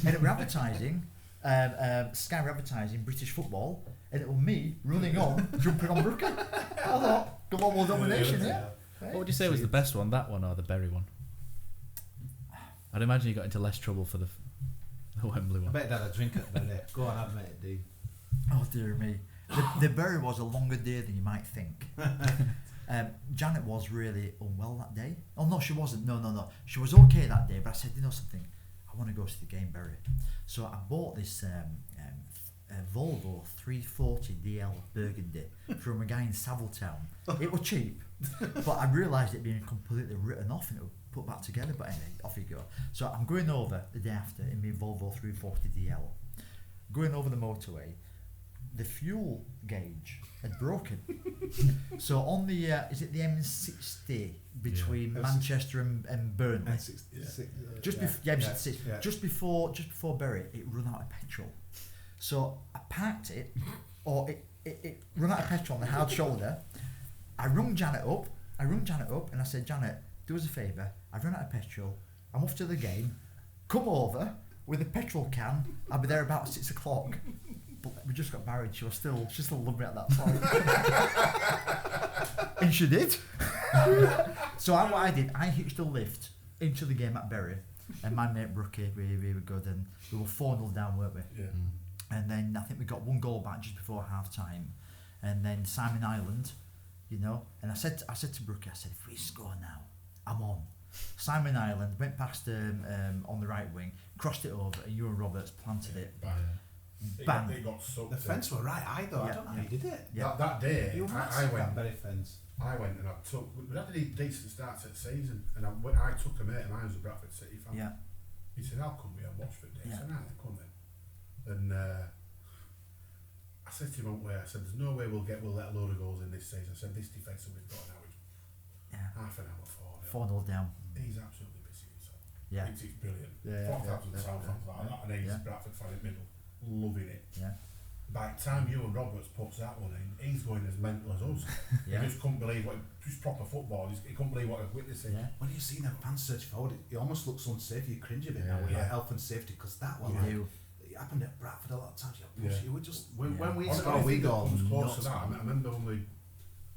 and it were advertising, Sky were advertising British football, and it was me running on, jumping on Brookie. I thought, global domination, What would you say was the best one, that one or the Berry one? I'd imagine you got into less trouble for the Wembley one. I bet I'd have a drink at Berry. Go on, admit it, Dean. Oh dear me. The Bury was a longer day than you might think. Janet was really unwell that day. Oh no, she wasn't. No. She was okay that day, but I said, you know something, I want to go to the game, Bury. So I bought this Volvo 340 DL Burgundy from a guy in Savile Town. It was cheap, but I realised it being completely written off and it would put back together. But anyway, off you go. So I'm going over the day after in my Volvo 340 DL. Going over the motorway, the fuel gauge had broken. So on the is it the M60 between Manchester and Burnley? Just before Bury, it ran out of petrol. So I parked it, or it ran out of petrol on the hard shoulder. I rung Janet up and I said, Janet, do us a favour, I've run out of petrol, I'm off to the game, come over with a petrol can, I'll be there about 6 o'clock. But we just got married, she still loved me at that point. And she did. So what I did, I hitched a lift into the game at Bury, and my mate Brookie, we were good, and we were 4-0 down, weren't we? Yeah. And then I think we got 1 goal back just before half time, and then Simon Island, you know, and I said to Brookie, I said, if we score now, I'm on. Simon Island went past on the right wing, crossed it over, and Ewan Roberts planted it. Bang. It got sucked. The fence were right high though. I don't know how you did it. That day, I went. Very fence. I went and I took. We had a decent start to the season, and I took a mate of mine who's a Bradford City fan. Yeah. He said, "I'll come here and watch for a day." I said, "Nah, come then." And I said to him, I said, "There's no way we'll let a load of goals in this season." I said, "This defence that we've got now is half an hour 4-0 down. He's absolutely pissing himself. Yeah, it's brilliant. 4,000 sound fans like that, and he's a Bradford fan in the middle, loving it. Yeah. By the time Ewan Roberts puts that one in, he's going as mental as us. He just couldn't believe just proper football. He couldn't believe what he was witnessing. Yeah. When you see them fans search forward, it almost looks unsafe. You cringe a bit now with like health and safety, because that one, it happened at Bradford a lot of times. You were just when we scored, we got close to that. I remember when we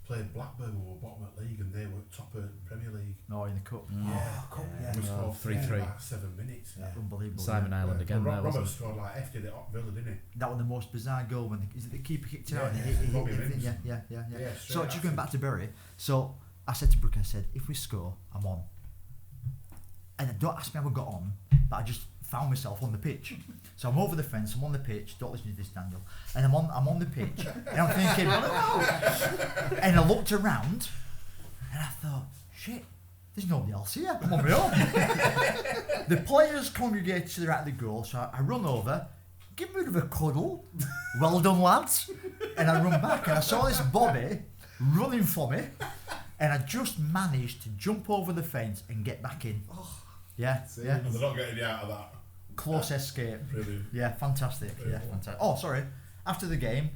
played Blackburn, we were bottom of the league and they were top of Premier League. No, in the cup. Cup. We scored 3-3 about 7 minutes. Unbelievable. Simon Island again. Roberts scored like hefty at Villa, didn't he? That was the most bizarre goal when the keeper kicked it out. Yeah. So just going back to Bury. So I said to Brooke, I said, if we score, I'm on. And don't ask me how we got on, but I just found myself on the pitch. So I'm over the fence, I'm on the pitch, don't listen to this, Daniel, and I'm on the pitch, and I'm thinking, and I looked around, and I thought, shit, there's nobody else here, I'm on my own. The players congregated to the right of the goal, so I run over, give me a bit of a cuddle, well done lads, and I run back, and I saw this Bobby running for me, and I just managed to jump over the fence and get back in. Yeah. And they're not getting you out of that. Close escape. Brilliant. Yeah, fantastic. Fantastic. Oh, sorry. After the game,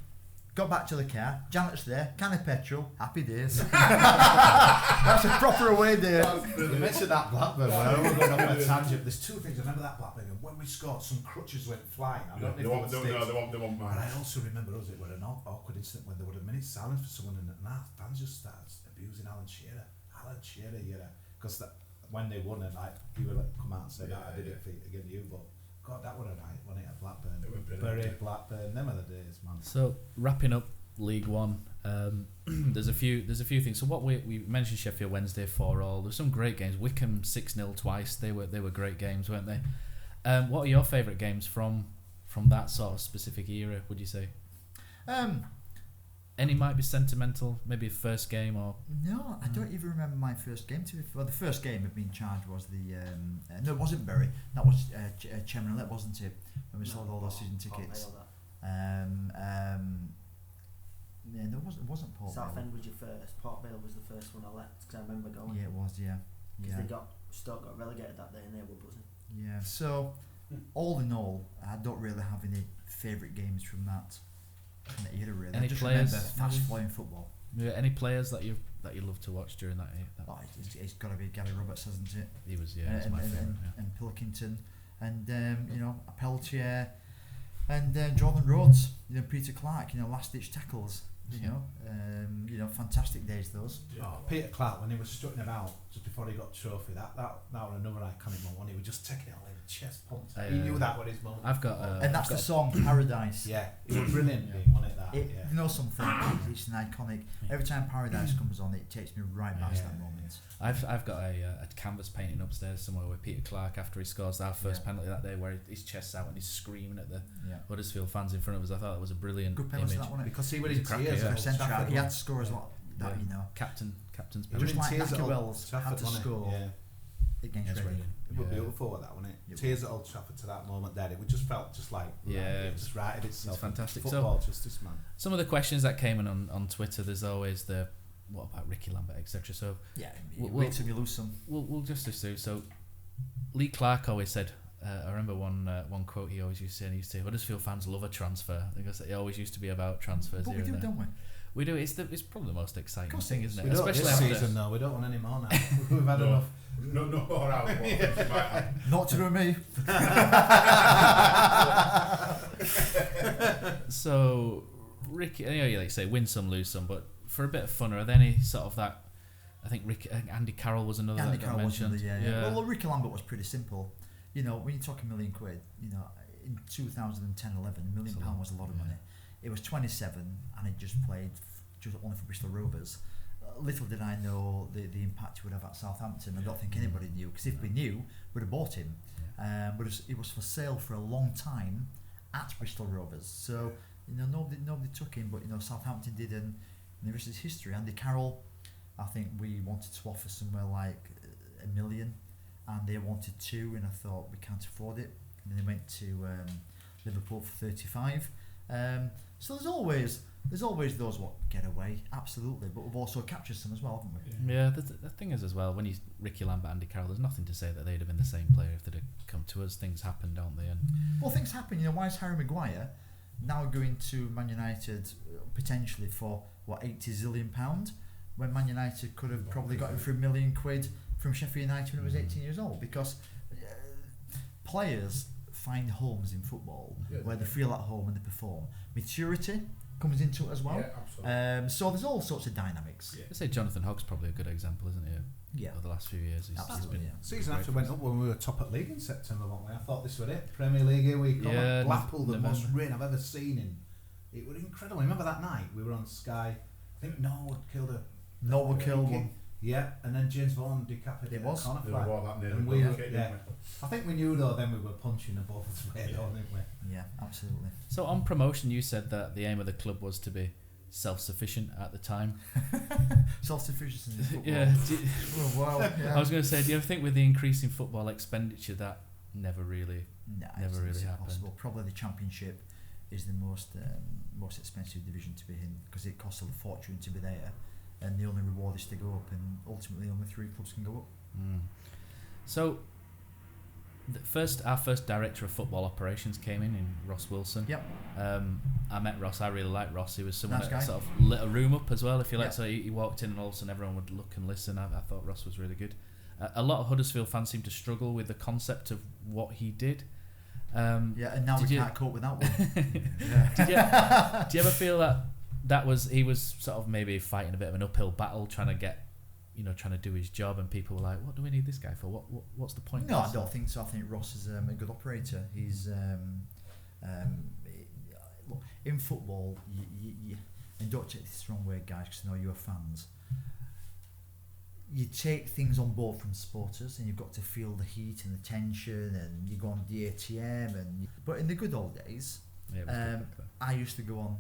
got back to the car. Janet's there. Can of petrol. Happy days. That's a proper away day. You mentioned that Blackburn. We're going off on a tangent. There's 2 things. I remember that Blackburn. And when we scored, some crutches went flying. I don't know if they won't mind. But I also remember us. It was an awkward incident when there was a minute silence for someone, and our fans just started abusing Alan Shearer. Because when they won it, like he would come out and say that I did it against you, but God, that would have night when it at Blackburn. Bury, Blackburn, them are the days, man. So wrapping up League One, there's a few things. So what we mentioned Sheffield Wednesday 4-4. There's some great games. Wickham 6-0 twice. They were great games, weren't they? What are your favourite games from that sort of specific era? Would you say? Any might be sentimental, maybe a first game or... No, I don't even remember my first game. The first game of being charged was no, it wasn't Bury. That was Cheminellet, wasn't it? When we sold all those season tickets. No, it wasn't Port Vale. Southend was your first. Port Vale was the first one I left, because I remember going. Yeah, it was, Because Stoke got relegated that day and they were buzzing. Yeah, so all in all, I don't really have any favourite games from that era, really. Any I just players? remember fast-flowing football. Yeah, any players that you love to watch during that era? Oh, it's got to be Gary Roberts, hasn't it? He was, he's my favourite. And Pilkington, and Peltier, and Jordan Rhodes, Peter Clark, last-ditch tackles. You know, fantastic days those. Oh, Peter Clark, when he was strutting about just before he got the trophy, that was another iconic moment. He was just taking it all in chest pumps. He knew that was his moment. I've got and that's the song Paradise. Yeah, it was brilliant. Wasn't it? That. You know something? It's an iconic. Every time Paradise comes on, it takes me right back to that moment. I've got a canvas painting upstairs somewhere with Peter Clark after he scores our first penalty that day, where his chest's out and he's screaming at the Huddersfield fans in front of us. I thought that was a brilliant good penalty, image. that, wasn't it? Because he was in tears. He had to score as well. That, you know, captain's just like tears Naki Wells had to score against Reading. It was beautiful, that, wasn't it? Tears at Old Trafford to that moment there. It just felt just like it just righted itself. It's fantastic. Football justice, man. Some of the questions that came in on Twitter, there's always the what about Ricky Lambert, etc. So wait till we lose some. We'll just assume. So Lee Clark always said. I remember one quote he always used to say. And he used to say, "Huddersfield fans love a transfer." I guess it always used to be about transfers. But we do, don't we? We do. It's probably the most exciting thing, isn't it? We don't Especially this season, though. We don't want any more now. We've had enough. No more out. Not to do with me. So, Ricky, you like say win some, lose some, but for a bit of fun, are there any sort of that? I think Andy Carroll was another. Andy Carroll was another. Yeah. Well, Ricky Lambert was pretty simple. You know, when you're talking £1 million, you know, in 2010-11, £1 million was a lot of money. It was 27, and he just played just only for Bristol Rovers. Little did I know the impact he would have at Southampton. I don't think anybody knew, because if we knew, we'd have bought him. But it was for sale for a long time at Bristol Rovers. So you know, nobody took him, but you know, Southampton did, and the rest is history. Andy Carroll, I think we wanted to offer somewhere like £1 million, and they wanted 2, and I thought we can't afford it. And then they went to Liverpool for 35. So there's always those what get away, absolutely, but we've also captured some as well, haven't we? Yeah, the thing is as well, when you Ricky Lambert, Andy Carroll, there's nothing to say that they'd have been the same player if they'd have come to us. Things happen, don't they? And well, things happen. You know, why is Harry Maguire now going to Man United potentially for what, £80 zillion, when Man United could have probably got him for £1 million from Sheffield United when he was 18 years old? Because players find homes in football where they feel at home and they perform. Maturity comes into it as well. So there's all sorts of dynamics. I'd say Jonathan Hogg's probably a good example, isn't he? Over the last few years, he's been season after went up when we were top at league in September, weren't we? I thought this was it. Premier League here we come. Blackpool, the most rain I've ever seen in. It was incredible. Remember that night we were on Sky. I think Norwood killed one. Yeah, and then James Vaughan decapitated a corner flag. I think we knew though then we were punching above the way, didn't we? Yeah, absolutely. So on promotion, you said that the aim of the club was to be self-sufficient at the time. Self-sufficiency in football. I was going to say, do you ever think with the increase in football expenditure that never really happened? Impossible. Probably the Championship is the most expensive division to be in, because it costs a fortune to be there, and the only reward is to go up, and ultimately only 3 clubs can go up. So our first director of football operations came in Ross Wilson. Yep. I met Ross. I really liked Ross. He was someone nice that guy. sort of lit a room up as well, if you like. So he walked in and all of a sudden everyone would look and listen. I thought Ross was really good. A lot of Huddersfield fans seem to struggle with the concept of what he did. And now we can't cope with that one. Do you ever feel that he was sort of maybe fighting a bit of an uphill battle, trying to do his job, and people were like, what do we need this guy for? What's the point? No, I don't think so. I think Ross is a good operator. He's look, in football, you and don't take this the wrong way, guys, because I know you're fans. You take things on board from supporters, and you've got to feel the heat and the tension, and you go on the ATM. But in the good old days, I used to go on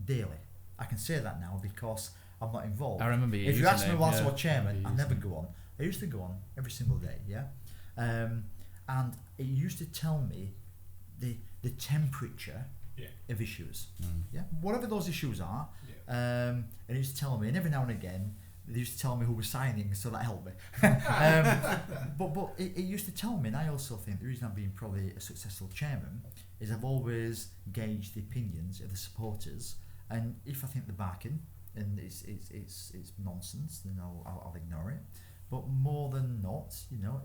daily. I can say that now because I'm not involved. I remember you. If you ask me whilst I was chairman, I never go on. I used to go on every single day, and it used to tell me the temperature of issues, whatever those issues are, and it used to tell me, and every now and again they used to tell me who was signing, so that helped me. But it used to tell me, and I also think the reason I've been probably a successful chairman is I've always gauged the opinions of the supporters, and if I think they're barking and it's nonsense, then I'll ignore it. But more than not,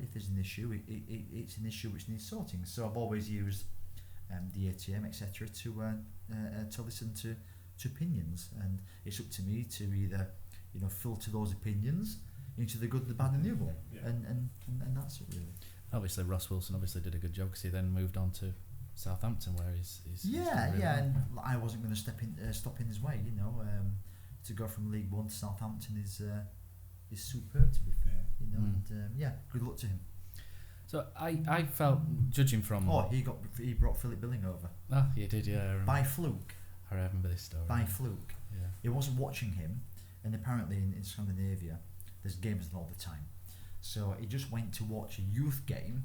if there's an issue, it's an issue which needs sorting. So I've always used the ATM, etc., to listen to opinions, and it's up to me to either filter those opinions into the good, the bad, and the ugly, and that's it really. Obviously, Ross Wilson did a good job because he then moved on to Southampton, where he's really well. And I wasn't going to stop in his way. To go from League One to Southampton is superb, to be fair. And good luck to him. So I felt, judging from he brought Philip Billing over. Oh, he did, yeah. By fluke. I remember this story. By fluke. Yeah. He wasn't watching him, and apparently in Scandinavia there's games all the time. So he just went to watch a youth game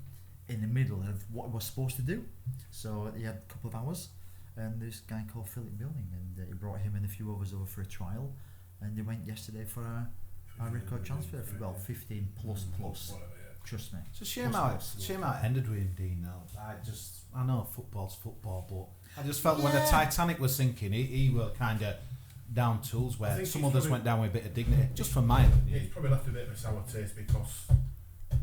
in the middle of what he was supposed to do. So he had a couple of hours, and this guy called Philip Billing, and he brought him and a few others over for a trial, and they went yesterday for a record transfer for 15 plus. Trust me. It's a shame how it ended with him, Dean. Now I know football's football, but I just felt when the Titanic was sinking, he were kind of down tools where some others went down with a bit of dignity. Just from my opinion. Yeah, he's probably left a bit of a sour taste because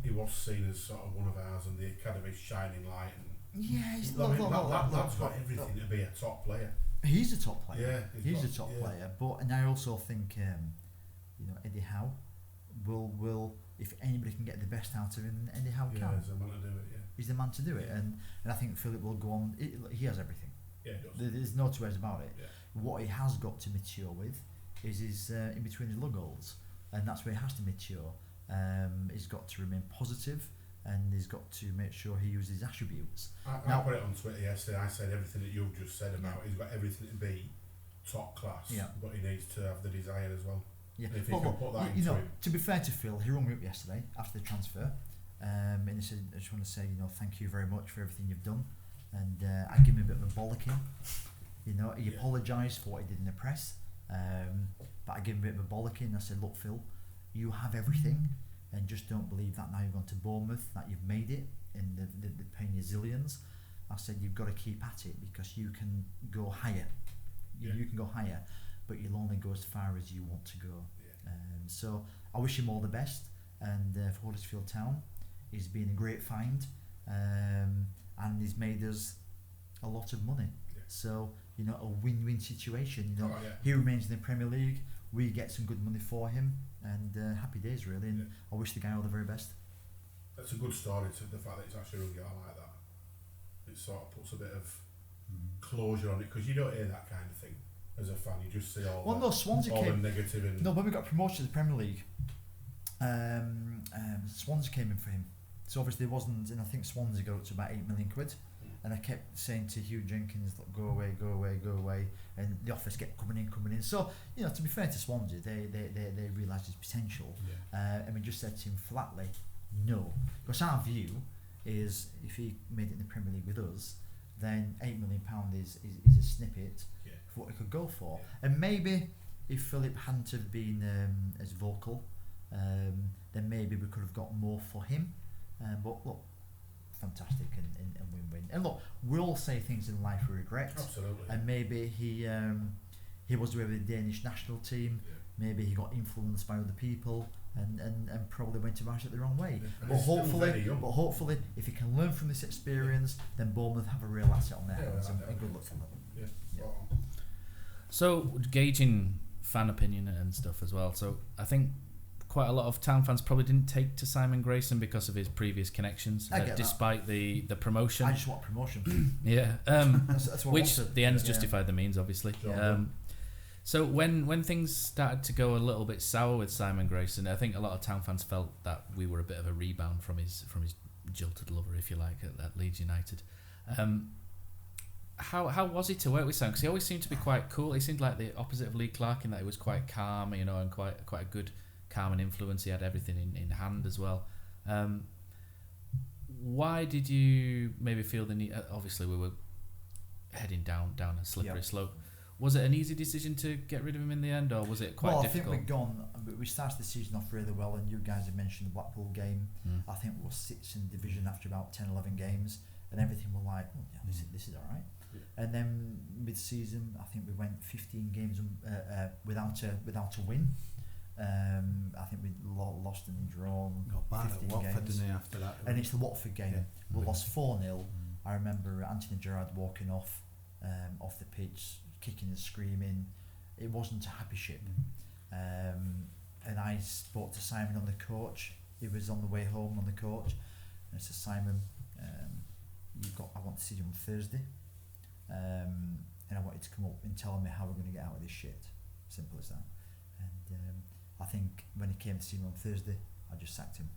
he was seen as sort of one of ours and the academy's shining light. And he's that's got everything to be a top player. He's a top player. Yeah, he's a top player. And I also think Eddie Howe will if anybody can get the best out of him, Eddie Howe can. He's the man to do it. He's the man to do it, and I think Philip will go on. He has everything. Yeah, he does. There's no two ways about it. Yeah. What he has got to mature with is his in between his lug holes, and that's where he has to mature. He's got to remain positive, and he's got to make sure he uses his attributes. I put it on Twitter yesterday. I said everything that you've just said about he's got everything to be top class, but he needs to have the desire as well. Yeah, if he can put that into him. To be fair to Phil, he rung me up yesterday after the transfer, and he said, "I just want to say, thank you very much for everything you've done." And I gave him a bit of a bollocking. He apologised for what he did in the press, but I gave him a bit of a bollocking. I said, "Look, Phil, you have everything, and just don't believe that now you've gone to Bournemouth that you've made it, and they're paying you zillions." I said, "You've got to keep at it because you can go higher. You can go higher, but you'll only go as far as you want to go." So I wish him all the best, and for Huddersfield Town, he's been a great find, and he's made us a lot of money. So a win-win situation. He remains in the Premier League, we get some good money for him, and happy days really. And I wish the guy all the very best. That's a good story. To the fact that it's actually rung out like that, it sort of puts a bit of closure on it, because you don't hear that kind of thing as a fan. You just see all the negative. And when we got promoted to the Premier League, Swansea came in for him. So obviously there wasn't, and I think Swansea got up to about £8 million. And I kept saying to Hugh Jenkins, "Look, go away," and the offers kept coming in. So to be fair to Swansea, they realised his potential, and we just said to him flatly, no, because our view is if he made it in the Premier League with us, then £8 million is a snippet of what he could go for. And maybe if Philip hadn't have been as vocal, then maybe we could have got more for him. But look, fantastic and win-win. And look, we all say things in life we regret. Absolutely. And maybe he was with the Danish national team. Maybe he got influenced by other people and probably went about it the wrong way. But hopefully, if he can learn from this experience, then Bournemouth have a real asset on their hands, and good luck to them. So gauging fan opinion and stuff as well. So I think quite a lot of Town fans probably didn't take to Simon Grayson because of his previous connections, despite the promotion. I just want promotion. That's which the ends justified the means, obviously. So when things started to go a little bit sour with Simon Grayson, I think a lot of Town fans felt that we were a bit of a rebound from his jilted lover, if you like, at Leeds United. How was it to work with Simon? Because he always seemed to be quite cool. He seemed like the opposite of Lee Clark in that he was quite calm, and quite a good calm and influence. He had everything in hand as well. Why did you maybe feel the need? Obviously, we were heading down a slippery slope. Was it an easy decision to get rid of him in the end, or was it quite difficult? I think we started the season off really well, and you guys have mentioned the Blackpool game. I think we were 6th in the division after about 10-11 games, and everything was like, this is all right. And then mid-season, I think we went 15 games without a win. I think we lost and drawn 15 Watford, games. didn't he, after that? And it's the Watford game. We lost 4-0. I remember Anthony Gerrard walking off the pitch, kicking and screaming. it wasn't a happy ship. And I spoke to Simon on the coach. He was on the way home on the coach, and I said, Simon, I want to see you on Thursday, and I want you to come up and tell me how we're going to get out of this shit. Simple as that. And I think when he came to see me on Thursday, I just sacked him.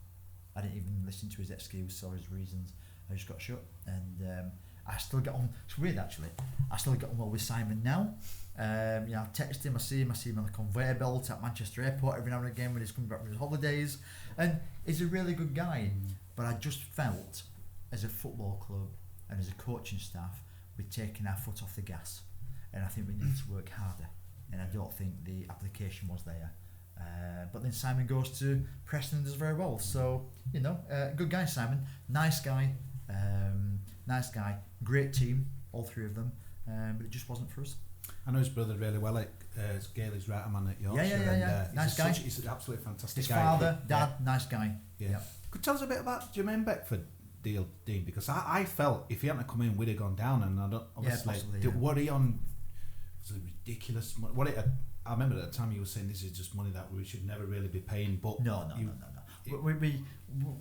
I didn't even listen to his excuse or his reasons. I just got shut, and I still get on. It's weird actually. I still get on well with Simon now. I text him, I see him on the conveyor belt at Manchester Airport every now and again when he's coming back from his holidays, and he's a really good guy. But I just felt, as a football club and as a coaching staff, we're taking our foot off the gas, and I think we need to work harder. And I don't think the application was there. But then Simon goes to Preston and does very well. So good guy Simon, nice guy, great team, all three of them. But it just wasn't for us. I know his brother really well. Gailey's right man at Yorkshire. Yeah. Nice guy. He's an absolutely fantastic guy. His father, dad, nice guy. Yeah. Could you tell us a bit about Jermaine Beckford deal, Dean? Because I felt if he hadn't come in, we'd have gone down. And I don't obviously what he on was ridiculous. I remember at the time you were saying this is just money that we should never really be paying. But no.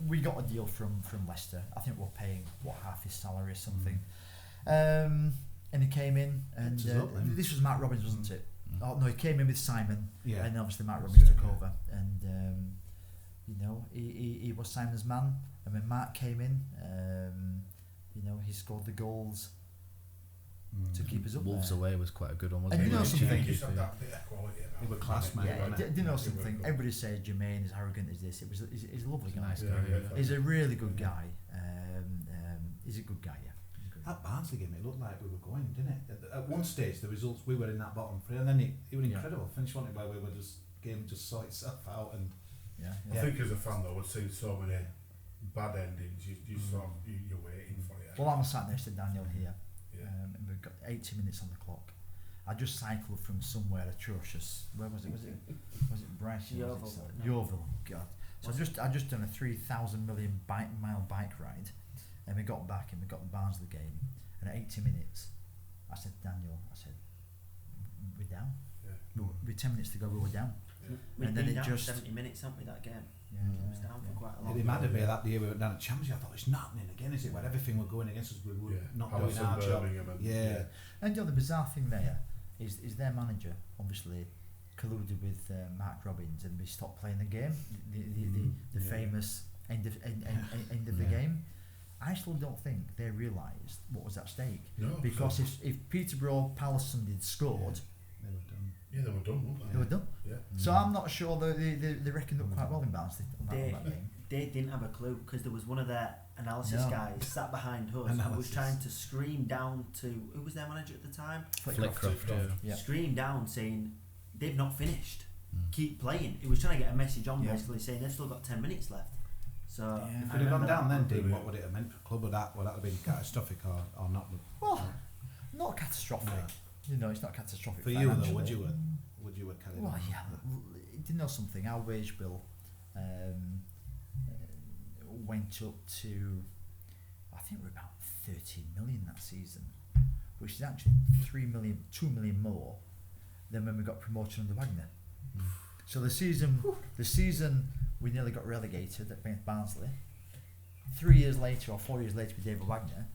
We got a deal from Leicester. I think we're paying half his salary or something. And he came in, and this was Matt Robbins, wasn't it? Oh no, he came in with Simon, and obviously Matt Robbins took over, and he was Simon's man. And when Matt came in, he scored the goals to keep us up. Wolves there. Away was quite a good one, wasn't and it? Something? He was class, mate. Do you know something? Everybody says Jermaine is arrogant as this. He's a lovely guy. Nice guy. He's a really good guy. He's a good guy. Yeah. That Barnsley game, it looked like we were going, didn't it? At one stage, the results, we were in that bottom three, and then it was incredible. Finished one where we were game just saw itself out, and I think as a fan though, we've seen so many bad endings. You're waiting for it. Well, I'm sat next to Daniel here, and we've got 80 minutes on the clock. I just cycled from somewhere atrocious. Where was it? Was it Brighton? Yeovil. God. So I just done a 3,000 million mile bike ride. And we got back and we got the Barnsley game, and at 80 minutes I said, Daniel, we're down. With 10 minutes to go, we were down. We'd been down 70 minutes, haven't we, that game? It was down for quite a long time. It might have been that year we were down at Championship. I thought it's not happening again, is it? Where everything were going against us, we were not doing our job. And the bizarre thing there is their manager obviously colluded with Mark Robbins, and we stopped playing the game. The famous end of the game. I still don't think they realised what was at stake. No, because if Peterborough Pallison had scored, they were done. Yeah, they were done, weren't they? They were done. Yeah. So I'm not sure they reckoned up quite well in Barnsley on that game. They didn't have a clue, because there was one of their analysis guys sat behind us who was trying to scream down to who was their manager at the time? Flickcroft. Scream down saying they've not finished. Keep playing. He was trying to get a message on basically saying they've still got 10 minutes left. So if we'd have gone down then, Dean, what would it have meant for the club? Would that have been catastrophic or not? Well, not catastrophic. It's not catastrophic for you though. Would you have carried on? Well, do you know something? Our wage bill went up to, I think we're about 13 million that season, which is actually 2 million more than when we got promoted under Wagner. So the season we nearly got relegated against Barnsley. 3 years later or 4 years later with David Wagner,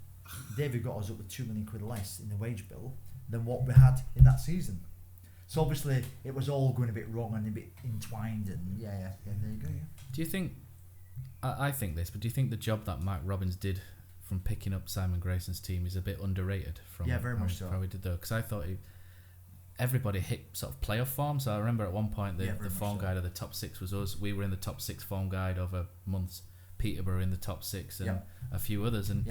David got us up with 2 million quid less in the wage bill than what we had in that season. So obviously it was all going a bit wrong and a bit entwined, and there you go. Do you think, I think this, but do you think the job that Mark Robbins did from picking up Simon Grayson's team is a bit underrated from very much so. How he did though? Because I thought everybody hit sort of playoff form. So I remember at one point the form guide of the top six was us. We were in the top six form guide over months. Peterborough in the top six and a few others. And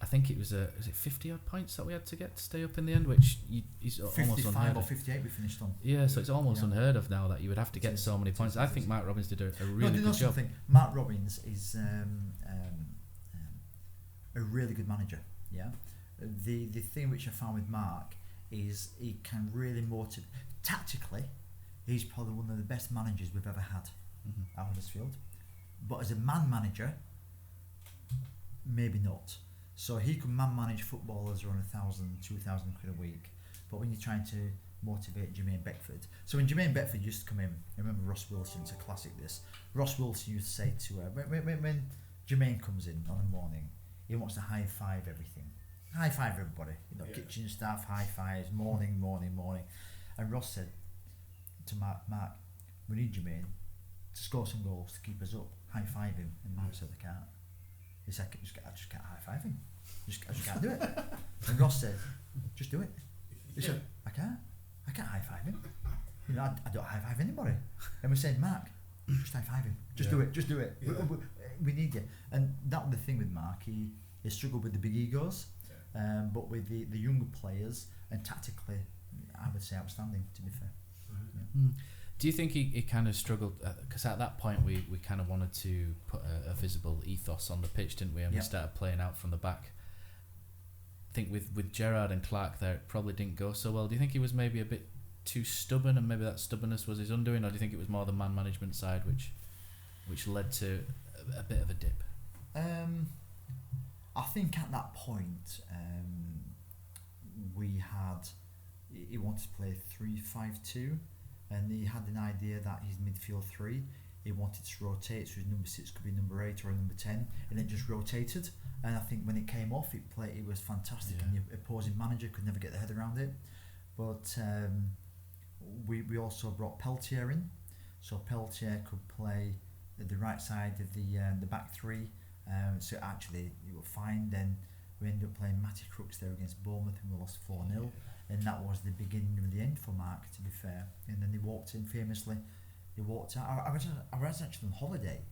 I think it was 50 odd points that we had to get to stay up in the end, which is almost unheard of. 55 or 58 we finished on. Yeah, so it's almost unheard of now that you would have to get so many points. I think Mark Robbins did a really good job. Mark Robbins is a really good manager. Yeah, the thing which I found with Mark is he can really motivate. Tactically, he's probably one of the best managers we've ever had at Huddersfield. But as a man manager, maybe not. So he could manage footballers around 1,000, 2,000 quid a week. But when you're trying to motivate Jermaine Beckford, so when Jermaine Beckford used to come in, I remember Ross Wilson, it's a classic this. Ross Wilson used to say to her, when Jermaine comes in on the morning, he wants to high five everything. High five everybody, kitchen staff, high fives, morning. And Ross said to Mark, we need Jermaine to score some goals to keep us up. High five him. And Mark said, I can't. He said, I just can't high five him. I just can't do it. And Ross said, just do it. He said, I can't high five him. I don't high five anybody. And we said, Mark, just high five him. Just do it. Yeah. We need you. And that was the thing with Mark. He struggled with the big egos, but with the younger players, and tactically, I would say outstanding, to be fair. Yeah. Do you think he kind of struggled, because at that point we kind of wanted to put a visible ethos on the pitch, didn't we? And we started playing out from the back. I think with Gerrard and Clark there, it probably didn't go so well. Do you think he was maybe a bit too stubborn, and maybe that stubbornness was his undoing, or do you think it was more the man management side which led to a bit of a dip? I think at that point he wanted to play 3-5-2, and he had an idea that his midfield three, he wanted to rotate, so his number 6 could be number 8 or number 10, and it just rotated. And I think when it came off, it was fantastic, and the opposing manager could never get their head around it. But we also brought Peltier in, so Peltier could play at the right side of the back three. So actually, you were fine. Then we ended up playing Matty Crooks there against Bournemouth, and we lost 4-0. And that was the beginning of the end for Mark, to be fair. And then he walked in famously. He walked out. I was actually on holiday,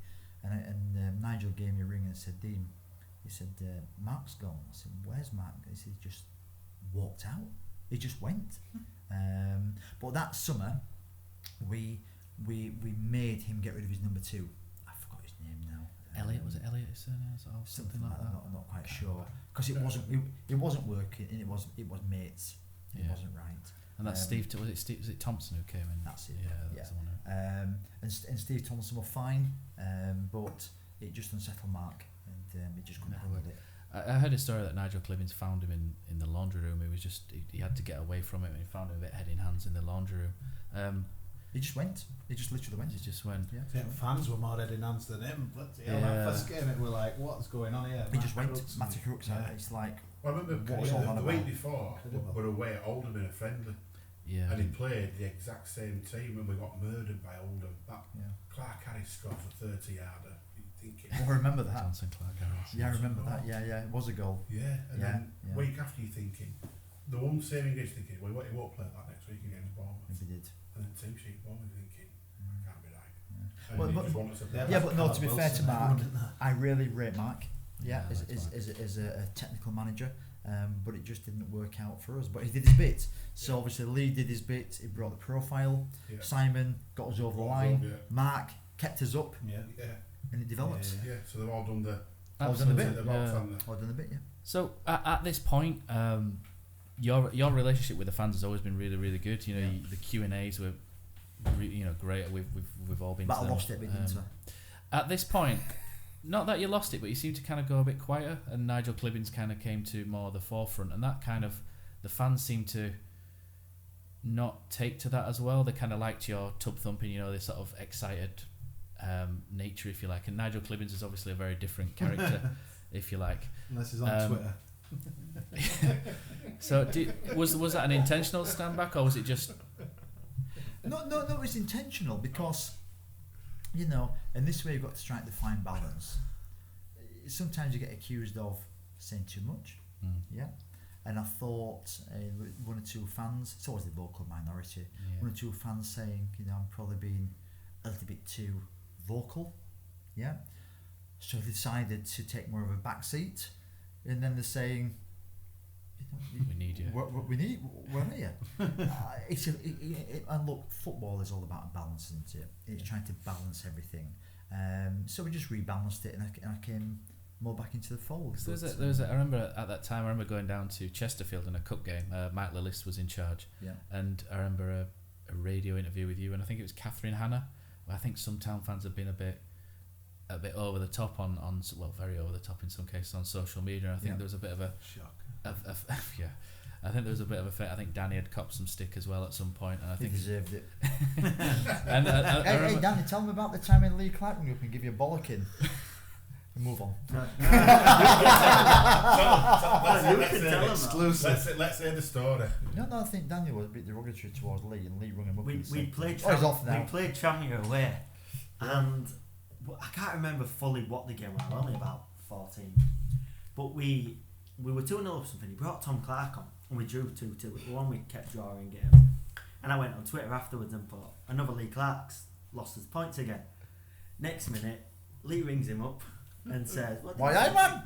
and Nigel gave me a ring and said, Dean, he said, Mark's gone. I said, where's Mark? He said, he just walked out. He just went. But that summer, we made him get rid of his number 2. I forgot his name now. Elliot, was it Elliot his surname or something like that? I'm not quite sure, because it wasn't working, and it was mates. It wasn't right. And that's was it Thompson who came in? That's it. Yeah, that's the one. And Steve Thompson were fine, but it just unsettled Mark, and he just couldn't handle it. I heard a story that Nigel Clibbins found him in the laundry room. He had to get away from it, and he found him a bit head in hands in the laundry room. He just went. He just literally went. He just went. Yeah. I think fans were more head in hands than him. But that first game, it were like, what's going on here? He just went. Matty Crooks. It's like. Well, I remember the week before, we were away at Oldham in a friendly. Yeah. And he played the exact same team, and we got murdered by Oldham. Clark Harris scored for 30-yarder. I remember that. Johnson Clark Harris. Yeah, I remember that. Yeah, it was a goal. Yeah, and then week after you're thinking, the one saving game thinking, well, he won't play that next week against Bournemouth. Maybe did. And then team sheet Bournemouth thinking, that can't be right. But no, to be fair to Mark, I really rate Mark. As a technical manager, but it just didn't work out for us. But he did his bit. So obviously Lee did his bit. He brought the profile. Yeah. Simon got us over the line. Mark kept us up. And it developed. Yeah. So they've all done the all done the bit. Yeah. So at this point, your relationship with the fans has always been really, really good. You know, the Q&As were, great. We've all been. But I lost it a bit, didn't I? At this point. Not that you lost it, but you seem to kind of go a bit quieter, and Nigel Clibbins kind of came to more the forefront, and that kind of, the fans seem to not take to that as well. They kind of liked your tub thumping, this sort of excited nature, if you like. And Nigel Clibbins is obviously a very different character, if you like. Unless he's on Twitter. So was that an intentional stand back, or was it just? No, it was intentional, because. And this way you've got to strike the fine balance. Sometimes you get accused of saying too much, and I thought one or two fans, it's always the vocal minority, one or two fans saying, I'm probably being a little bit too vocal, so they decided to take more of a back seat, and then they're saying, we need you. Where are you? And look, football is all about balance, isn't it? It's trying to balance everything. So we just rebalanced it, and I came more back into the fold. So I remember at that time, going down to Chesterfield in a cup game. Mike Lillis was in charge, and I remember a radio interview with you, and I think it was Catherine Hanna. I think some Town fans have been a bit over the top on very over the top in some cases on social media. And I think there was a bit of a shock. I think there was a bit of a fit. I think Danny had copped some stick as well at some point, and I think he deserved it. And hey, Danny, tell me about the time in Lee Clark group and give you a bollocking. Move on. Exclusive. Let's hear the story. No, I think Daniel was a bit derogatory towards Lee, and Lee rung him up. We played Tranmere away, and I can't remember fully what the game was. Only about 14, but we were 2-0 up something. He brought Tom Clark on, and we drew 2-2. The one we kept drawing game, and I went on Twitter afterwards and thought another Lee Clark's lost his points again. Next minute, Lee rings him up and says, "Why, I man?"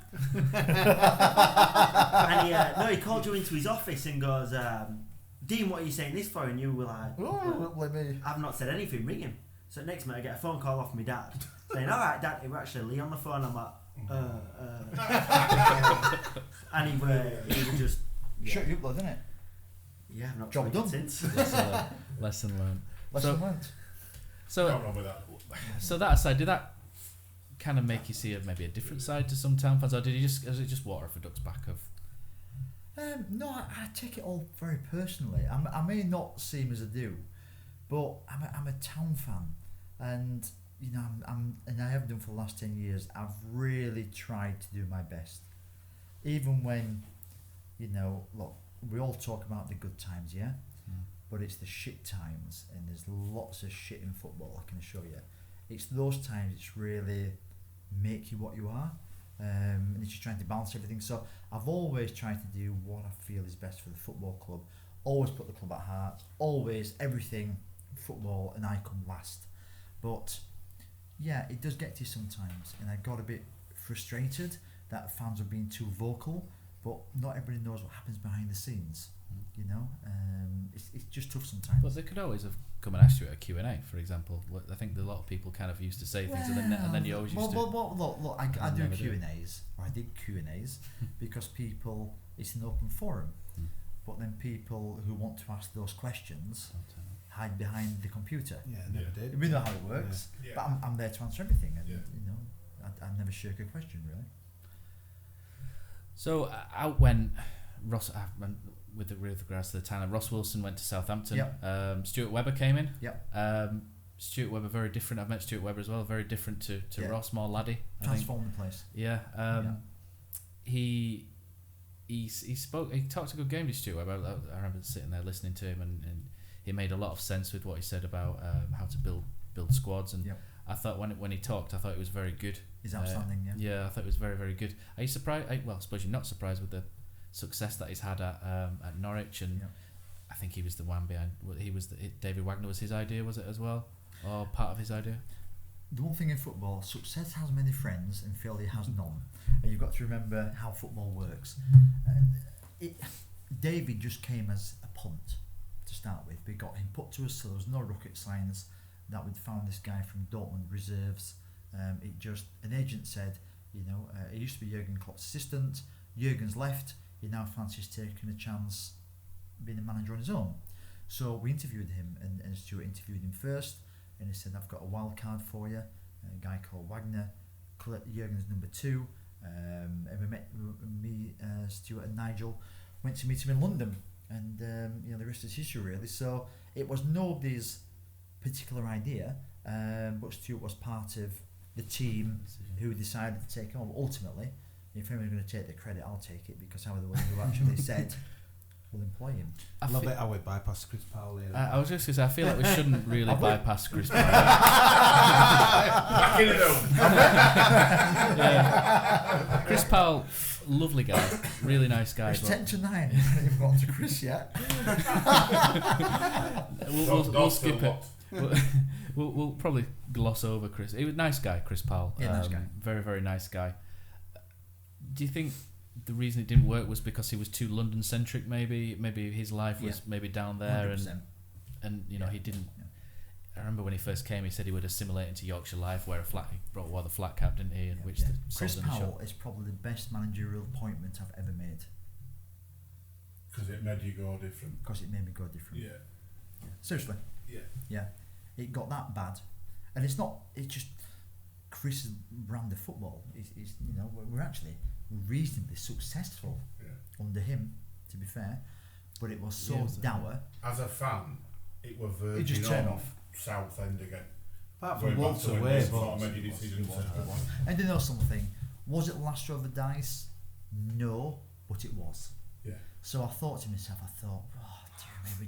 And he called you into his office and goes, "Dean, what are you saying this for?" And you were like, "I've not said anything. Ring him." So next minute, I get a phone call off my dad saying, "All right, Dad, it was actually Lee on the phone." I'm like, and he was just shut you up, though, didn't it? Yeah, I've not Job tried done. it since. Lesson learned. Not wrong with that. So that aside, did that kind of make you see maybe a different side to some Town fans, or did you was it just water for ducks back of? No, I take it all very personally. I may not seem as I do, but I'm a Town fan, and and I have done for the last 10 years. I've really tried to do my best, even when, look, we all talk about the good times, yeah, but it's the shit times, and there's lots of shit in football. I can assure you, it's those times which really make you what you are. And it's just trying to balance everything. So I've always tried to do what I feel is best for the football club. Always put the club at heart. Always everything football, and I come last. But yeah, it does get to you sometimes, and I got a bit frustrated that fans are being too vocal. But not everybody knows what happens behind the scenes. It's just tough sometimes. But they could always have come and asked you at a Q&A, for example. I think a lot of people kind of used to say things, and then you always used to. Look, I do Q&As, or I did Q&As, because it's an open forum. But then people who want to ask those questions hide behind the computer. Yeah, never did. We know how it works, but I'm there to answer everything, and I never shirk a question really. So out went Ross. With regards to the Town, Ross Wilson went to Southampton. Yep. Stuart Webber came in. Yep. Stuart Webber, very different. I've met Stuart Webber as well. Very different to Ross, more laddie. Transformed the place. Yeah. He spoke. He talked a good game to Stuart Webber. I remember sitting there listening to him, and he made a lot of sense with what he said about how to build squads. And I thought when he talked, I thought it was very good. He's outstanding. Yeah, I thought it was very, very good. Are you surprised? I suppose you're not surprised with the success that he's had at Norwich, and I think he was the one behind. David Wagner was his idea, was it as well, or part of his idea? The one thing in football, success has many friends and failure has none, and you've got to remember how football works. David just came as a punt to start with. We got him put to us, so there was no rocket science that we'd found this guy from Dortmund reserves. An agent said, he used to be Jurgen Klopp's assistant. Jurgen's left. He now fancies taking a chance being a manager on his own. So we interviewed him, and Stuart interviewed him first, and he said, "I've got a wild card for you, a guy called Wagner. Jurgen's number 2. And we met Stuart and Nigel, went to meet him in London, and the rest is history really. So it was nobody's particular idea, but Stuart was part of the team who decided to take him on. Ultimately, if anyone's going to take the credit, I'll take it, because I was the one who actually said we'll employ him. I love it how we bypass Chris Powell here. I was just going to say, I feel like we shouldn't really bypass Chris Powell. Back in it up. Yeah. Chris Powell, lovely guy, really nice guy. It's 10 to 9. You've got to Chris yet. We'll skip it. We'll probably gloss over Chris. He was a nice guy, Chris Powell. Yeah, nice guy. Very, very nice guy. Do you think the reason it didn't work was because he was too London centric? Maybe his life was maybe down there, 100%. and he didn't. Yeah. I remember when he first came, he said he would assimilate into Yorkshire life, where wore the flat cap, didn't he? And Chris Powell is probably the best managerial appointment I've ever made. Because it made you go different. Because it made me go different. Yeah. Seriously. Yeah. It got that bad, and it's just Chris's brand of football. We're actually reasonably successful under him, to be fair. but it was so dour. As a fan, it was It just turned off. South End again. Apart from Wolves away, And you know something? Was it the last straw of the dice? No, but it was. Yeah. So I thought to myself, oh dear me,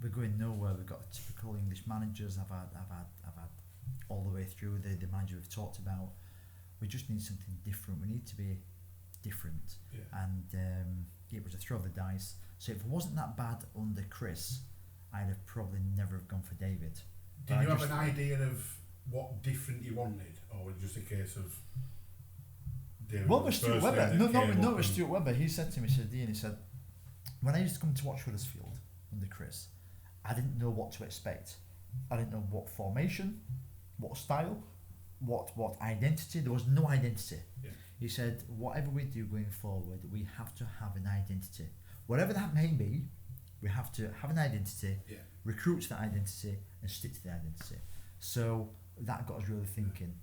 we're going nowhere. We've got typical English managers. I've had all the way through the manager we've talked about. We just need something different. We need to be different. Yeah. And it was a throw of the dice. So if it wasn't that bad under Chris, I'd have probably never have gone for David. Did you have an idea of what different you wanted, or was it just a case of? What was Stuart Webber? No, it was Stuart Webber. He said to me, Dean, he said, when I used to come to watch Huddersfield under Chris, I didn't know what to expect. I didn't know what formation, what style, what identity. There was no identity. Yeah. He said, whatever we do going forward, we have to have an identity. Whatever that may be, we have to have an identity, recruit to that identity, and stick to the identity. So that got us really thinking.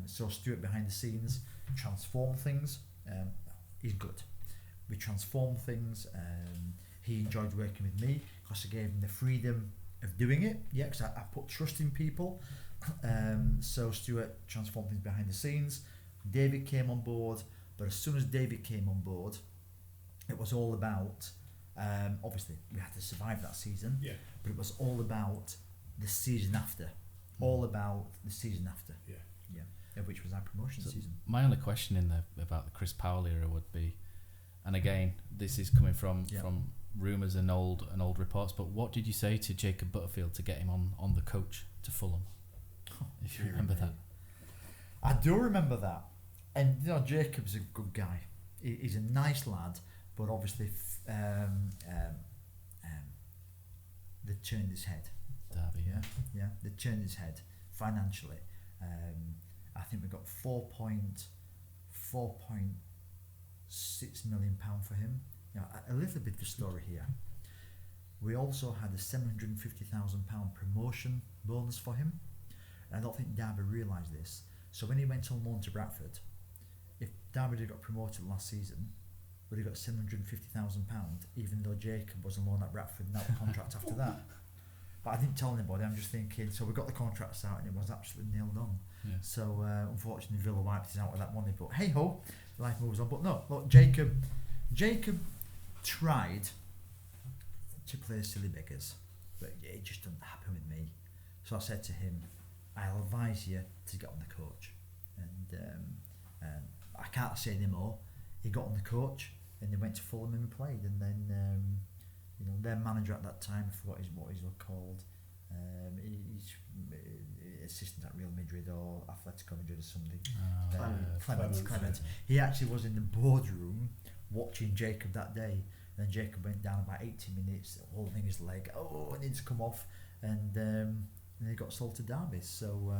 So Stuart behind the scenes, transform things. He's good. We transform things. He enjoyed working with me because I gave him the freedom of doing it. Yeah, because I put trust in people. So Stuart transformed things behind the scenes. David came on board, but as soon as David came on board, it was all about. Obviously, we had to survive that season. Yeah. But it was all about the season after. All about the season after. Yeah. Which was our promotion season. My only question about the Chris Powell era would be, and again, this is coming from rumours and old reports, but what did you say to Jacob Butterfield to get him on the coach to Fulham? If you remember that. I do remember that. And you know, Jacob's a good guy. He's a nice lad, but obviously they turned his head. Derby, yeah, they turned his head financially. I think we got £4.6 million for him. Now, a little bit of a story here. We also had a £750,000 promotion bonus for him. And I don't think Derby realised this. So when he went on loan to Bradford, if Derby had got promoted last season, would have got £750,000, even though Jacob was on loan at Bradford and out of contract after that. But I didn't tell anybody. I'm just thinking. So we got the contracts out, and it was absolutely nailed on. Yeah. So unfortunately, Villa wiped us out with that money. But hey ho, life moves on. But no, look, Jacob tried to play silly beggars, but it just didn't happen with me. So I said to him, I'll advise you to get on the coach. And I can't say anymore. He got on the coach, and they went to Fulham and played. And then their manager at that time, I forgot what he's called. He's assistant at Real Madrid or Atletico Madrid or something. Clement. He actually was in the boardroom watching Jacob that day. And then Jacob went down about 80 minutes, holding his leg. Oh, I need to come off. And he got sold to Derby. So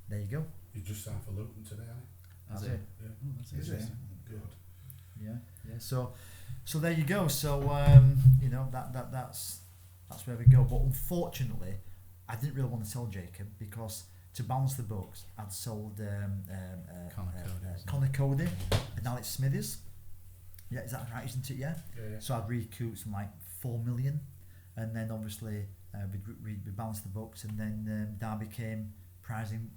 there you go. You just signed for Luton today, That's it. Yeah. That's Is it? Good. Yeah. So there you go. So that's where we go. But unfortunately, I didn't really want to sell Jacob because to balance the books, I'd sold Connor Cody and Alex Smithies. Yeah, is that right? Isn't it? Yeah. So I'd recouped some like $4 million, and then obviously we balanced the books, and then Derby came prizing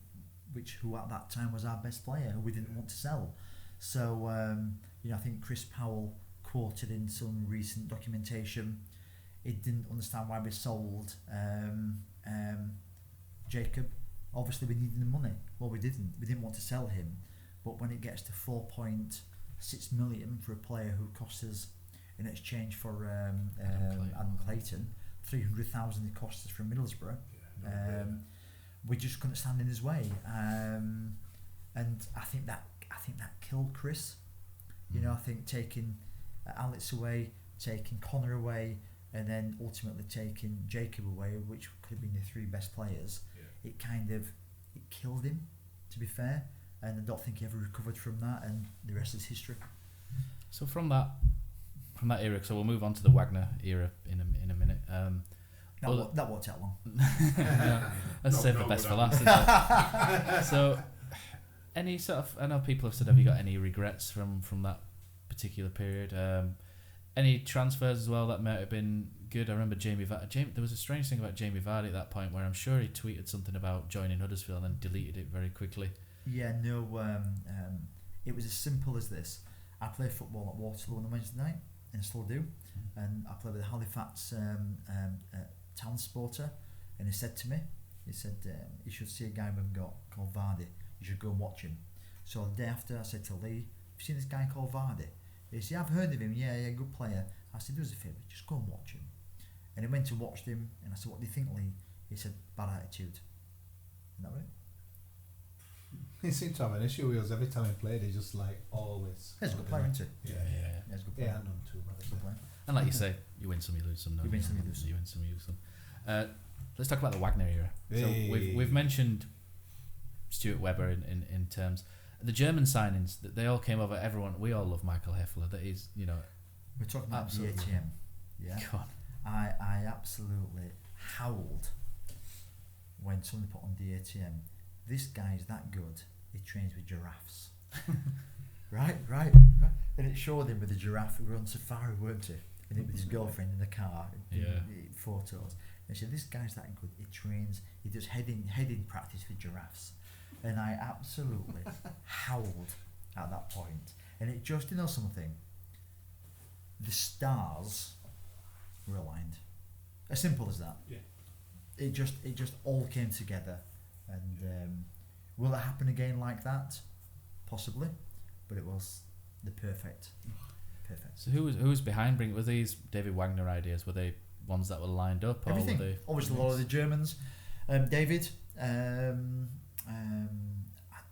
who at that time was our best player, who we didn't want to sell. So I think Chris Powell quoted in some recent documentation, he didn't understand why we sold Jacob. Obviously we needed the money. Well, we didn't want to sell him, but when it gets to 4.6 million for a player who cost us in exchange for Adam Clayton, 300,000 it cost us from Middlesbrough. We just couldn't stand in his way, and I think that killed Chris. I think taking Alex away, taking Connor away, and then ultimately taking Jacob away, which could have been the three best players. It killed him, to be fair, and I don't think he ever recovered from that, and the rest is history. So from that era, so we'll move on to the Wagner era in a minute. That won't take long. Let's save the best for last. Isn't it? So, any sort of, I know people have said, have you got any regrets from that particular period? Any transfers as well that might have been good? I remember Jamie there was a strange thing about Jamie Vardy at that point where I'm sure he tweeted something about joining Huddersfield and then deleted it very quickly. Yeah, no, it was as simple as this. I play football at Waterloo on a Wednesday night, and I still do, and I play with the Halifax Town Sporter, and he said to me, you should see a guy we've got called Vardy, you should go and watch him. So the day after, I said to Lee, have you seen this guy called Vardy? He said, I've heard of him, yeah, good player. I said, do us a favour, just go and watch him. And he went to watch him, and I said, what do you think, Lee? He said, bad attitude. Isn't that right? He seemed to have an issue with us every time he played. He's just like always. He's a good player, isn't he? Yeah. He's a good player. Yeah, I know him too. He's a good player. And like you say, you win some, you lose some. You win some, you lose some. You win some, you lose some. Let's talk about the Wagner era. So Hey. we've mentioned Stuart Webber in terms. The German signings, that they all came over. Everyone, we all love Michael Heffler. That is, We're talking about the absolutely. ATM. Yeah. Go on. I absolutely howled when somebody put on the ATM, this guy's that good, he trains with giraffes. right. And it showed him with the giraffe. We were on safari, weren't he? And it with his girlfriend in the car, photos. And she said, this guy's that good, he trains, he does heading practice for giraffes. And I absolutely howled at that point. And it just, something, the stars were aligned. As simple as that. Yeah. It just all came together. And will it happen again like that? Possibly. But it was the perfect. So who was behind bringing? Were these David Wagner ideas? Were they ones that were lined up? Or Everything. Were they Obviously, a lot of the Germans. David. I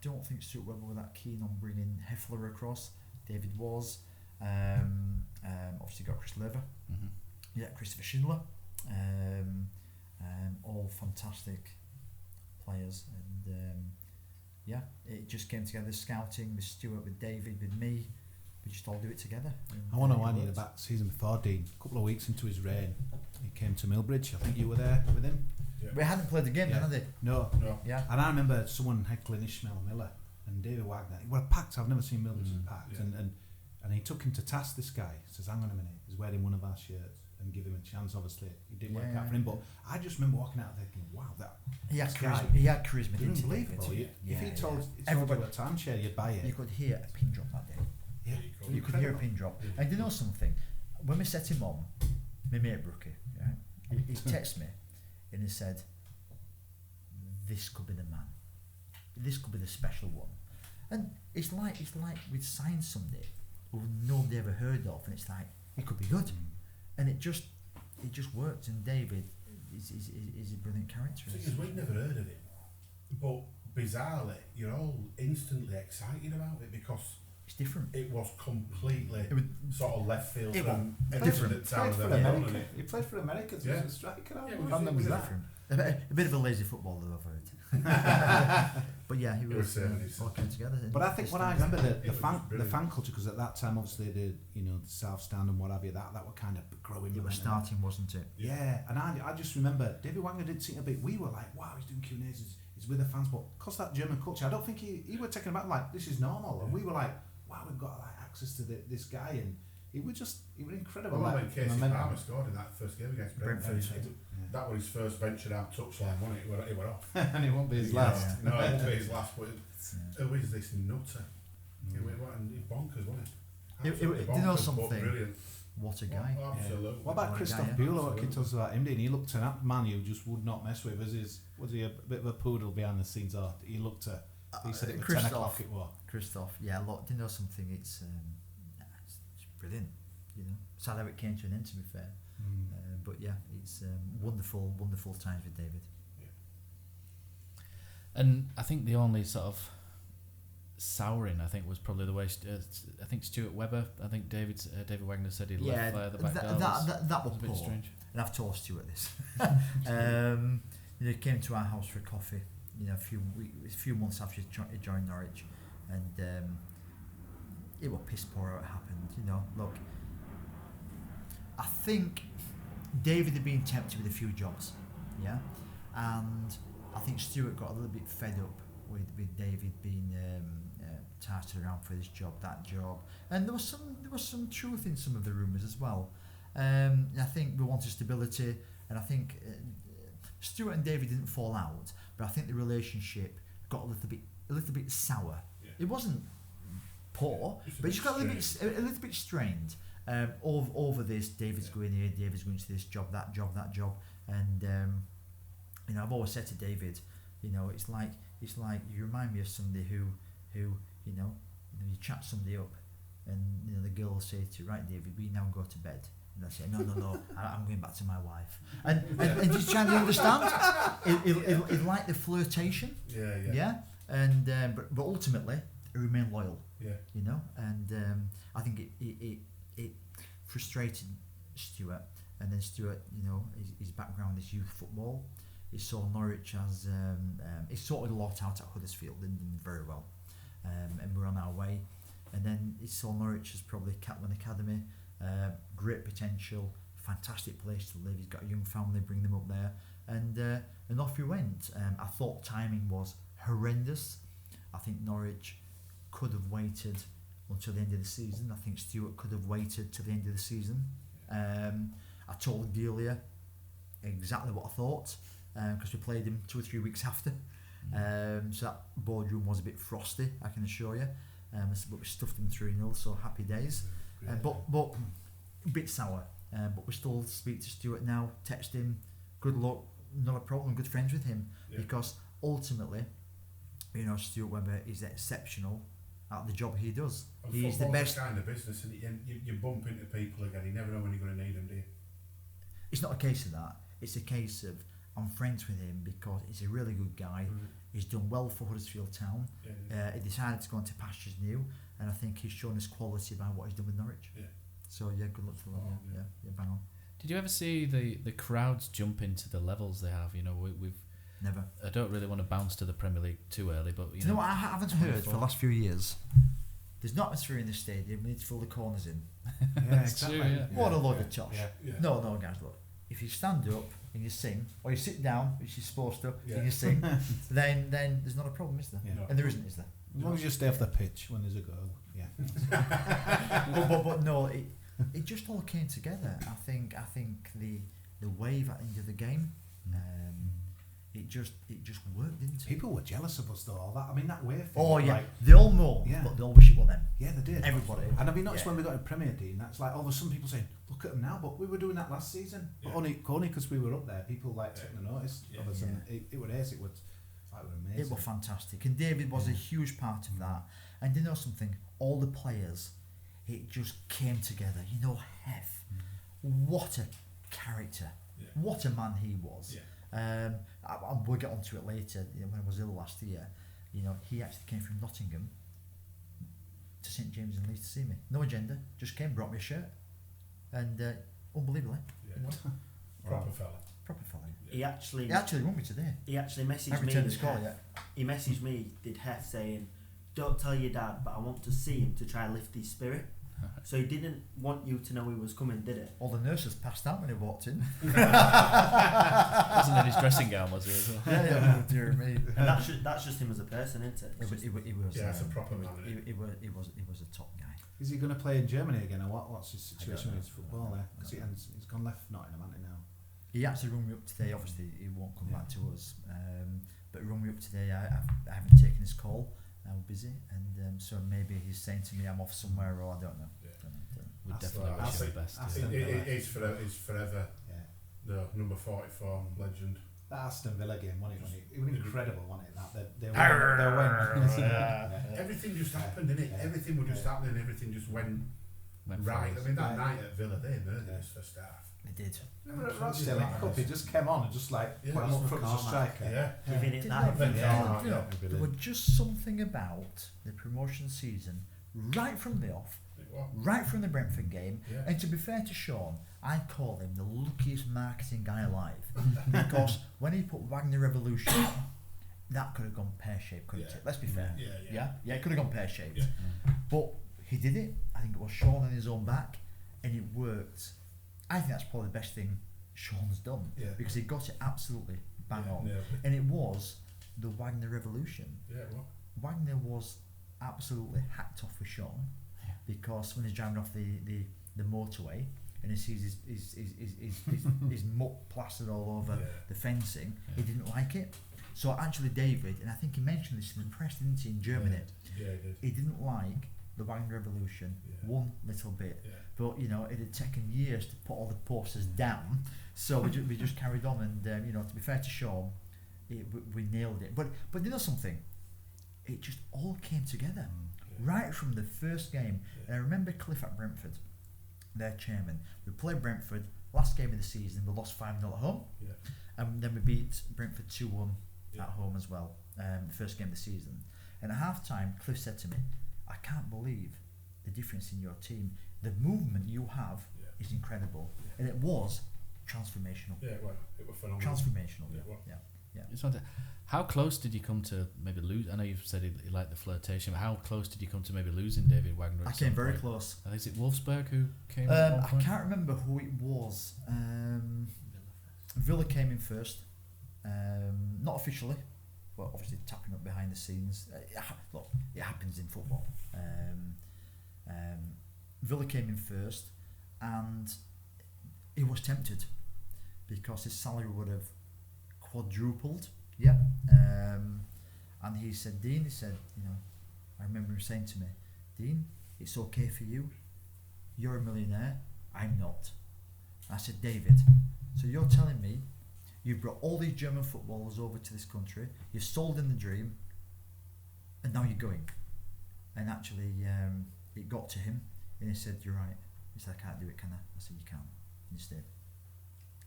don't think Stuart Webber were that keen on bringing Heffler across. David was. Obviously got Chris Lever. Mm-hmm. Yeah, Christopher Schindler. All fantastic players. And it just came together. Scouting with Stuart, with David, with me. We just all do it together. I want to wind you back season before, Dean. A couple of weeks into his reign, he came to Millbridge. I think you were there with him. Yeah. We hadn't played the game then, had they? No. Yeah. And I remember someone heckling Ishmael Miller and David Wagner. They were packed. I've never seen Millbridge packed. Yeah. And he took him to task, this guy. He says, hang on a minute, he's wearing one of our shirts, and give him a chance. Obviously, it didn't work out for him. But I just remember walking out thinking, wow, he had this guy, charisma. He had charisma. It's Didn't he, unbelievable. David? If he told everybody you a timeshare, you'd buy it. You could hear a pin drop that day. Yeah, You could hear a pin drop. And you know something? When we set him on, my mate Brookie, he texted me and he said, this could be the man. This could be the special one. And it's like we'd signed somebody who nobody ever heard of, and it's like, it could be good. And it just worked. And David is a brilliant character. Because we'd never heard of it. But bizarrely, you're all instantly excited about it because it's different. it was completely sort of left field It from was anything different. that Town For had ever done. America. He played for America as a striker. Yeah, Random it as was that. Different. A bit of a lazy footballer, I've heard. But yeah, he was all came together. But I think what I remember the It was fan brilliant. culture, because at that time obviously the South Stand and what have you, that were kind of growing. It was starting, wasn't it? Yeah, and I just remember David Wagner didn't seem a bit. We were like, wow, he's doing Q&As, he's with the fans, but because that German culture, I don't think he were taken aback like this is normal, and we were like, wow, we've got like access to this guy, and he was incredible. Well, like, when Kosi momentum. Palmer scored in that first game against Brentford, that was his first venture out touchline, wasn't it? He went off. And it won't be his last. No, it won't be his last, but who is this nutter? He went bonkers, wasn't it? Do you know Bonkers, but something? brilliant. What a guy. Oh, absolutely. What about What a Christoph guy, Bühler? What absolutely. he tells about him? He looked an man you just would not mess with. Was he a bit of a poodle behind the scenes, or he looked at? He said it was 10 o'clock. It was. Christoph, yeah, look, do you know something? It's brilliant. Sad how it came to an end, to be fair. But yeah, it's wonderful times with David. And I think the only sort of souring, I think, was probably the way. I think Stuart Webber. I think David Wagner said he left the back door. That was a bit poor. strange. And I've told Stuart this. He came to our house for coffee. A few months after he joined Norwich, and it was piss poor how it happened. Look, I think David had been tempted with a few jobs, and I think Stuart got a little bit fed up with David being touted around for this job, that job, and there was some truth in some of the rumours as well. I think we wanted stability, and I think Stuart and David didn't fall out, but I think the relationship got a little bit sour. Yeah. It wasn't poor, but it just got a little bit strained over this. David's going here, David's going to this job, that job, and you know, I've always said to David, you know, it's like you remind me of somebody who you know you chat somebody up, and you know the girl will say to you, right, David, we now go to bed. And I say, no, I'm going back to my wife. And just trying to understand. It like the flirtation. Yeah. And but ultimately, it remained loyal. Yeah. You know, and I think it frustrated Stuart. And then Stuart, you know, his background is youth football. He saw Norwich as he sorted a lot out at Huddersfield and did very well. And we're on our way. And then he saw Norwich as probably Catlin Academy. Great potential, fantastic place to live. He's got a young family, bring them up there, and off he went. I thought timing was horrendous. I think Norwich could have waited until the end of the season. I think Stuart could have waited till the end of the season. I told Delia exactly what I thought because we played him 2 or 3 weeks after. So that boardroom was a bit frosty, I can assure you. But we stuffed him 3-0, so happy days. But a bit sour. But we still speak to Stuart now, text him, good luck, not a problem, good friends with him. Because ultimately, you know, Stuart Webber is exceptional at the job he does. And he's the best kind of business, and you bump into people again, you never know when you're going to need them, do you? It's not a case of that. It's a case of I'm friends with him because he's a really good guy. He's done well for Huddersfield Town. He decided to go into pastures new, and I think he's shown his quality by what he's done with Norwich. So good luck to him. Yeah, bang on. Did you ever see the crowds jump into the levels they have? You know, we've never. I don't really want to bounce to the Premier League too early, but you know what I haven't heard for the last few years. There's not atmosphere in the stadium. We need to fill the corners in. Yeah, exactly. True, yeah. What a load of tosh. No, guys, look. If you stand up and you sing, or you sit down, which you're supposed to, and you sing, then there's not a problem, is there? Yeah. And there isn't, is there? As long as you stay off the pitch when there's a goal. Yeah. but no, it just all came together. I think the wave at the end of the game, it just worked, didn't it? People were jealous of us though. All that, I mean, that wave thing. Oh yeah, like, they all know, but they all wish it were them. Yeah, they did. Everybody. And I've been noticed when we got a Premier, Dean, that's like all of some people saying, look at them now, but we were doing that last season. But only because we were up there, people like taking the notice of us, and it was ace. It was like, we're amazing. It was fantastic, and David was a huge part of that. And you know something, all the players, it just came together. You know, Hef, what a character, what a man he was. We'll get onto it later. You know, when I was ill last year, you know, he actually came from Nottingham to St James and Leeds to see me. No agenda, just came, brought me a shirt, and unbelievably, you know, proper fella. He actually rung me today. He actually messaged me. He messaged me, did Hef, saying, "Don't tell your dad, but I want to see him to try and lift his spirit." So he didn't want you to know he was coming, did it? All the nurses passed out when he walked in. Wasn't in his dressing gown, was he? As well? Yeah, dear me. And that's just him as a person, isn't it? It was. Yeah, it's a proper man. It was a top guy. Is he going to play in Germany again, or what's his situation with his football there? Because he's gone left Nottingham, hasn't he now? He actually rung me up today. Obviously, he won't come back to us. But he rung me up today. I haven't taken his call. I'm busy, and so maybe he's saying to me I'm off somewhere, or I don't know. We definitely wish him the best. It's forever. The number 44 legend. That Aston Villa game, wasn't it? It was incredible, wasn't it? They went. Everything just happened, didn't it? Everything was just happening. Everything just went right. I mean, that night at Villa, they murdered us for staff. They did. Remember at Rochdale Cup, he just came on and just like put him up front as a striker. Giving it that. There was just something about the promotion season, right from the off, right from the Brentford game. And to be fair to Sean, I call him the luckiest marketing guy alive because when he put Wagner Revolution, that could have gone pear-shaped, couldn't it? Let's be fair. Yeah, it could have gone pear-shaped. But he did it. I think it was Sean on his own back, and it worked. I think that's probably the best thing Sean's done because he got it absolutely bang on, and it was the Wagner Revolution. Wagner was absolutely hacked off with Sean because when he's driving off the motorway and he sees his muck plastered all over the fencing, he didn't like it. So actually David, and I think he mentioned this in the press, didn't he, in Germany? Yeah, he did. He didn't like the Wagner Revolution one little bit, but you know, it had taken years to put all the posters down, so we just carried on, and you know, to be fair to Sean, we nailed it. But you know something, it just all came together right from the first game. And I remember Cliff at Brentford, their chairman. We played Brentford last game of the season. We lost 5-0 at home, and then we beat Brentford 2-1 at home as well. The first game of the season. And at half time, Cliff said to me, "I can't believe the difference in your team. The movement you have is incredible," and it was transformational. Yeah, well, it was phenomenal. Transformational. Just wonder, how close did you come to maybe lose? I know you've said you like the flirtation, but how close did you come to maybe losing David Wagner? I came very close. I think is it Wolfsburg who came? I can't remember who it was. Villa came in first, not officially, but obviously tapping up behind the scenes. Look, it happens in football. Villa came in first, and he was tempted because his salary would have quadrupled. And he said, "Dean," he said, "you know, I remember him saying to me, 'Dean, it's okay for you. You're a millionaire. I'm not.'" I said, "David, so you're telling me you've brought all these German footballers over to this country, you've sold in the dream, and now you're going?" And actually, it got to him, and he said, "You're right." He said, "I can't do it, can I?" I said, "You can." And he stayed.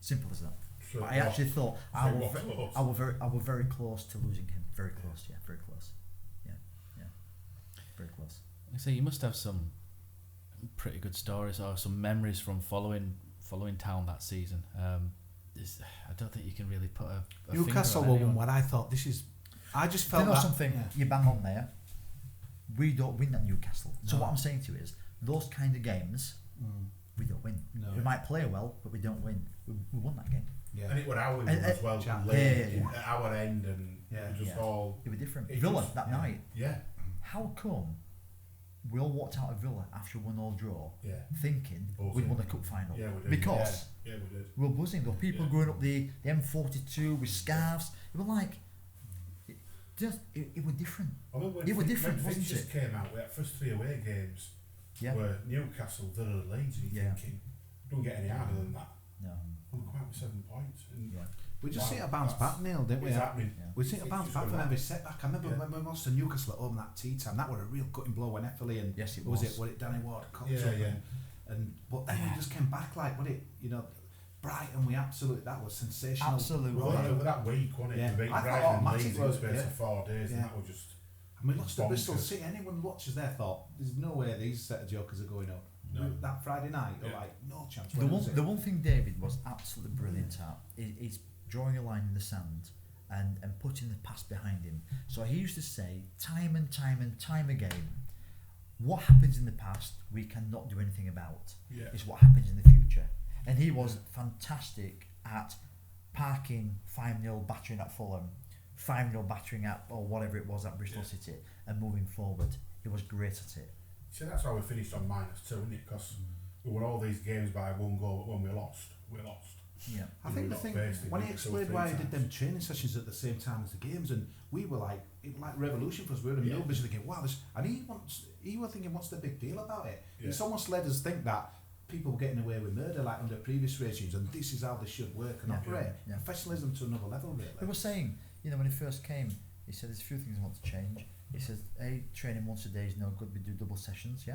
Simple as that. So But I actually thought I was very close to losing him. Very close, very close. Very close. I say you must have some pretty good stories or some memories from following Town that season. I don't think you can really put a Newcastle finger on won anyone. what I thought. I just felt you know that something. You bang on there. We don't win at Newcastle. So No. what I'm saying to you is, those kind of games, we don't win. No. We might play well, but we don't win. We won that game. Yeah. And it was our win as well, Yeah. at our end, and it was just all. It was different. It Villa just- that night. Yeah. How come we all walked out of Villa after a 1-1 draw, Yeah. thinking we'd won the cup final? Yeah, we did. Because we did. we were buzzing. There were people going up the M42 with scarves. It was like, it was different. I mean, It was different, when wasn't fixtures it? came out, we had first 3 away games Yeah. were Newcastle, Villa, Leeds. You're thinking, don't get any harder than that. No. We'll come out with 7 points. And we just wow, see a bounce back, Neil, didn't we? It's happening. Yeah. We see a bounce It's back just from gonna every setback. I remember when we lost to Newcastle at home that tea time. That was a real cutting blow when Effley and Yes, it was was. it Danny Ward cocked Yeah, up yeah. and but then we just came back like Brighton. We absolutely, that was sensational. Absolutely. Well, Right. over that week, wasn't it? Yeah. We beat I thought Brighton and automatic Leeds in the was- space yeah. of 4 days, Yeah. and that was just. And we lost to Bristol bonkers. City. Anyone who watches there thought there's no way these set of jokers are going up. No. That Friday night, they're Yeah. like no chance. The one thing David was absolutely brilliant at is drawing a line in the sand and putting the past behind him. So he used to say time and time again, what happens in the past we cannot do anything about. Yeah. It's what happens in the future. And he was fantastic at parking 5-0 battering at Fulham, 5-0 battering at or whatever it was at Bristol City, and moving forward. He was great at it. So that's why we finished on -2, isn't it? Because we won all these games by 1 goal, but when we lost, we lost. Yeah. I think the got thing basically when he beat 2 or explained 3 why he did them times. training sessions at the same time as the games, and we were like, it was like revolution for us. We were in the busy thinking, wow, this, and he was thinking, what's the big deal about it? Yeah. It's almost led us think that people were getting away with murder like under previous regimes, and this is how they should work and Yeah. operate. Yeah. Professionalism to another level, really. He was saying, when he first came, he said there's a few things I want to change. He says, training once a day is no good. We do double sessions,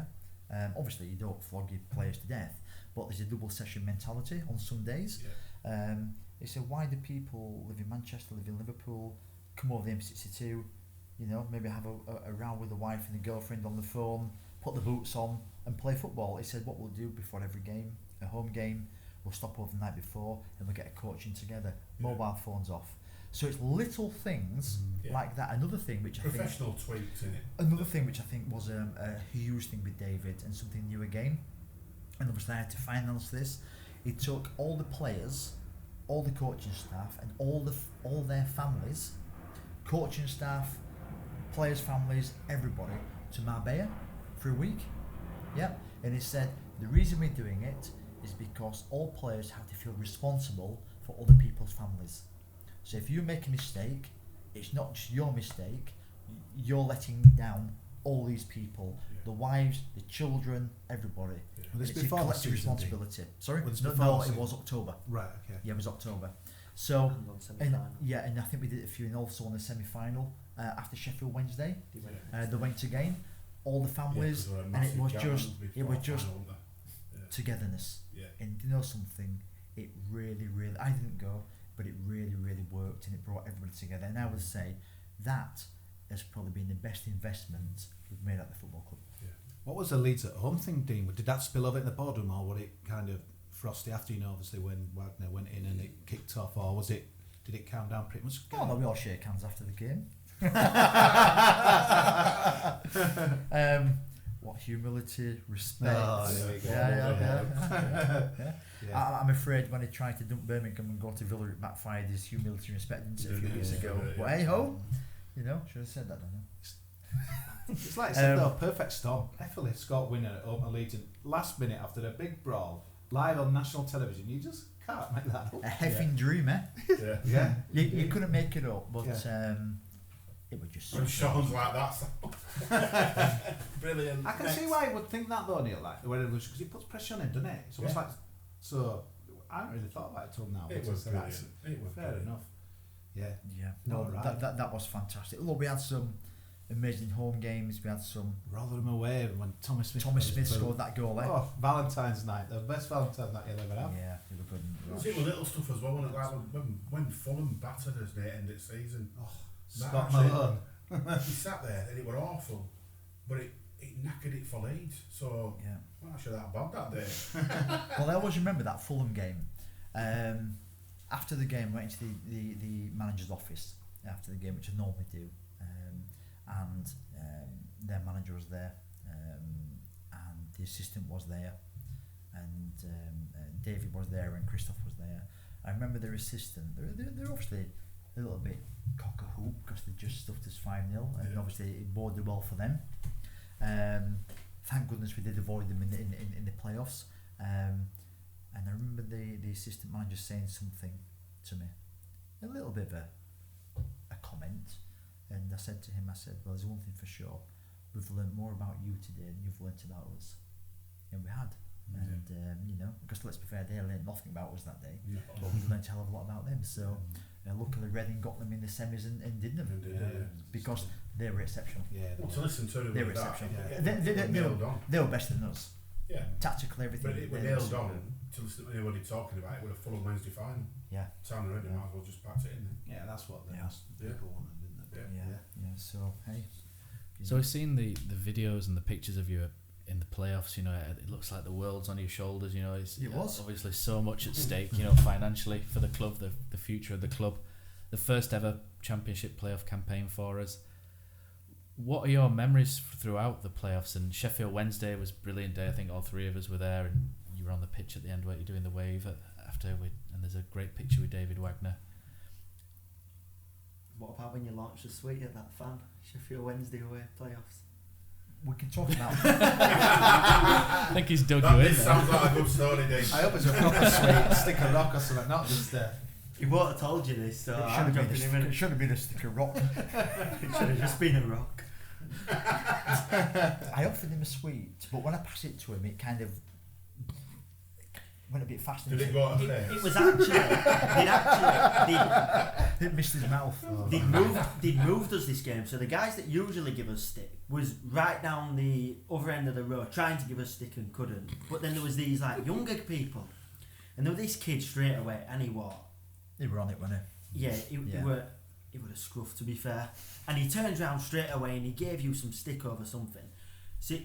obviously you don't flog your players to death, but there's a double session mentality on some days. He said, why do people live in Manchester, live in Liverpool, come over the M62, maybe have a row with the wife and the girlfriend on the phone, put the boots on and play football. He said, what we'll do before every game, a home game, we'll stop over the night before and we'll get a coach in together, mobile phones off. So it's little things like that. Another thing which Professional tweaks in it. Another thing which I think was a huge thing with David and something new again, and obviously I had to finance this. He took all the players, all the coaching staff, and all their families, coaching staff, players' families, everybody, to Marbella for a week. Yep. And he said the reason we're doing it is because all players have to feel responsible for other people's families. So if you make a mistake, it's not just your mistake. You're letting down all these people, the wives, the children, everybody. Well, it's a collective responsibility. Sorry? No, it was October. Right, okay. Yeah, it was October. So, and I think we did it a few, and also on the semi-final after Sheffield Wednesday, they went again. All the families, and it was just togetherness. Yeah. And you know something, it really, I didn't go, but it really worked, and it brought everybody together. And I would say that has probably been the best investment we've made at the football club. Yeah. What was the Leeds at home thing, Dean? Did that spill over in the boardroom, or was it kind of frosty after, obviously when Wagner went in and it kicked off, or did it calm down pretty much? Oh no, we all shake hands after the game. What humility, respect. Oh, there we go. Yeah. I'm afraid when he tried to dump Birmingham and go to Villa, it backfired his humility and respect a few weeks ago. But hey ho, should have said that, don't I? It's like I said though, perfect storm. Effie Scott winning at home at Leeds, and last minute after a big brawl, live on national television, you just can't make that up. A heffing dream, eh? Yeah. You couldn't make it up, but it was just. When Sean's like that, brilliant. I can see why he would think that though, Neil. Like because he puts pressure on him, doesn't it? It's almost like so. I haven't really thought about it till now. It was brilliant. It was fair enough. Yeah. No, that was fantastic. Look, we had some amazing home games. We had some Rotherham away when Thomas Smith scored that goal. Oh, Valentine's night, the best Valentine's night you'll ever have. Yeah, it was good. It was even little stuff as well. When Fulham battered us near end of season. Oh, Scott Malone. He sat there and it were awful, but it knackered it for Leeds. So I'm not sure that bad that day. Well, I always remember that Fulham game. After the game, I went into the manager's office after the game, which I normally do, and their manager was there, and the assistant was there, and David was there, and Christoph was there. I remember their assistant. They're obviously a little bit cock a hoop because they just stuffed us 5-0, and obviously it boded well for them. Thank goodness we did avoid them in the playoffs. And I remember the assistant manager saying something to me, a little bit of a comment, and I said to him, well, there's one thing for sure, we've learned more about you today than you've learnt about us. And we had. And, because let's be fair, they learned nothing about us that day, but we learnt a hell of a lot about them. So luckily Reading got them in the semis and didn't them, because they were exceptional. To listen to them, they were exceptional. They were better than us. Yeah. Tactically, everything. But it was nailed on to listen to anybody talking about it with a full Wednesday final. Yeah. Town and Reading might as well just packed it in there. Yeah, that's what people wanted, didn't they? Yeah. So hey. So we've seen the videos and the pictures of you in the playoffs. It looks like the world's on your shoulders. It was obviously so much at stake. Financially for the club, the future of the club, the first ever Championship playoff campaign for us. What are your memories throughout the playoffs? And Sheffield Wednesday was a brilliant day. I think all three of us were there, and you were on the pitch at the end where you're doing the wave after. And there's a great picture with David Wagner. What about when you launched the suite at that fan? Sheffield Wednesday away playoffs. We can talk about I think he's dug you in there. Sounds like a good story, Dean. I hope it's a proper suite, stick of rock or something, not just he won't have told you this, so it should have been a stick of rock. It should have just been a rock. I offered him a sweet, but when I passed it to him, it kind of went a bit faster. Did it go out of place? It was actually. It missed his mouth. They'd moved us this game, so the guys that usually give us stick was right down the other end of the road trying to give us stick and couldn't. But then there was these younger people, and there was this kid straight away, and he were on it, wasn't he? Yeah, he would have scruffed, to be fair. And he turned around straight away and he gave you some stick over something. So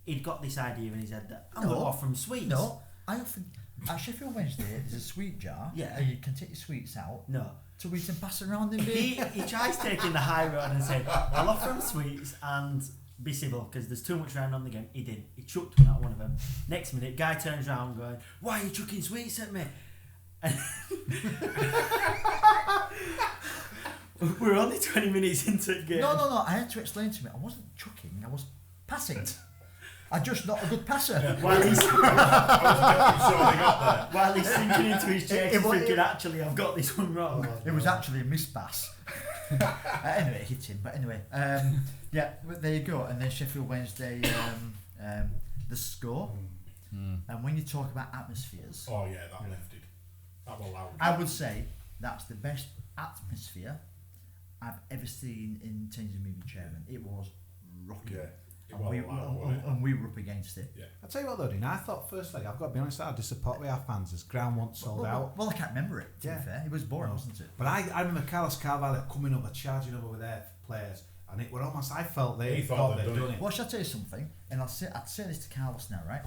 he'd got this idea in his head that I'm going to offer him sweets. No, I offered at Sheffield Wednesday. There's a sweet jar. Yeah, and you can take your sweets out. No, to eat and pass around. He tries taking the high road and said, "I'll offer him sweets and be civil because there's too much round on the game." He didn't. He chucked one at one of them. Next minute, guy turns around going, "Why are you chucking sweets at me?" We're only 20 minutes into the game. No. I had to explain to him. I wasn't chucking. I was passing. I'm just not a good passer. While he's I was sure they got there. while he's sinking into his chair, he's It was- thinking, actually, I've got this one wrong. It was actually a missed pass. Anyway, it hit him. But anyway, yeah, but there you go. And then Sheffield Wednesday, the score. And when you talk about atmospheres, Oh yeah, that lifted. That was loud. I would say that's the best atmosphere I've ever seen in terms of movie chairman. It was rocking. Yeah. It And was we, loud, wasn't it? and we were up against it. Yeah. I'll tell you what though, Dean, I thought first leg, I've got to be honest, I was disappointed with our fans as ground once sold out. Well, I can't remember it, to Yeah. be fair. It was boring, wasn't it? But I remember Carlos Carvalho coming over, charging over with their players, and it were almost, I felt they He thought they'd they'd done it. Well, shall I tell you something? And I'd say this to Carlos now, right?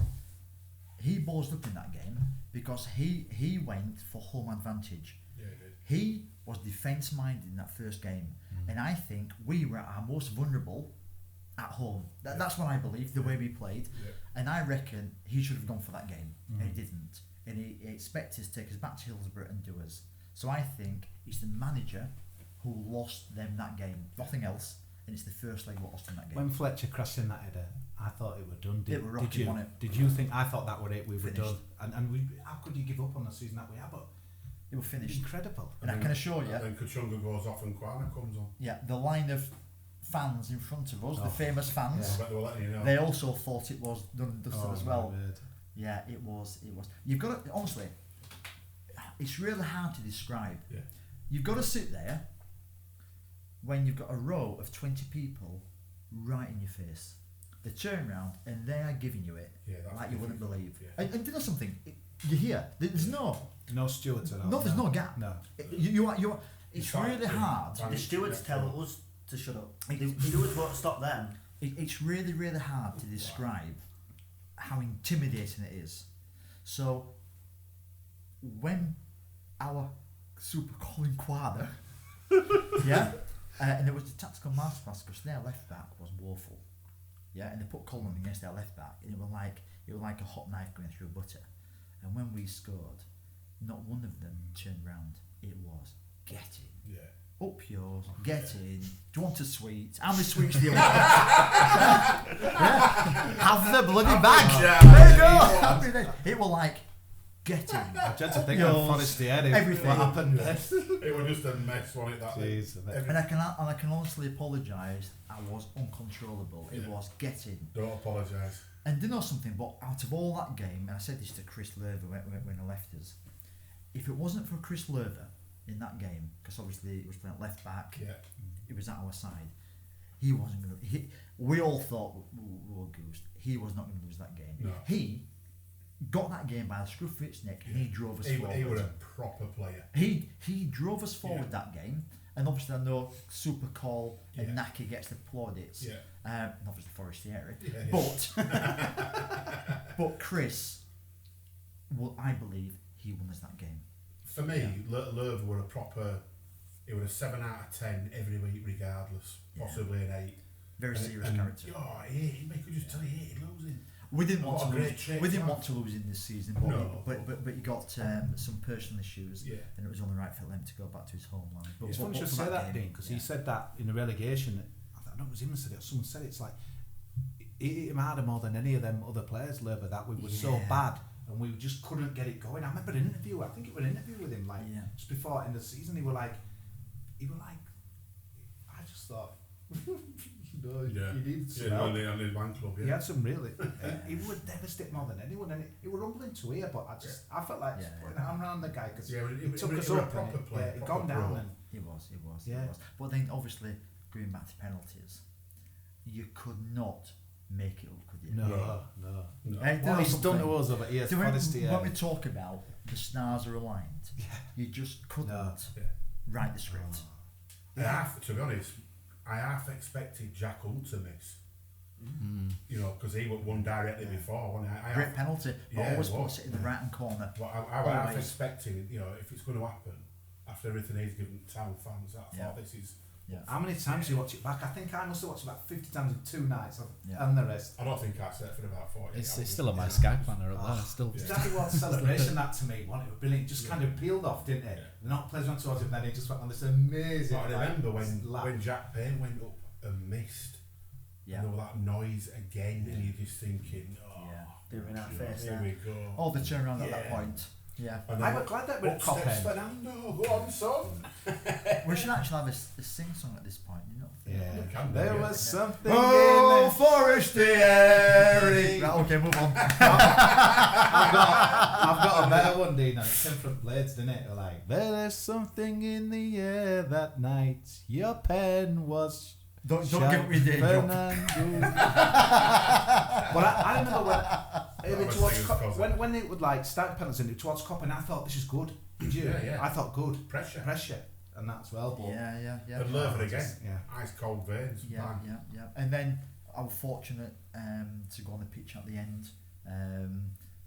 He ballsed up in that game because he went for home advantage. Yeah, he did. He was defence minded in that first game, and I think we were at our most vulnerable at home. That's what I believe, the way we played. Yeah. And I reckon he should have gone for that game, and he didn't. And he expected to take us back to Hillsborough and do us. So I think it's the manager who lost them that game, nothing else. And it's the first leg what lost them that game. When Fletcher crashed in that header, I thought it were done. It were rocking, did you? wasn't it? Did you think? I thought that were it. We were Finished. done. And we, how could you give up on the season that we had? But It was finished. incredible. And I can assure you, And then Kachunga goes off and Kwana comes on. yeah, the line of fans in front of us, the famous fans, I bet they were letting you know. they also thought it was done and dusted as well. my word. Yeah, it was. You've got to, honestly, it's really hard to describe. Yeah. You've got to sit there when you've got a row of 20 people right in your face. They turn around and they are giving you it that's like you wouldn't different. believe. Yeah. And you know something? You hear there's no Stewards at all. there's no gap. No. You are. It's It's like- really hard. The stewards tell us to shut up. The stewards won't stop them. It's really, really hard to describe how intimidating it is. So, when our super Colin Quader, yeah, and it was the tactical masterclass because their left back was woeful, yeah, and they put Colin against their left back, and it was like a hot knife going through butter. And when we scored, not one of them turned round. It was get in. Yeah. Up yours, get in. Do you want a sweet? How many sweets do you want? Yeah. Have the bloody bag. There you go. Happy days. It was like, get in. I tried to think Yours, of Forest the Head. everything. What happened? It was just a mess, wasn't it? That Jeez, every- And I can honestly apologise. I was uncontrollable. It Yeah. was get in. Don't apologise. And do you know something? But out of all that game, and I said this to Chris Lerver when he left us, if it wasn't for Chris Lerver in that game, because obviously he was playing left back, Yeah. he was at our side. He wasn't going to. We all thought we were goosed. He was not going to lose that game. No. He got that game by the scruff of its neck, and he drove us forward. He was a proper player. He drove us forward that game, and obviously I know Super Call and Naki gets the plaudits. Yeah. And obviously Forestieri. Yeah. But Chris, well, I believe he won us that game. For me, Lerver were a proper. It was a 7 out of 10 every week, regardless. Possibly an 8. Very And- serious and, character. Oh, he could just tell you he hated losing. We didn't What want a to great lose. trait We to didn't have. want to lose in this season, but No. but you got some personal issues, Yeah. and it was only right for him to go back to his homeland. But It's but- funny but you for say that, game, Dean, because he said that in the relegation. I don't know if it was him who said it, or someone said it, it's like it hit him harder more than any of them other players, Lerver, that we were so Yeah. bad and we just couldn't get it going. I remember an interview, I think it was an interview with him, like just before the end of the season, he were like, I just thought, no, Yeah. you need to On his one club, He had some really. he would devastate more than anyone, and it was rumbling to hear. But I felt like just putting an arm around the guy because Yeah, he took it us was a up. proper and player, he'd proper gone down, pro. and He was. Yeah. He was. But then obviously going back to penalties, you could not make it up, could you? no. Hey, What he's done to something? us over here, So when honesty. we talk about the stars are aligned, you just couldn't Yeah. write the script. To be honest, I half expected Jack Hunt to miss. You know, because he won directly before. Wasn't he? Great penalty, but Yeah, always it was. puts it in the right hand corner. But I was half Always. expecting, you know, if it's going to happen after everything he's given Town fans, I thought this is. Yeah. How many times do you watch it back? I think I must have watched it about 50 times in 2 nights, Yeah. and the rest. I don't think I set for about 40. It's still on my Sky planner up there. Still. Exactly what celebration that to me, wasn't it? It was brilliant. Just kind of peeled off, didn't it? The not players went towards him, then he just went on this amazing. But I remember lap. when Jack Payne went up and missed, Yeah. And all that noise again, and you're just thinking, They were in our face here there. we go. All the turnaround at that point. Yeah. And I was glad that we're at top steps end. Fernando, go on, son. We should actually have a sing-song at this point, you know. Yeah. There was something Oh, in Forestieri! Right, okay, move on. I've got a better one, Dean. It's Tim from Blades, didn't it? They're like, there's something in the air that night. Your pen was. Don't give me the job. But I remember when it would like start penalties and towards Cop, and I thought this is good. Did you? Yeah. I thought good Pressure. And that's well. But Yeah. And Lerver again. Yeah. Ice cold veins. Yeah. And then I was fortunate to go on the pitch at the end.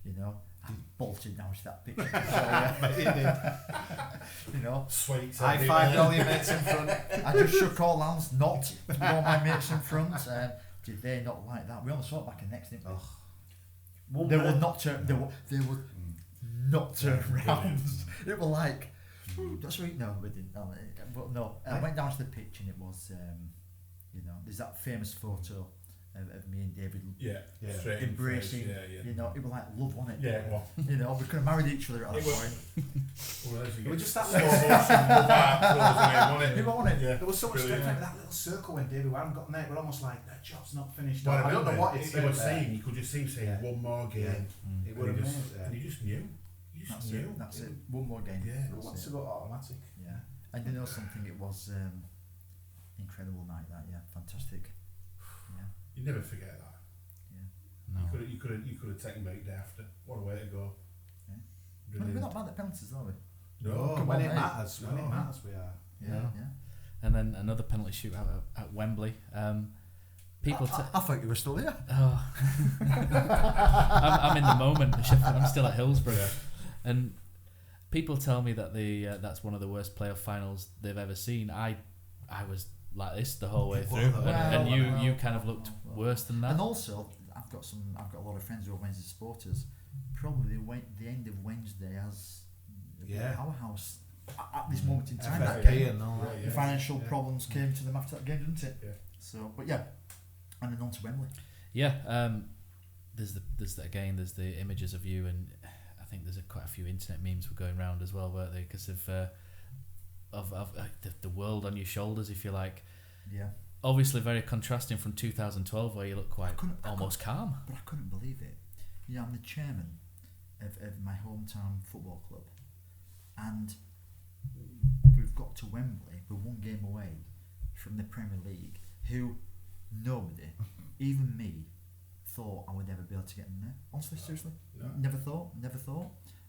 You know, I bolted down to that pitch. You know, Sweet. high five all your mates in front. I just shook all hands, not with all my mates in front. Did they not like that? We only saw it back in next, didn't we? They would not turn. They would not turn around. It was like, that's right. No, we didn't. But no, I went down to the pitch and it was, you know, there's that famous photo of me and David. Straight embracing. You know, it was like love, wasn't it? Yeah, well. You know, we could have married each other at that point. It was just that It wasn't. Yeah. There was so much strength in that little circle when David Warren got in there. We're almost like that job's not finished. I don't know what it's saying. You could just see him saying one more game. It would have made. And you just knew. That's it. One more game. Yeah. It wants to go automatic. Yeah. And you know something? It was incredible night. That fantastic. Yeah. You never forget that. No. You could have taken me day after. What a way to go. Yeah. We're not bad at penalties, are we? No. When it matters, we are. Yeah. And then another penalty shootout at Wembley. People. I thought you were still here. Oh. I'm in the moment. I'm still at Hillsborough, and people tell me that that's one of the worst playoff finals they've ever seen. I was like this the whole way through, and you kind of looked worse than that. And also, I've got a lot of friends who are Wednesday supporters. Probably the end of Wednesday has a powerhouse at this moment in time. That game, the financial problems came to them after that game, didn't it? Yeah. So, but yeah, and then on to Wembley. Yeah. There's the images of you, and I think there's quite a few internet memes were going around as well, weren't they? Because of the world on your shoulders, if you like. Yeah. Obviously, very contrasting from 2012, where you look quite almost calm. But I couldn't believe it. You know, I'm the chairman of my hometown football club, and we've got to Wembley. We're one game away from the Premier League. Who nobody, even me, thought I would ever be able to get in there. Honestly, seriously, never thought.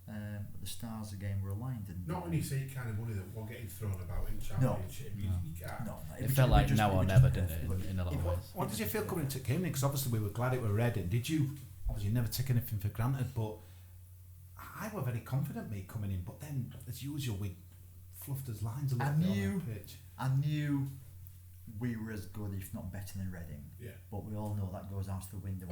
But the stars again were aligned. And not when you see kind of money that we're getting thrown about in Championship. You can't. It felt like now or never, didn't it? In a lot of ways. What did you feel coming into game? Because obviously we were glad it were Reading. Did you? Obviously, you never take anything for granted, but I were very confident me coming in. But then, as usual, we fluffed his lines a little bit on the pitch. I knew we were as good, if not better, than Reading. Yeah. But we all know that goes out the window.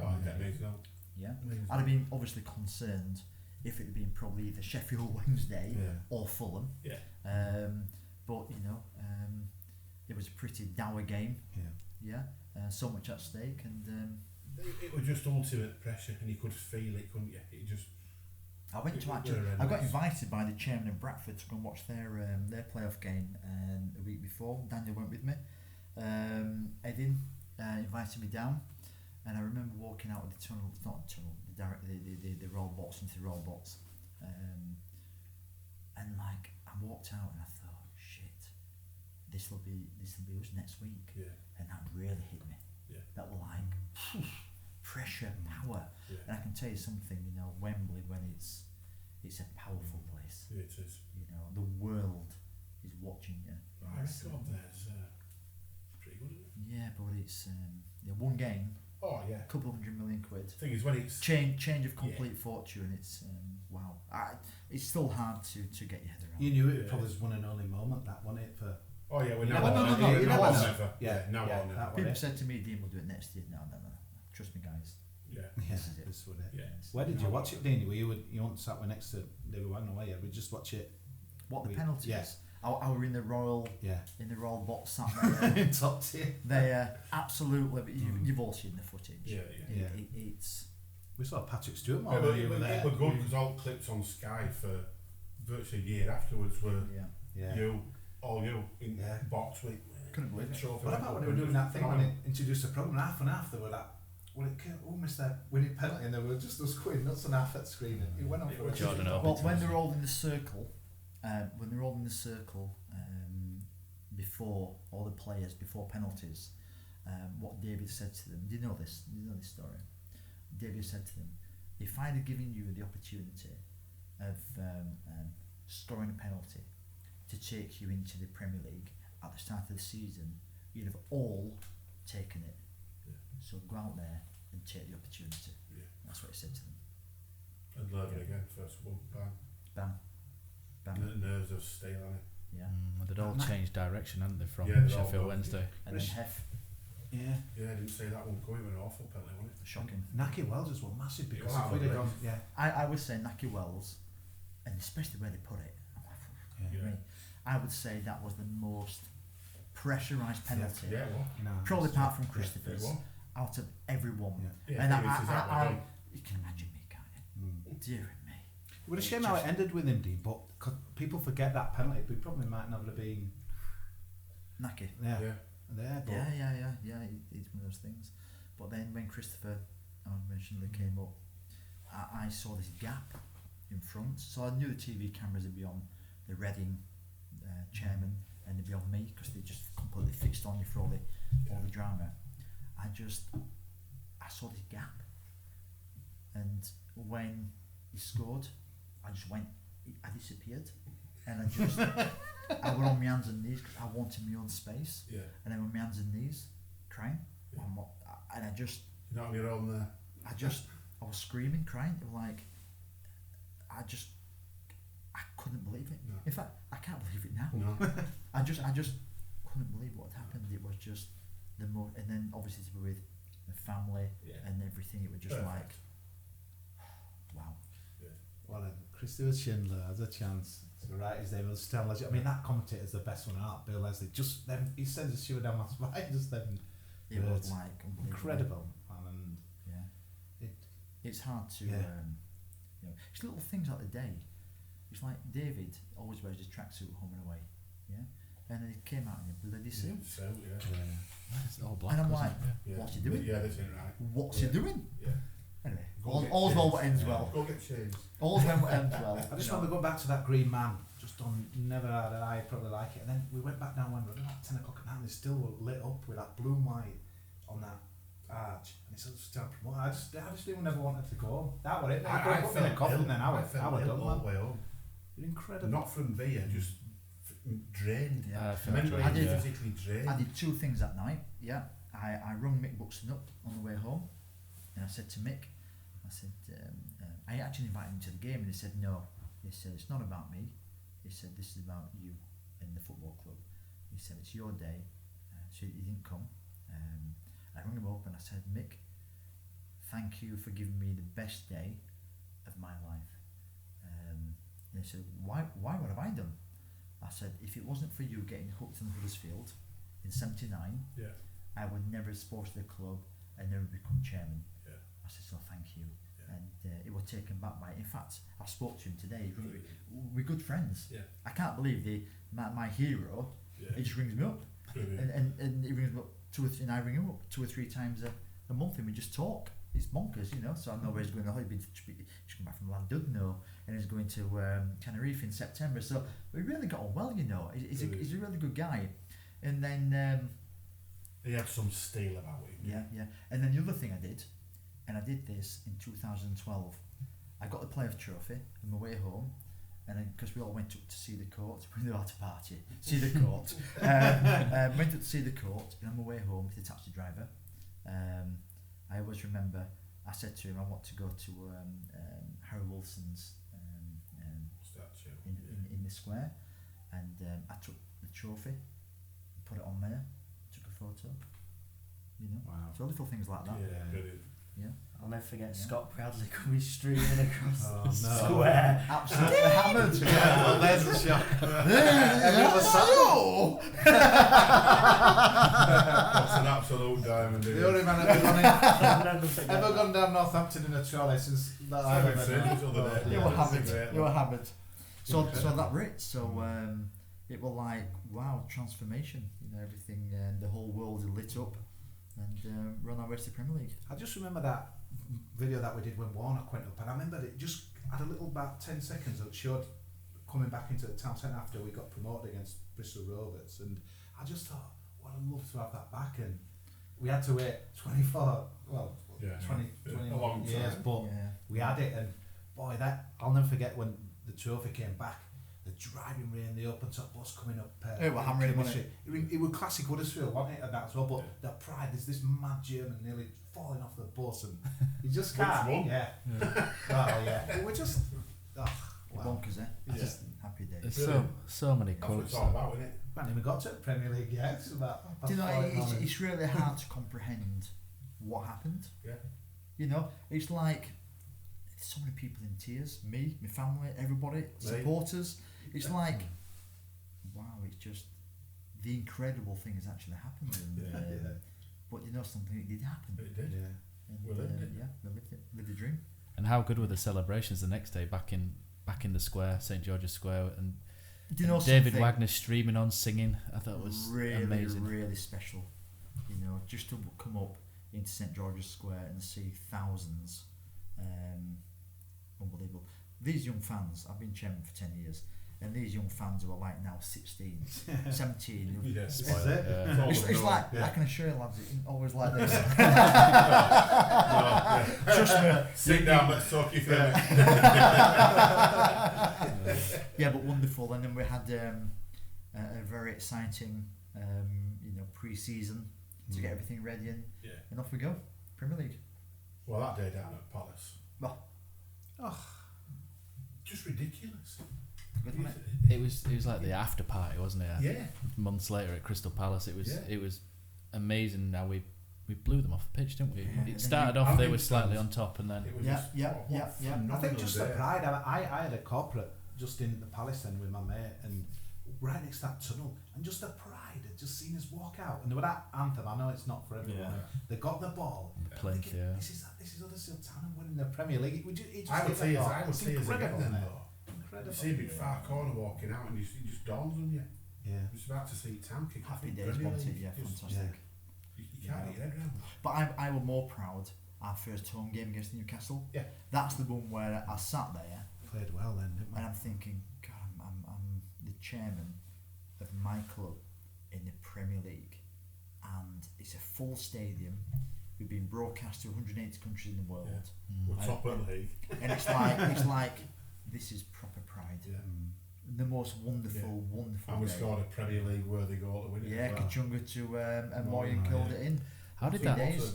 Yeah. I'd have been obviously concerned if it had been probably either Sheffield Wednesday or Fulham. Yeah. But you know, it was a pretty dour game. Yeah. So much at stake, and it was just ultimate pressure, and you could feel it, couldn't you? It just. I got invited by the chairman of Bradford to go and watch their playoff game the week before. Daniel went with me. Edin invited me down, and I remember walking out of the tunnel. It's not a tunnel. The roll box into the roll box, and like I walked out and I thought, shit, this will be us next week. Yeah. And that really hit me. Yeah. That was like pressure, power. Yeah. And I can tell you something, you know, Wembley, when it's a powerful place. It is. You know, the world is watching you. I reckon there's pretty good, isn't it? Yeah, but it's one game. Oh yeah. A couple of $100 million. Thing is, when it's change of complete fortune, it's wow. It's still hard to get your head around. You knew it probably was one and only moment, that wasn't it? For oh yeah, no. People said to me, Dean will do it next year. No. Trust me, guys. Yeah. This is it. This would it. Yeah. Where did you watch it, Dean? You weren't sat next to David Wagner, were you? We just watch it. What the penalties? Yes. I were in the Royal box sat there. Top tier. They absolutely. But you've all seen the footage. It's. We saw Patrick Stewart. It was good because all clips on Sky for virtually a year afterwards were you in box with. Couldn't believe it. What about when they were doing that thing when they introduced the programme? Half and half, they were like, who missed that winning penalty, and they were just those quitting nuts on half that screen. And it went on for a Jordan Well, when they were all in the circle, before all the players, before penalties, what David said to them. Do you know this? Do you know this story? David said to them, "If I'd have given you the opportunity of scoring a penalty to take you into the Premier League at the start of the season, you'd have all taken it. So go out there and take the opportunity." That's what he said to them. And learn it again, first one, bam. The nerves of steel on it. Yeah. They'd all changed direction, hadn't they, from Sheffield Wednesday? And then Hef. Yeah, I didn't say that one coming. It was an awful penalty, wasn't it? Shocking. Naki Wells as well, massive, because Wow, if we'd have gone, I would say Naki Wells, and especially where they put it. I would say that was the most pressurised penalty, probably apart from Christopher's, out of everyone. And you can imagine me, can't you? Dear me. It was a shame how it ended with him, Dean, but people forget that penalty. We probably might not have been Naki. Yeah. It's one of those things. But then when Christopher, I mentioned, they came up, I saw this gap in front. So I knew the TV cameras would be on the Reading chairman and they'd be on me because they just completely fixed on you for all the drama. I saw this gap, and when he scored, I disappeared, and I went on my hands and knees because I wanted my own space. And then on my hands and knees, crying. And I just. You're not on your own there. I was screaming, crying. Like, I couldn't believe it. No. In fact, I can't believe it now. No. I just couldn't believe what had happened. It was just the more, and then obviously to be with the family and everything, it was just like, wow. Well, Christopher Schindler has a chance to write his name on the stand. I mean, that commentator's the best one out, Bill Leslie. Just them, he sends a shiver down my spine. Just them. It was like incredible, and it's hard to, it's little things like the day. It's like David always wears his tracksuit home and away, and then he came out in a bloody suit. It's all black. And I'm like, what's he doing? This ain't right. What's he doing? Anyway, all's well what ends well. Go get changed. All's well what ends well. I just remember going back to that Green Man. Just on, never had an eye probably like it. And then we went back down Wembley about 10 o'clock at night, and they still were lit up with that blue and white on that arch. And it's still promoting. I just even never wanted to go. That was it. I felt in a coffin then. I was done all the way home. Incredible. Not from beer, just drained. Mentally physically drained. I did two things that night. I rung Mick Buxton up on the way home, and I said to Mick, I actually invited him to the game, and he said no. He said it's not about me. He said this is about you and the football club. He said it's your day, so he didn't come. I rung him up and I said, Mick, thank you for giving me the best day of my life. And he said, why? What have I done? I said, if it wasn't for you getting hooked on Huddersfield in '79, I would never have supported the club and never become chairman. I said, so thank you. And it was taken back by it. In fact, I spoke to him today. We're good friends. I can't believe my hero. He just rings me up, and he rings me up and I ring him up 2 or 3 times a month, and we just talk. It's bonkers, So I know where he's going. He's come back from Llandudno, and he's going to Tenerife in September. So we really got on well, He's a really good guy. And then he had some steel about him. Yeah. And then the other thing I did. And I did this in 2012. I got the Players' Trophy on my way home, and because we all went up to see the court, we knew how to party, see the court. Went up to see the court, and on my way home with the taxi driver, I always remember I said to him, I want to go to Harry Wilson's statue in the square, and I took the trophy, put it on there, took a photo. Wow. So little things like that. Brilliant. I'll never forget Scott Bradley coming streaming across the no. square. Absolutely hammered. Well, there's the shock. Everyone That's an absolute diamond. The only man ever gone down Northampton in a trolley since that I remember. You were hammered. You were hammered. So that was it. So it was like, wow, transformation. You know, everything, the whole world lit up, and we're on our way to the Premier League. I just remember that video that we did when Warnock went up, and I remember it just had a little about 10 seconds that showed coming back into the town centre after we got promoted against Bristol Rovers, and I just thought, well, I'd love to have that back, and we had to wait 20 a long years, time. but we had it, and boy, that I'll never forget when the trophy came back. The driving rain, the open top bus coming up. It was hammering, wasn't it? It was classic Huddersfield, wasn't it? And that as well. But the pride, there's this mad German nearly falling off the bus, and you just can't. Which one? Yeah. Oh yeah. We're just. Oh, wow. Bonkers, eh? Just happy days. There's so many That's what quotes. it's all about, isn't it? We haven't even got to the Premier League yet. It's about. Do you know, it's really hard to comprehend what happened. Yeah. You know, it's like so many people in tears. Me, my family, everybody, supporters. It's like, wow, it's just the incredible thing has actually happened. And, but you know something, it did happen. It did. Yeah. And, We lived it. Yeah, we lived it. Lived the dream. And how good were the celebrations the next day back in the square, St George's Square, and Do you know David something? Wagner streaming on, singing? I thought it was really, amazing. really special. You know, just to come up into St George's Square and see thousands, unbelievable. These young fans, I've been chairman for 10 years, and these young fans who are like now 16, 17. Yes. This is it. It's like, I can assure you, lads, it isn't always like this. Trust me. Sit down, let's talk you through it. Yeah, but wonderful. And then we had a very exciting, pre-season to get everything ready, and off we go, Premier League. Well, that day down at Palace. Well, just ridiculous. good, wasn't it? It was like the after party, wasn't it? Yeah. Months later at Crystal Palace, it was Yeah. it was amazing. Now we blew them off the pitch, didn't we? Yeah. It started off they were slightly on top, and then It was Yeah, just, yeah, what yeah, yeah. I think just the phenomenal day. pride. I had a corporate just in the Palace then with my mate, and right next to that tunnel, and just the pride of just seeing us walk out. And there was that anthem. I know it's not for everyone. Yeah. They got the ball. plenty. Thinking, Yeah. This is Huddersfield Town and winning the Premier League. It just I would say it's as again incredible, then mate. though. Incredible. You see a big far corner walking out and it just dawns on you. Yeah. You're just about to see Town kick off Happy in days, Premier wasn't it? League. Yeah, Just- fantastic. You can't get your head around that. But I was more proud our first home game against Newcastle. Yeah. That's the one where I sat there Played well then, didn't we? and I'm thinking, God, I'm the chairman of my club in the Premier League, and it's a full stadium. We've been broadcast to 180 countries in the world, We're top of the league. and it's like this is proper pride. Yeah. The most wonderful, wonderful. And we day. scored a Premier League worthy goal to win it. Yeah, as well. Kachunga to and Moyen killed it in. How did 3 that? days.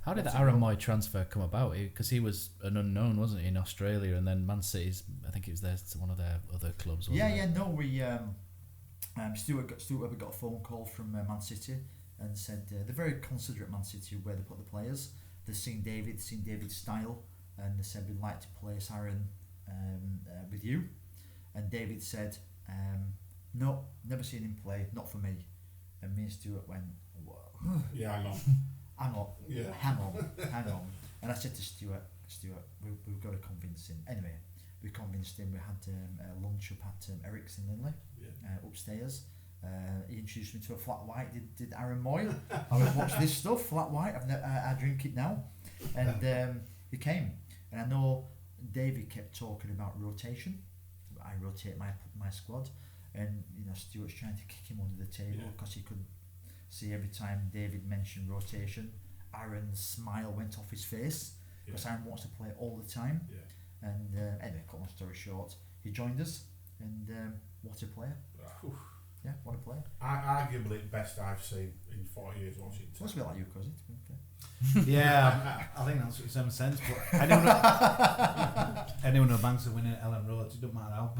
How did the Aaron Moy transfer come about? Because he was an unknown, wasn't he, in Australia, and then Man City's. I think it was one of their other clubs. Wasn't it? No, we Stuart got a phone call from Man City and said they're very considerate, Man City, where they put the players. They've seen David's style, and they said we'd like to place Aaron with you. And David said, no, never seen him play, not for me. And me and Stuart went, whoa. Yeah, I know. Hang on, Yeah. hang on. And I said to Stuart, we've got to convince him. Anyway, we convinced him. We had lunch up at Eric's in Linley, upstairs. He introduced me to a flat white. Did Aaron Moy? I would watch this stuff, flat white. I drink it now, and he came. And I know David kept talking about rotation. I rotate my squad, and Stuart's trying to kick him under the table because he could see every time David mentioned rotation, Aaron's smile went off his face because Aaron wants to play all the time. Yeah. And anyway, cut long story short, he joined us, and what a player! Yeah, what a player! Arguably the best I've seen in 40 years watching. It must be like you, Kosi, to be fair. Yeah, I think that's what it makes sense. But anyone who bangs a win at Ellen Road, it doesn't matter how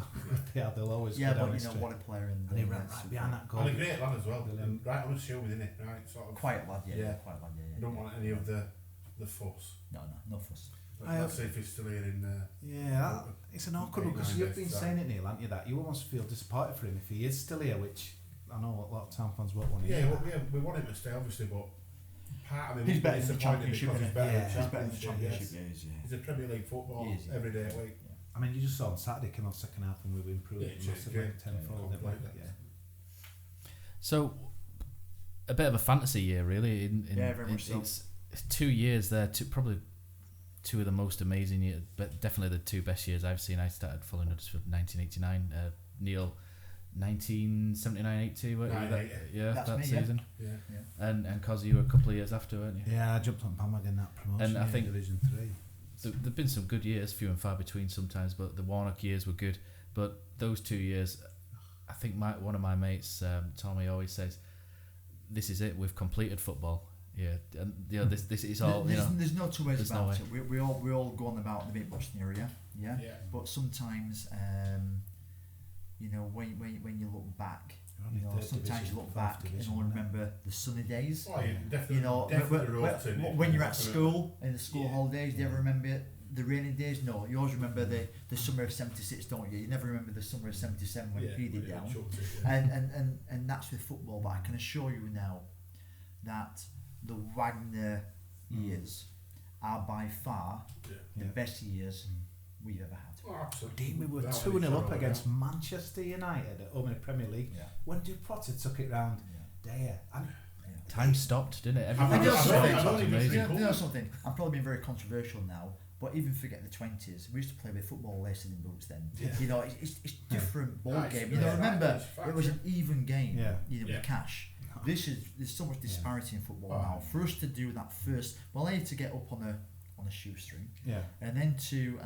they'll always Yeah, go down but the street. what a player! And he ran right behind that goal. And a great lad as well. And right on the show within it, right? Sort of Quiet lad, Yeah. quiet lad, I don't want any of the the fuss. No fuss. Let's see if he's still here in. It's an awkward one because you've been saying it, Neil, haven't you? That you almost feel disappointed for him if he is still here, which I know a lot of Town fans won't want to hear. We want him to stay, obviously, but part of him he's better in the Championship. Because he's better in the Championship. Yes. He's a Premier League football every day a week. I mean, you just saw on Saturday, came on second half, and we were improved massively, tenfold, didn't we? So, a bit of a fantasy year, really. Very much so. It's 2 years there, probably two of the most amazing years, but definitely the two best years I've seen. I started following Huddersfield 1989. Neil, 1979-82, that me, season. Yeah. And Kosi, you were a couple of years after, weren't you? Yeah, I jumped on bandwagon that promotion. And I think Division 3. There've been some good years, few and far between sometimes, but the Warnock years were good. But those 2 years, I think one of my mates, Tommy, always says, "This is it. We've completed football." Yeah, and this is all. There's no two ways about it. We all go on about the big boss area, yeah. But sometimes, when you look back, sometimes you look back and only remember the sunny days. Oh, yeah, definitely. When you're at school in the school holidays, do you ever remember the rainy days? No, you always remember the summer of '76, don't you? You never remember the summer of '77 when it peed down. And that's with football. But I can assure you now that the Wagner years are by far the best years we've ever had. Oh, absolutely. Dean, we were 2-0 up against Manchester United at home in the Premier League. When Potter took it round there. Time stopped, didn't it? You know something? I'm probably being very controversial now, but even forget the 20s. We used to play with football laces in boots then. It's different ball game. Remember, it was an even game. With cash. There's so much disparity in football now. For us to do that first, to get up on a shoestring, and then to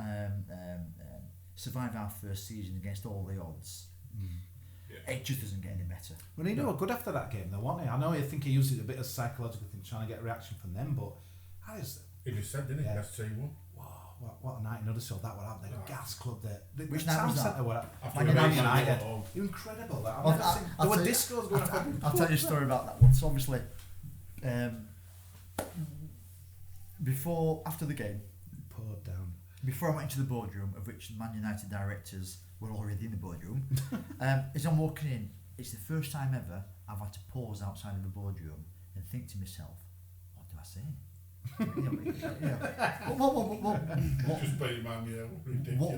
survive our first season against all the odds, it just doesn't get any better. Well, he were good after that game, though, wasn't he? I know you think he used it a bit as a psychological thing, trying to get a reaction from them, but he just said, didn't he? That's 2-1. Wow, what a night in Huddersfield that would have. The gas club there. Which night was that? United. Incredible. There were discos going on. I'll tell you a story about that one. So obviously, after the game, poured down. Before I went into the boardroom, of which Man United directors were already in the boardroom, as I'm walking in, it's the first time ever I've had to pause outside of the boardroom and think to myself, what do I say?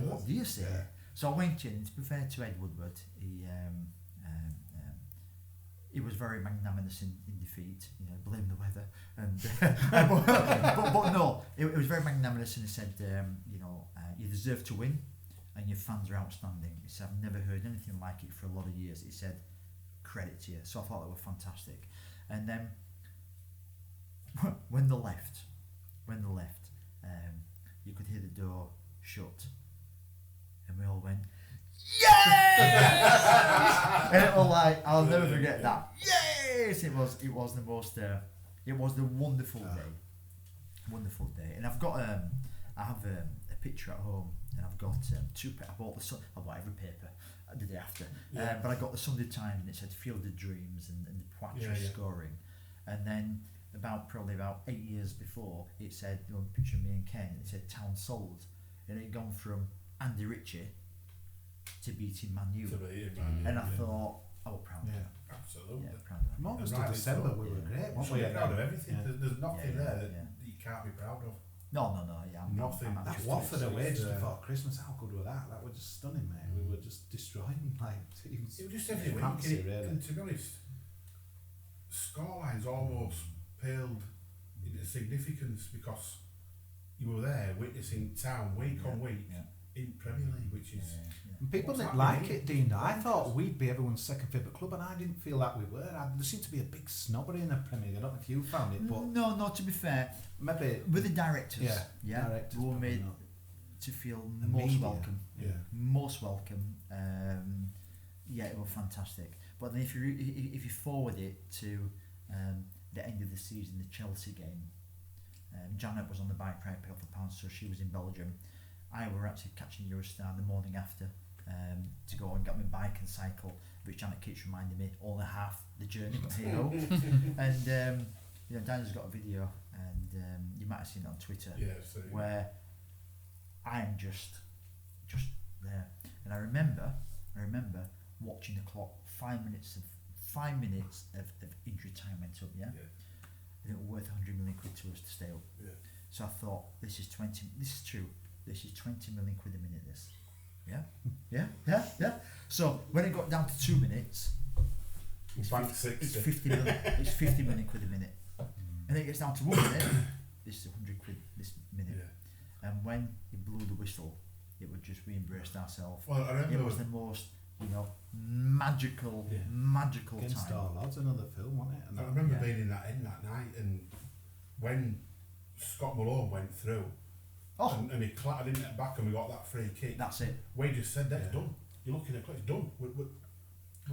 What do you say? So I went in, to be fair to Ed Woodward, he was very magnanimous in defeat, blame the weather, and but no, it was very magnanimous, and he said, you deserve to win, and your fans are outstanding. He said, I've never heard anything like it for a lot of years. He said, credit to you. So I thought they were fantastic. And then when they left, you could hear the door shut, and we all went, yes! And it was like, I'll never forget that. Yes! It was the most. It was the wonderful day. And I've got I have a picture at home, and I've got two. I bought every paper the day after, but I got the Sunday Times, and it said Field of Dreams and the Poitras scoring, and then probably about 8 years before, it said, a picture of me and Ken, it said Town sold, and it had gone from Andy Ritchie to beating Man U. And I thought, proud of it. Absolutely. Yeah, proud of it. Most of December we were great. We should be proud of everything. There's nothing there that you can't be proud of. No, nothing. That Watford away just before Christmas, how good was that? That was just stunning, mate. We were just destroying teams. It was just every week. And to be honest, scorelines almost paled in significance because you were there witnessing Town week on week in Premier League, which is... And people didn't like it, Dean. I thought we'd be everyone's second favourite club, and I didn't feel that we were. There seemed to be a big snobbery in the Premier League. I don't know if you found it, but... No, to be fair, maybe with the directors, directors we were made to feel most welcome. Most welcome. It was fantastic. But then if you forward it to the end of the season, the Chelsea game, Janet was on the bike ride pick up the pound, so she was in Belgium. I were actually catching Eurostar the morning after to go and get my bike and cycle, which Janet keeps reminding me only half the journey, but hey ho. And Danny's got a video, and you might have seen it on Twitter, where I am just there, and I remember watching the clock. 5 minutes of injury time went up, and it was worth 100 million quid to us to stay up. So I thought, this is 20 million quid a minute. This, yeah. So when it got down to 2 minutes, it's 50 million. It's 50 million quid a minute, and then it gets down to 1 minute. This is 100 quid this minute. And when he blew the whistle, it was just we embraced ourselves. Well, I remember it was the most magical Against time. Our Lads, another film, wasn't it? And I remember being in that end that night, and when Scott Malone went through, and he clattered into the back, and we got that free kick. That's it. Wade just said, "That's done." You're looking at it, it's done. We've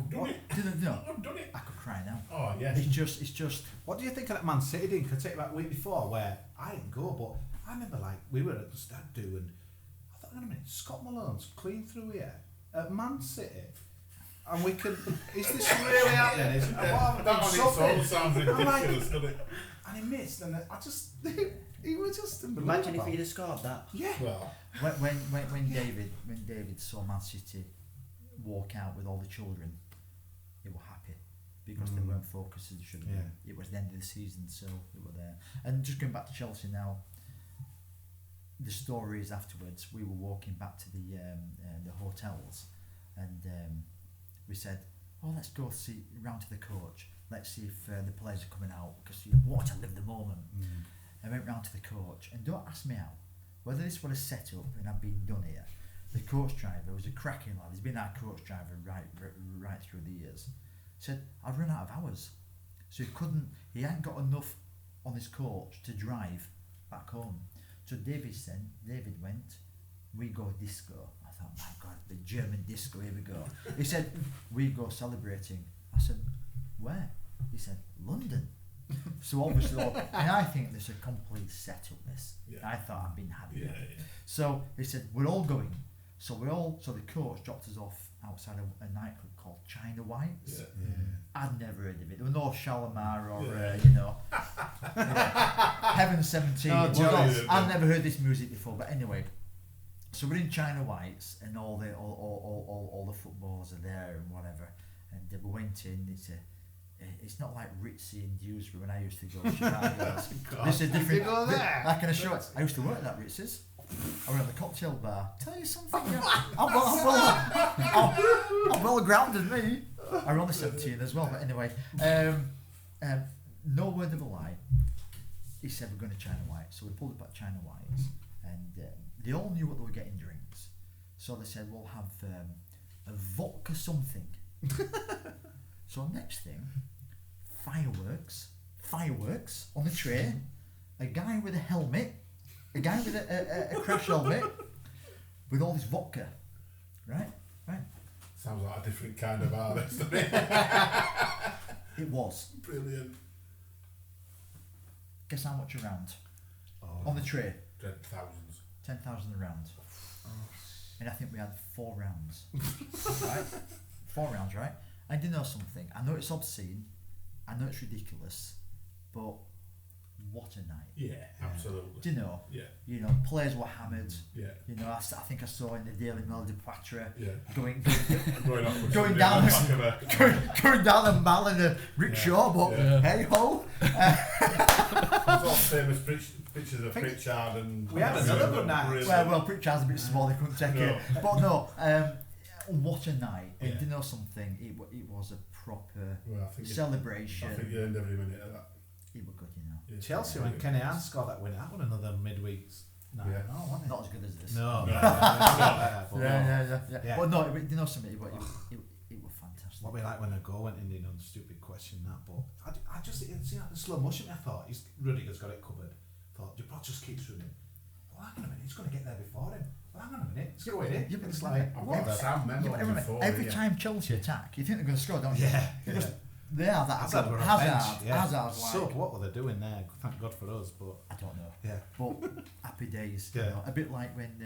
done it. I've done it. I could cry now. Oh yes. It's just. What do you think of that Man City thing? Could I take you back a week before where I didn't go, but I remember we were at the stag do, and I thought, hang on a minute, Scott Malone's clean through here at Man City, and we can. Is this really happening? That on its own sounds ridiculous, doesn't it? And he missed, and I just he was just unbelievable. Imagine if he'd have scored that. Yeah. Well, when David saw Man City walk out with all the children, they were happy because they weren't focused as they should have been. It was the end of the season, so they were there. And just going back to Chelsea now, the story is afterwards. We were walking back to the hotels, and we said, "Oh, let's go see round to the coach. Let's see if the players are coming out because you want to live the moment." I went round to the coach, and don't ask me how, whether this was a set up and I've been done here. The coach driver was a cracking lad. He's been our coach driver right through the years. Said, "I've run out of hours," so he hadn't got enough on his coach to drive back home. So David went, "We go disco." I thought, my God, the German disco, here we go. He said, "We go celebrating." I said, "Where?" He said, "London." So obviously, and I think there's a complete setup. I thought I'd been having it. So he said, "We're all going." So the coach dropped us off outside a nightclub called China Whites. I'd never heard of it. There was no Shalimar or Heaven 17. I'd never heard this music before. But anyway, so we're in China Whites, and all the footballers are there and whatever. And we went in. It's not like Ritzy and Dewsbury when I used to go to Chicago. This is different. I can assure you, I used to work at that Ritzy's. I was at the cocktail bar. Tell you something, I'm well grounded, me. I was only 17 as well, but anyway, no word of a lie. He said we're going to China White, so we pulled up at China White's, and they all knew what they were getting drinks. So they said we'll have a vodka something. So next thing, fireworks on the tray, a guy with a helmet. A guy with a crash helmet with all this vodka, right? Sounds like a different kind of artist. It was Brilliant. Guess how much a round on the tray? 10,000. 10,000 a round. And I think we had 4 rounds. Right? 4 rounds, right? And you know something? I know it's obscene. I know it's ridiculous, but what a night. Yeah, absolutely. Do you know? Yeah. You know, players were hammered. Yeah. You know, I think I saw in the Daily Mail de Poitre going down the mall in a rickshaw, but hey ho. There's all famous pictures of Pritchard and. We had another good night. Well, Pritchard's a bit small; they couldn't take it. But no, what a night! And do you know something? It was a proper celebration. I think you earned every minute of that. It was good, you know. Yeah, Chelsea, when Kenny Ann scored that winner, that was another midweek night. Yeah. Wasn't it? Not as good as this. No. Yeah. But no, you know something, it was fantastic. What we like when a goal went in, you know, the stupid question that, but I just seen that in slow motion. I thought Rudiger's got it covered. I thought Duprat just keeps running. Well, hang on a minute, he's going to get there before him. Well, hang on a minute, it's going in. It's like every time Chelsea attack, you think they're going to score, don't you? Yeah. They are that Hazard good. were on bench, Hazard's So like, what were they doing there? Thank God for us, but I don't know. yeah. But happy days. Yeah. You know, a bit like when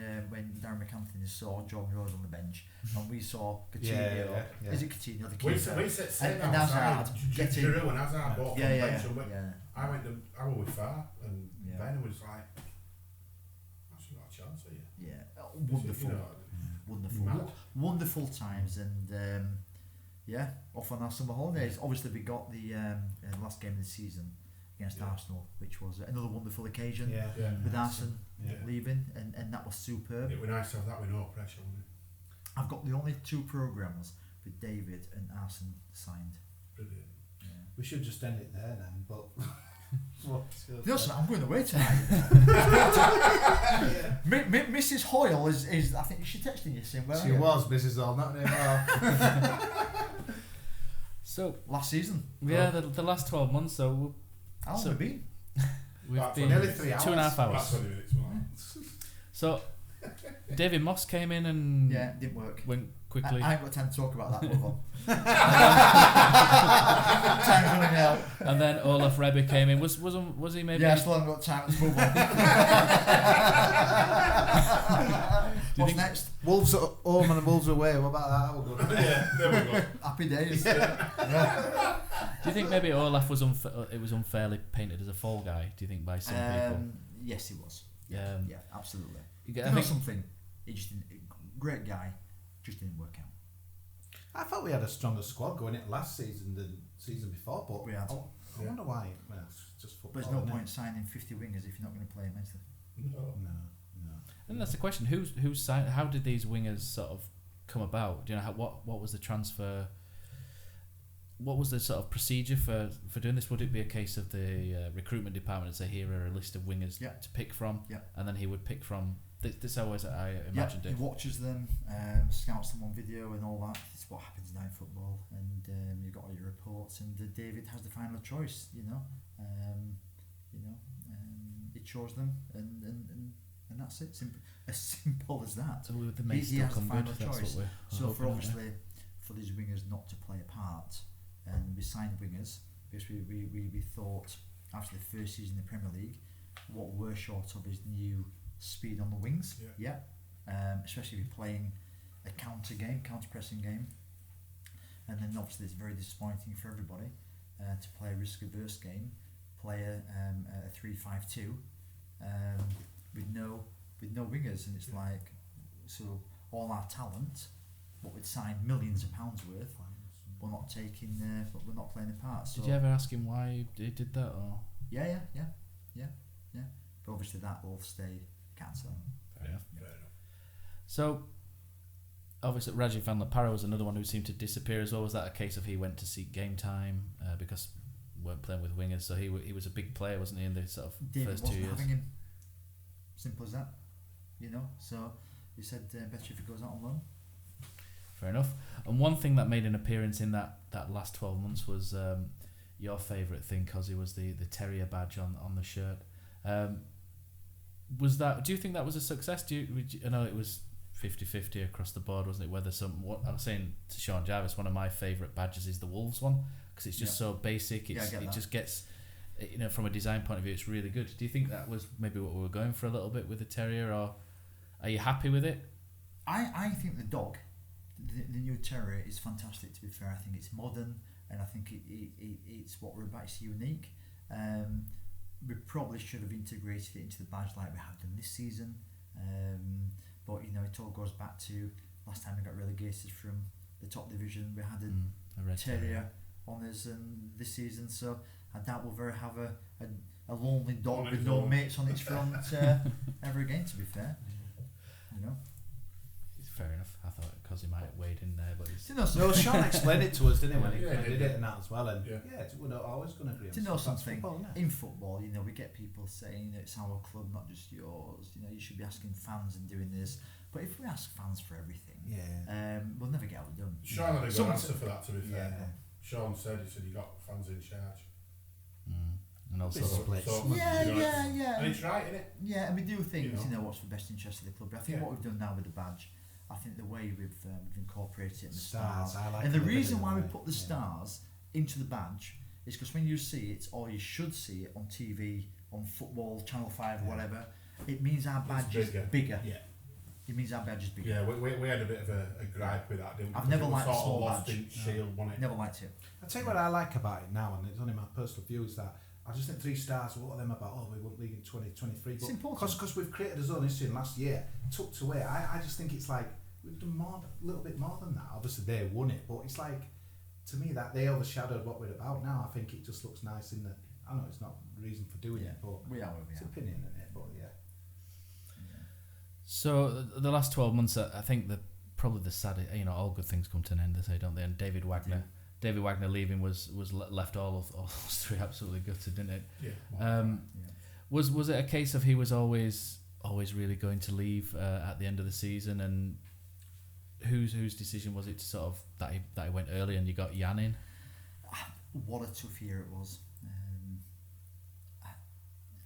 Darren McAnthony saw John Rose on the bench and we saw Coutinho. Yeah. Is it Coutinho? The We keeper. said same and Hazard getting. Giroud and Hazard both on the bench. And Yeah. I went with Far and Yeah. Ben was like, actually got a chance here. Yeah. Wonderful. You know, Wonderful. mad. Wonderful times and off on our summer holidays. Obviously we got the last game of the season against Arsenal, which was another wonderful occasion with Arsene leaving and that was superb. It was nice to have that with no pressure on it. I've got the only 2 programmes with David and Arsene signed. Brilliant. We should just end it there then, but Listen, I'm going away tonight. Mrs. Hoyle is I think she texting you saying where she are you? was Mrs. All, not anymore. So Last season. the last 12 months. So How long have we been? we've That's been nearly 3 hours. 2.5 That's hours. 20 minutes, man. So David Moss came in and Yeah, it didn't work. went quickly. I ain't got time to talk about that. Move on. Time's running out. And then Olaf Rebbe came in. Was he maybe? Yeah, I still haven't got time. Let's move on. What's next? Wolves at home and the Wolves away. What about that? We're good. Yeah, there we go. Happy days. Do you think maybe Olaf was it was unfairly painted as a fall guy? Do you think by some people? Yes, he was. Yeah. Yeah, absolutely. You You get, know I think something? He just didn't. Great guy, just didn't work out. I thought we had a stronger squad going into last season than season before, but We had. I wonder why. Well, it's just football. But there's no isn't it? point signing 50 wingers if you're not going to play them, is there? No. No. and that's the question. Who's signed? How did these wingers sort of come about? Do you know what was the transfer? What was the sort of procedure for doing this? Would it be a case of the recruitment department and say here are a list of wingers to pick from, and then he would pick from? This always I imagined he it. watches them, scouts them on video and all that. It's what happens now in football, and you've got all your reports. And David has the final choice. He chose them, and that's it. As simple as that. So the may He still has the come final good. That's choice. what we're So hoping, for aren't we? obviously for these wingers not to play a part, and we signed wingers because we thought after the first season in the Premier League, what we're short of is new speed on the wings. Especially if you're playing a counter pressing game, and then obviously it's very disappointing for everybody to play a risk averse game, play a 3-5-2 with no wingers, and it's like, so all our talent, what we'd signed millions of pounds worth, we're not taking but we're not playing a part. So Did you ever ask him why he did that, or? Yeah. But obviously that will stay cancelled. Fair enough. Fair enough. So, obviously, Rajiv van der Parra was another one who seemed to disappear as well. Was that a case of he went to seek game time because we weren't playing with wingers? So he was a big player, wasn't he, in the sort of David first 2 wasn't years? having him. Simple as that. So he said better if he goes out on loan. Fair enough. And one thing that made an appearance in that last 12 months was your favourite thing, Kosi, was the terrier badge on the shirt. Was that? Do you think that was a success? I know it was 50-50 across the board, wasn't it? Whether what I was saying to Sean Jarvis, one of my favourite badges is the Wolves one because it's just so basic. It just gets, from a design point of view, it's really good. Do you think that was maybe what we were going for a little bit with the terrier, or are you happy with it? I think the dog, the new terrier, is fantastic. To be fair, I think it's modern, and I think it's what we're about. It's unique. We probably should have integrated it into the badge like we have done this season, but it all goes back to last time we got relegated from the top division. We had a red terrier on us, and this season, so I doubt we'll ever have a lonely dog with no mates on its front ever again. To be fair, It's fair enough. I thought because he might have weighed in there, but he's No, Sean explained it to us, didn't he, when he Yeah, did it and that as well. And Yeah. we're not always going to agree on to know stuff. That's something football, isn't it? in football, we get people saying it's our club, not just yours. You should be asking fans and doing this. But if we ask fans for everything, we'll never get it done. Sean had a good Some- answer for that, to be fair. Yeah. Sean said he got fans in charge. and also It's split. Yeah. And it's right, isn't it? Yeah, and we do things, You know. what's for the best interest of the club. I think Yeah. what we've done now with the badge, I think the way we've incorporated it in the Stars, stars, I like and the it a bit reason in why a we way, put the stars into the badge is because when you see it, or you should see it on TV, on football, Channel 5, whatever, it means our badge is bigger. Yeah. It means our badge is bigger. Yeah, we had a bit of a gripe with that, didn't we? I've never liked the small lost badge. in shield, wasn't it? Never liked it. I'll tell you what I like about it now, and it's only my personal view, is that I just think 3 stars, what are them about? Oh, we won league in 2023. It's important. Because we've created a own history in last year, tucked away. I just think it's like, we've done more, a little bit more than that. Obviously, they won it, but it's like, to me, that they overshadowed what we're about now. I think it just looks nice in the, I know it's not the reason for doing it, but it's opinion in it, but yeah. So the last 12 months, I think probably the sad, all good things come to an end, they say, don't they? And David Wagner leaving was left all those 3 absolutely gutted, didn't it? Yeah. Was it a case of he was always really going to leave at the end of the season, and whose decision was it to sort of that he went early and you got Jan in? What a tough year it was.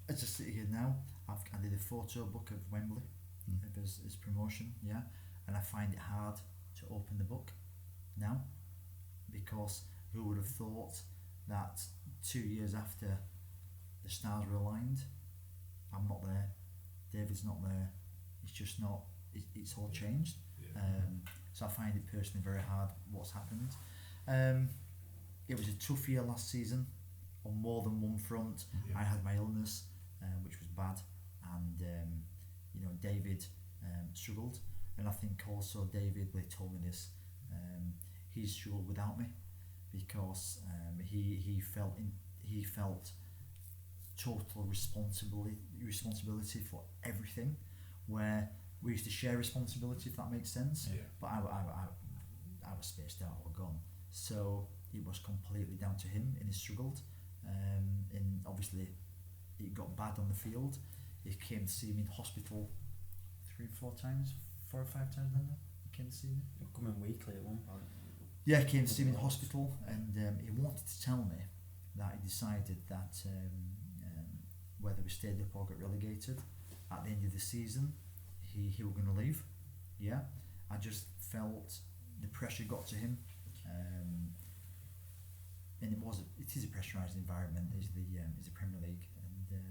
As I sit here now, I did a photo book of Wembley of his promotion, and I find it hard to open the book now, because who would have thought that 2 years after the stars were aligned, I'm not there, David's not there, it's just not, it's all changed. So I find it personally very hard what's happened. It was a tough year last season on more than one front. I had my illness, which was bad, and David struggled, and I think also David, they told me this, he struggled without me, because he felt total responsibility for everything, where we used to share responsibility, if that makes sense. But I was spaced out, I was gone, so it was completely down to him, and he struggled, and obviously it got bad on the field. He came to see me in hospital 4 or 5 times then. He came to see me. You're coming weekly at one point. Yeah, he came to see me in hospital, and he wanted to tell me that he decided that whether we stayed up or got relegated at the end of the season, he was going to leave. I just felt the pressure got to him, and it is a pressurised environment, is the Premier League, and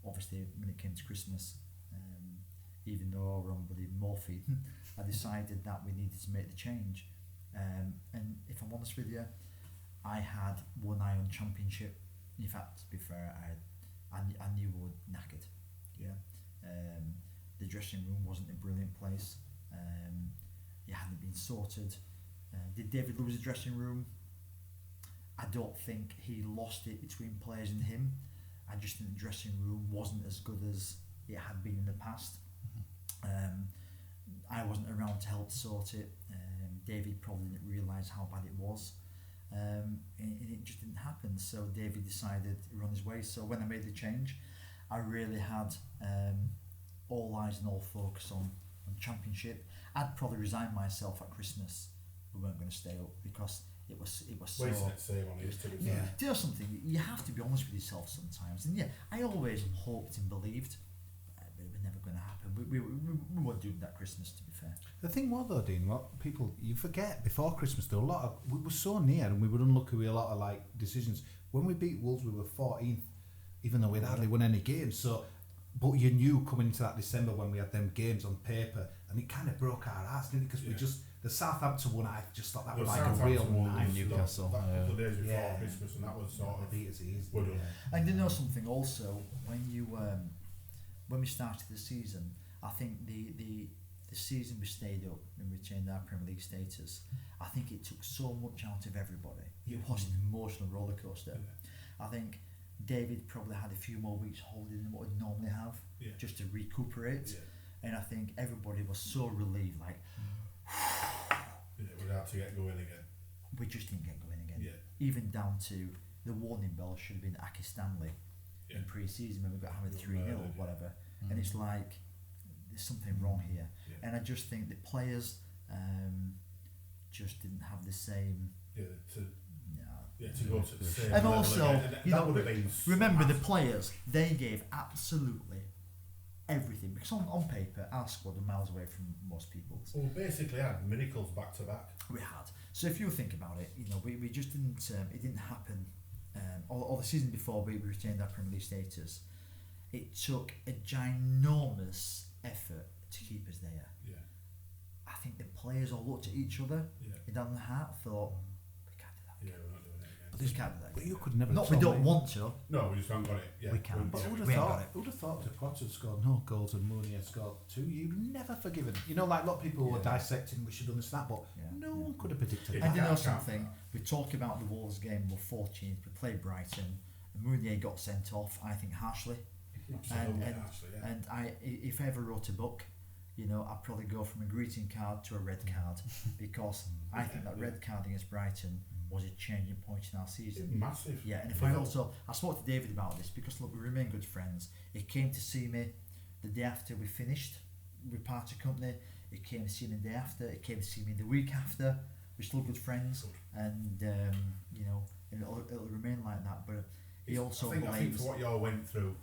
obviously when it came to Christmas, even though we're on bloody morphine, I decided that we needed to make the change. And if I'm honest with you, I had one eye on Championship. In fact, to be fair, I knew we were knackered. The dressing room wasn't a brilliant place. It hadn't been sorted. Did David lose the dressing room? I don't think he lost it between players and him. I just think the dressing room wasn't as good as it had been in the past. I wasn't around to help sort it. David probably didn't realise how bad it was, and it just didn't happen. So David decided to run his way. So when I made the change, I really had all eyes and all focus on Championship. I'd probably resign myself at Christmas. We weren't going to stay up because it was so. Do you know something? You have to be honest with yourself sometimes. And I always hoped and believed, but it was never going to happen. We weren't doing that Christmas, to be fair. The thing was though, Dean, what people you forget before Christmas, there were a lot of, we were so near and we were unlucky with a lot of decisions. When we beat Wolves, we were 14th, even though we'd hardly won any games. So, but you knew coming into that December when we had them games on paper, and it kind of broke our hearts, didn't it? Because we just, the Southampton one, I just thought that was like a real one. Newcastle. That couple of days before Christmas, and that was sort of beat as easy. And you know something also, when we started the season, I think the season we stayed up and retained our Premier League status, I think it took so much out of everybody. It was an emotional roller coaster. I think David probably had a few more weeks holiday than what we'd normally have, just to recuperate. And I think everybody was so relieved, we're out to get going again. We just didn't get going again. Even down to the warning bell should have been Aki Stanley in pre-season when we got hammered 3-0 or whatever. And it's like, there's something wrong here. And I just think the players just didn't have the same. To go to the same and level also, again. remember the players, they gave absolutely everything, because on paper our squad were miles away from most people's. Well, we basically had miracles back to back. We had. So if you think about it, we just didn't. It didn't happen. Or the season before we retained our Premier League status, it took a ginormous effort to keep us there. Yeah. I think the players all looked at each other and down the heart thought, we can't do that. Yeah, we're not doing it again. But we can't do that. But you could never. Not we don't want to. No, we just haven't got it. Yeah, We can't. But We ain't got it. who'd have thought if Potter had scored no goals and Mooney scored 2, you'd never forgiven. Like a lot of people were dissecting, we should have done this, that, but no one could have predicted Yeah. that. And you know can't something? that. We talk about the Wolves game. We're 14th. We played Brighton. And Mounier got sent off. I think harshly. Absolutely, and actually, yeah. and if I ever wrote a book, I'd probably go from a greeting card to a red card because I think that red card against Brighton was a changing point in our season. Massive. Yeah, and if I spoke to David about this because look, we remain good friends. He came to see me the day after we finished with party company. He came to see me the day after. He came to see me the week after. We're still good friends, and it'll remain like that. But he also I think for what y'all went through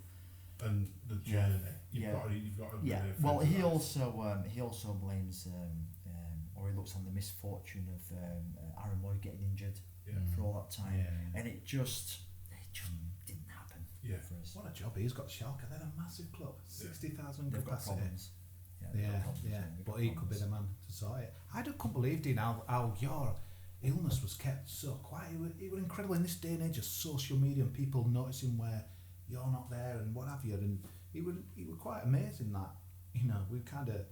and the journey, you've got to. Yeah. Well, he also blames or he looks on the misfortune of Aaron Lloyd getting injured for all that time, and it just didn't happen for us. What a job he's got. Schalke, they're a massive club, 60,000 They've got capacity. problems. Yeah. But he could be the man to sort it. I couldn't believe, Dean, how your illness was kept so quiet. It was incredible in this day and age of social media and people noticing where you're not there and what have you. And it was quite amazing that we kind of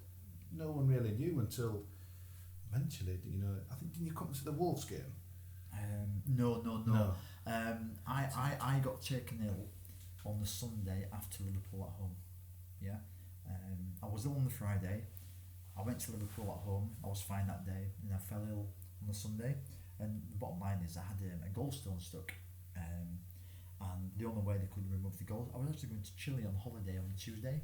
no one really knew until eventually. I think didn't you come to the Wolves game? No. I got taken ill on the Sunday after Liverpool at home. Yeah. I was ill on the Friday. I went to Liverpool at home. I was fine that day, and I fell ill on the Sunday. And the bottom line is, I had a gallstone stuck, and the only way they could remove the gall. I was actually going to Chile on holiday on Tuesday,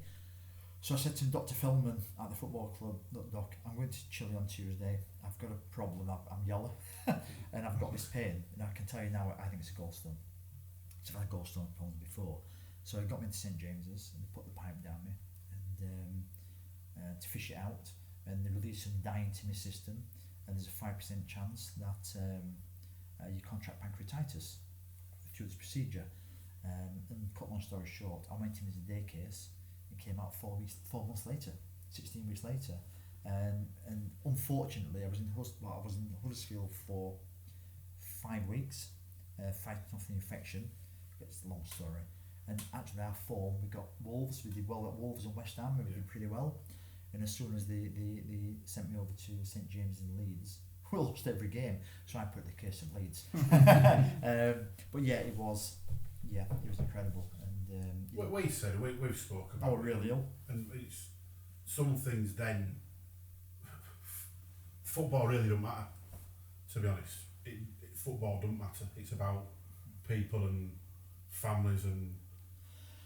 so I said to Dr. Feldman at the football club, "Look, Doc, I'm going to Chile on Tuesday. I've got a problem. I'm yellow, and I've got this pain. And I can tell you now, I think it's a gallstone. So I've had gallstone problems before. So he got me into St James's, and they put the pipe down me, and to fish it out, and they released some dye into my system, and there's a 5% chance that you contract pancreatitis through this procedure. And cut long story short, I went in as a day case and came out 4 months later, 16 weeks later, and unfortunately I was in Huddersfield for 5 weeks, fighting off the infection. It's a long story. And actually our form, we got Wolves, we did well at Wolves and West Ham, we did pretty well. And as soon as they sent me over to St James in Leeds, we lost every game, so I put the case of Leeds. But yeah, it was incredible. And what you said, we've spoken about. Oh, really? And it's some things then. Football really don't matter, to be honest. Football don't matter. It's about people and families and.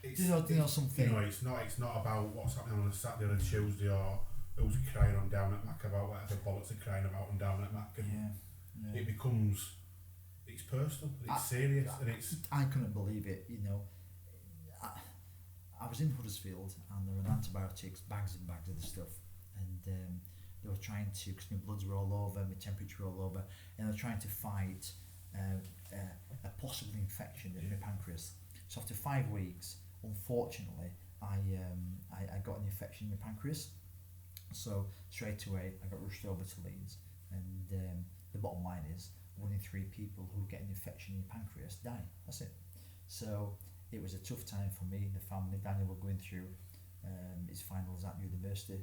It's not about what's happening on a Saturday or a Tuesday or who's crying on down at Mac about whatever bollocks are crying about on down at Mac. And it becomes, it's personal, it's serious, and it's. I couldn't believe it. I was in Huddersfield and there were antibiotics, bags and bags of the stuff, and they were trying to, because my bloods were all over, my temperature all over, and they were trying to fight a possible infection in my pancreas. So after 5 weeks, unfortunately, I got an infection in my pancreas. So straight away, I got rushed over to Leeds, and the bottom line is, 1 in 3 people who get an infection in your pancreas die. That's it. So it was a tough time for me, the family. Daniel were going through his finals at university.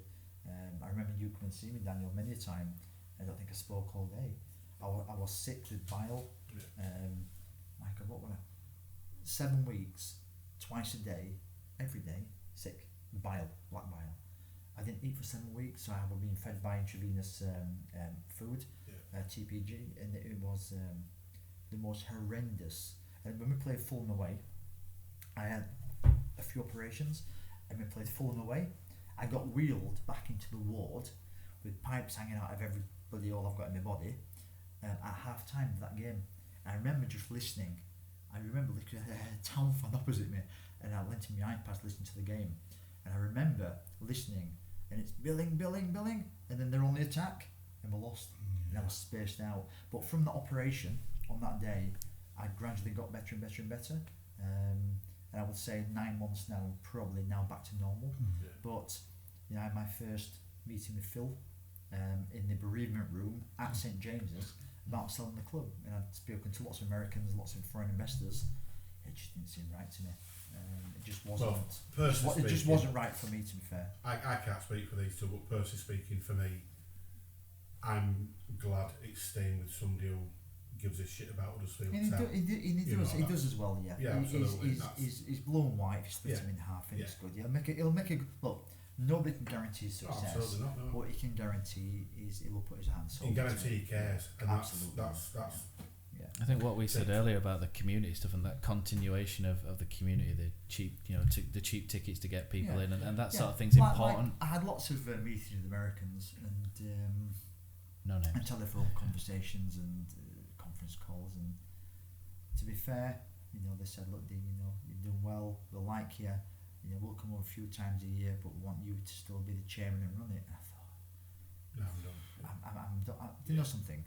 I remember you coming to see me, Daniel, many a time. I don't think I spoke all day. I was sick with bile. My God, what were I? 7 weeks, twice a day, every day, sick. Bile, black bile. I didn't eat for 7 weeks, so I was being fed by intravenous food, TPG, and it was the most horrendous. And when we played Fulham away, I had a few operations, and we played Fulham away. I got wheeled back into the ward with pipes hanging out of everybody, all I've got in my body, at half time of that game. And I remember just listening. I remember looking at a Town fan opposite me, and I went to my iPad listening to the game. And I remember listening, and it's billing, and then they're on the attack, and we're lost. and I was spaced out. But from the operation on that day, I gradually got better and better and better. And I would say 9 months now, probably now back to normal. But you know, I had my first meeting with Phil in the bereavement room at St James's about selling the club, and I'd spoken to lots of Americans, lots of foreign investors. It just didn't seem right to me. It just wasn't. It just wasn't right for me, to be fair. I can't speak for these two, but personally speaking, for me, I'm glad it's staying with somebody who gives a shit about Huddersfield Town. He does as well, yeah. Yeah, absolutely. He's blue and white. If you split him in half, and it's good. Yeah, he'll make a look. Nobody can guarantee success. Absolutely not. No. What he can guarantee is he will put his hands. He can guarantee he cares, and that's. Yeah. I think what we said earlier about the community stuff and that continuation of the community, the cheap, the cheap tickets to get people in, and that sort of thing's important. I had lots of meetings with Americans and no names. and telephone conversations and conference calls, and to be fair, they said, look, Dean, you're doing well, we'll like you, we'll come over a few times a year, but we want you to still be the chairman and run it. And I thought, no, I'm done. I'm done. Do you know something?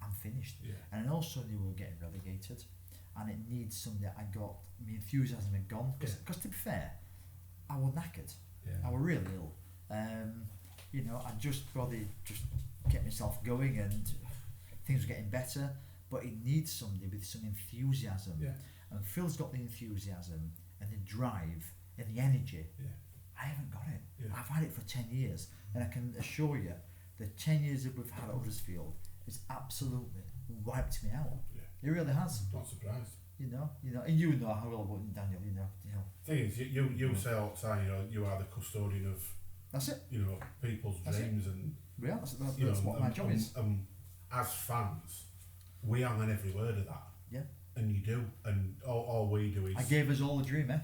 I'm finished. Yeah. And I also knew we were getting relegated, and it needs something. I got my enthusiasm had gone because to be fair, I was knackered. I was really ill. I just probably just kept myself going, and things were getting better. But it needs somebody with some enthusiasm. Yeah. And Phil's got the enthusiasm and the drive and the energy. Yeah. I haven't got it. Yeah. I've had it for 10 years, and I can assure you, the 10 years that we've had at Huddersfield has absolutely wiped me out. Yeah. It really has. Not surprised. And you know how well about Daniel. Thing is, you say all the time, you are the custodian of. That's it. People's dreams and. Yeah, that's what my job is. As fans, we are on every word of that. Yeah. And you do, and all we do is. I gave us all a dream, eh?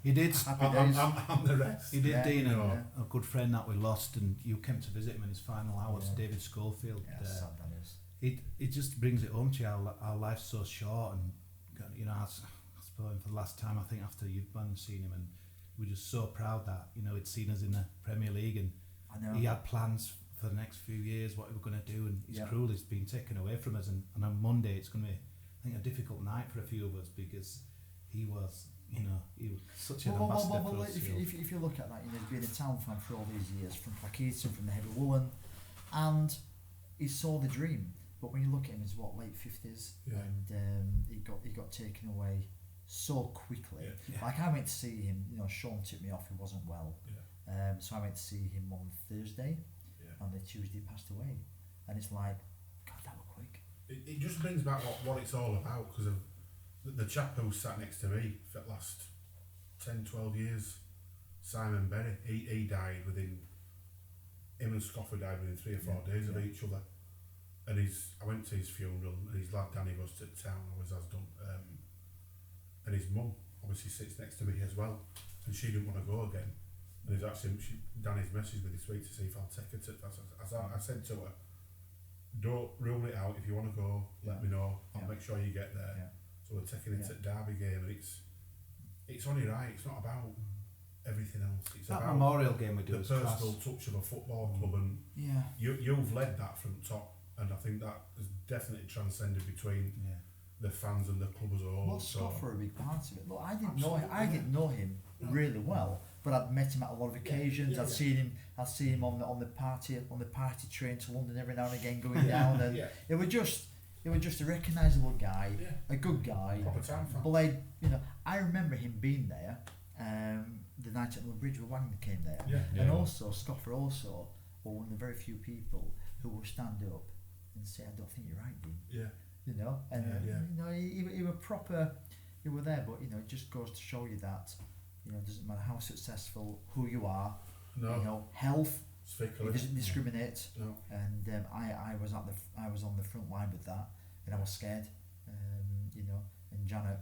You did. I'm the rest. You did, Dean, a good friend that we lost, and you came to visit him in his final hours, David Schofield. Yeah, sad that is. It just brings it home to you our life's so short, and I spoke him for the last time, I think, after you've seen him, and we were just so proud that he'd seen us in the Premier League, and he had plans for the next few years, what we were going to do, and it's cruel it's been taken away from us, and on Monday it's going to be, I think, a difficult night for a few of us, because he was such an ambassador for us. If you look at that, he's been a Town fan for all these years, from Plaqueta, from the Heavy Woolen, and he saw the dream. But when you look at him, he's late 50s, and he got taken away so quickly. Like, I went to see him. Sean tipped me off; he wasn't well. So I went to see him on Thursday, and the Tuesday he passed away, and it's like, God, that was quick. It just brings back what it's all about, because of the chap who sat next to me for the last 10, 12 years, Simon Berry. He died him and Scoffer died within 3 or 4 days of each other. And I went to his funeral, and his lad Danny goes to town, always has done. And his mum obviously sits next to me as well, and she didn't want to go again. And Danny's messaged me this week to see if I'll take her to. I said to her, don't rule it out. If you want to go, let me know. I'll make sure you get there. So we're taking it to Derby game, and it's only right. It's not about everything else. It's that about memorial game we do. The personal touch of a football club, and you've led that from top, and I think that has definitely transcended between the fans and the club as a whole. Well, Scoffer a big part of it. Look, I didn't know him really well, but I'd met him at a lot of occasions. I'd seen him on the party train to London every now and again going down, and it was just a recognisable guy, a good guy. Proper Town fan. Blade, I remember him being there. The night at the Bridge where Wagner came there, and also Scoffer was one of the very few people who will stand up and say, "I don't think you're right, Dean." He was proper. He was there, but it just goes to show you that it doesn't matter how successful, who you are. No. Health. It doesn't discriminate. No. And I was on the front line with that, and I was scared. And Janet,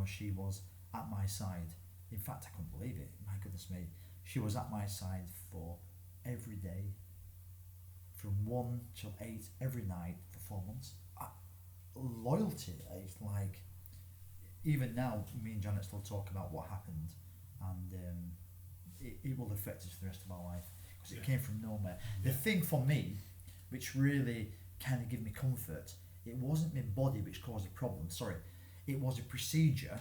she was at my side. In fact, I couldn't believe it. My goodness me, she was at my side for every day, from 1 till 8 every night for 4 months. Loyalty, it's like, even now, me and Janet still talk about what happened, and it will affect us for the rest of our life, because it came from nowhere. The thing for me which really kind of gave me comfort. It wasn't my body which caused the problem. Sorry, it was a procedure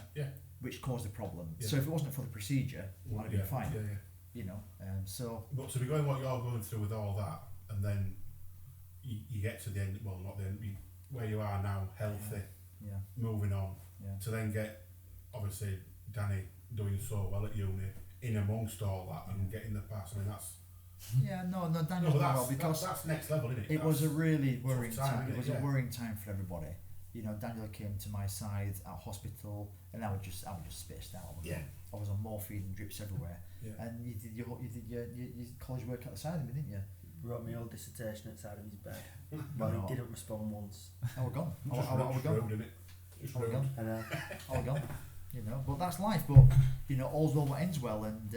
which caused the problem. Yeah. So if it wasn't for the procedure, I'd have been fine. Yeah. You know, so. But to be going what you're going through with all that, and then you get to the end. Well, not the end. Where you are now, healthy, moving on. Yeah. To then get, obviously, Danny doing so well at uni, in amongst all that, and getting the pass. I mean, that's. Yeah, no, Daniel's done well because that's next level, isn't it? It was a really worrying time. It was a worrying time for everybody. You know, Daniel came to my side at hospital, and I was just spaced out. I was on morphine and drips everywhere. Yeah. And you did your college work outside of me, didn't you? Wrote my old dissertation outside of his bed. Well, he didn't respond once. I was gone. I was gone. I was gone. You know, but that's life. But you know, all's well what ends well. And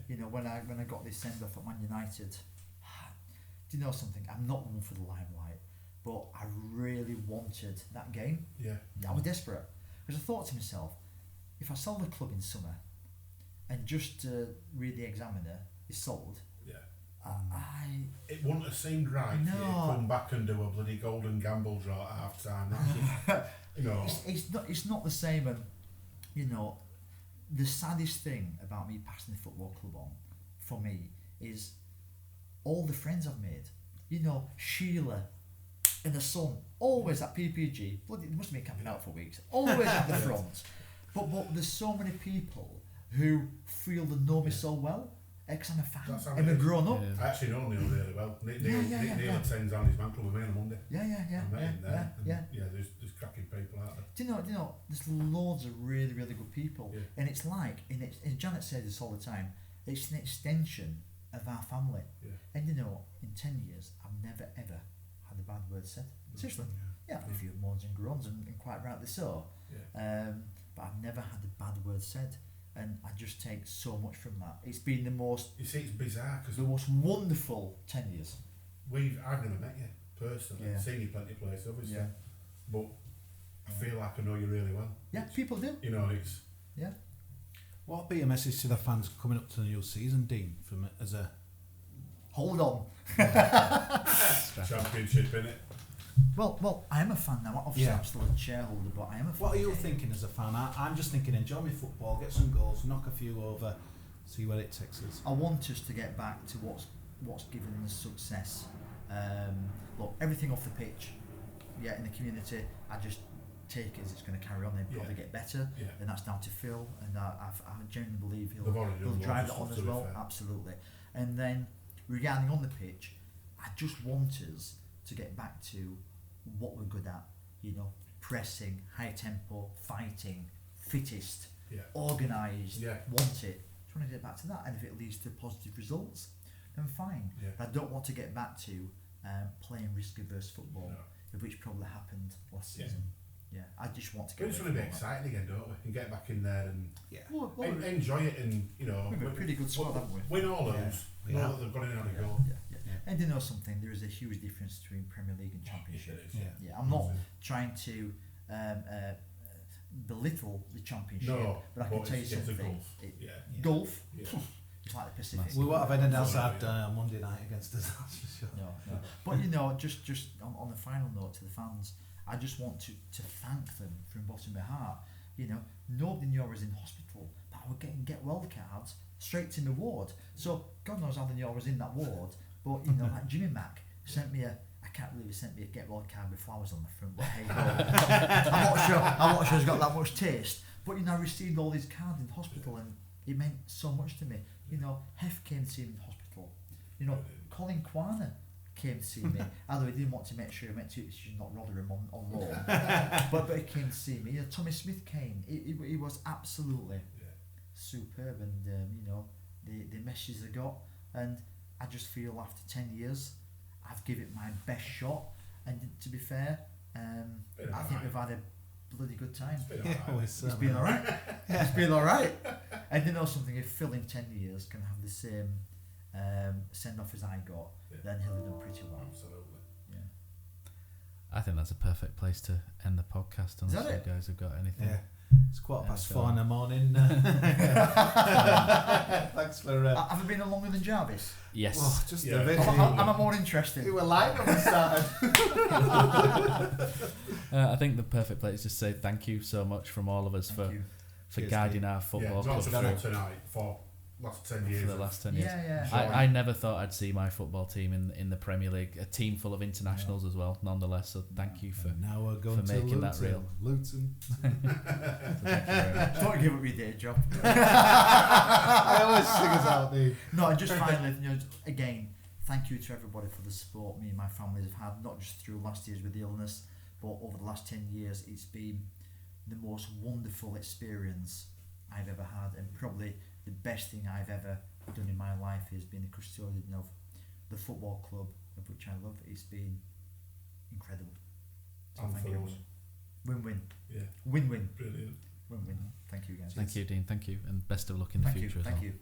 you know, when I got this send off at Man United, do you know something? I'm not one for the limelight, but I really wanted that game. Yeah. I was desperate because I thought to myself, if I sell the club in summer, and just read the Examiner is sold. Yeah. It wouldn't have seemed right. No. You come back and do a bloody golden gamble draw at half time. You know. It's not the same. And you know, the saddest thing about me passing the football club on, for me, is all the friends I've made. You know, Sheila and the son, always at PPG. Bloody, it must have been camping out for weeks. Always at the front. But there's so many people who feel they know me so well. Because I'm a fan. And we've grown up. I actually know Neil really well. Neil attends on his man club with me on a Monday. Yeah. There's cracking people out there. Do you know, there's loads of really, really good people. Yeah. And it's like, and Janet says this all the time, it's an extension of our family. Yeah. And you know, in 10 years, I've never ever had a bad word said. Seriously. Yeah, a few moans and groans, and quite rightly so. Yeah. But I've never had a bad word said. And I just take so much from that. It's been the most. You see, it's bizarre because the most wonderful 10 years. I've never met you personally. I've seen you plenty of places, obviously. Yeah. But I feel like I know you really well. Yeah, people do. You know, it's. Yeah. What would be a message to the fans coming up to the new season, Dean? As a. Hold on. Championship, innit? Well, I am a fan now. Obviously, I'm still a shareholder, but I am a fan. What are you thinking as a fan? I'm just thinking, enjoy my football, get some goals, knock a few over, see where it takes us. I want us to get back to what's given us success. Look, everything off the pitch, in the community, I just take it as it's going to carry on. They'll probably get better, and that's down to Phil. And I genuinely believe he'll drive it on as well. Absolutely. And then regarding on the pitch, I just want us to get back to what we're good at, you know, pressing, high tempo, fighting, fittest, organised, want it. Just want to get back to that, and if it leads to positive results, then fine. I don't want to get back to playing risk-averse football, which probably happened last season. Yeah, I just want to get. We just want to be excited again, don't we? And get back in there and enjoy it, and you know, we've a pretty good squad, haven't we? Win all those. Know that they've got in how to go. And you know something, there is a huge difference between Premier League and Championship. I'm not trying to belittle the Championship, but I can tell you something. Golf. It's like the Pacific. We won't have anything else on Monday night against us, that's for sure. No. But you know, just on the final note to the fans, I just want to thank them from the bottom of my heart. You know, nobody knew I was in hospital, but I was getting get well cards straight to my ward. So God knows how they knew I was in that ward. But you know, like Jimmy Mack sent me I can't believe he sent me a get well card with flowers on the front, but hey ho. I'm not sure he's got that much taste. But you know, I received all these cards in hospital, and it meant so much to me. You know, Hef came to see me in hospital. You know, Colin Quaner came to see me, although he didn't want to make sure he went to not Rotherham on loan. but he came to see me. Tommy Smith came. He was absolutely superb, and you know, the messages I got, and I just feel after 10 years, I've given it my best shot. And to be fair, I think we've had a bloody good time. It's been alright. It's been alright. And you know something, if Phil in 10 years can have the same send off as I got, then he'll have done pretty well. Absolutely. I think that's a perfect place to end the podcast. Unless you guys have got anything. Yeah. It's 4:15 in the morning. Thanks for. Have I been on longer than Jarvis? Yes. Oh, just a bit. Am I more interesting? We were live when we started. I think the perfect place is to say thank you so much from all of us for guiding our football club through tonight for last 10 years. For the last 10 years. Yeah. I never thought I'd see my football team in the Premier League, a team full of internationals as well, nonetheless. So thank you for making that real. Luton. So thank you very much. Don't give up your day job. I always sing us out, Dean. No, and just finally, again, thank you to everybody for the support me and my family have had, not just through last year's with the illness, but over the last 10 years. It's been the most wonderful experience I've ever had, and probably the best thing I've ever done in my life is being a custodian of the football club, of which I love. It's been incredible. So And thank for you. us. Win-win. Yeah. Win-win. Brilliant. Win-win. Thank you, guys. Thank you, Dean. Thank you, and best of luck in the future as well. Thank you.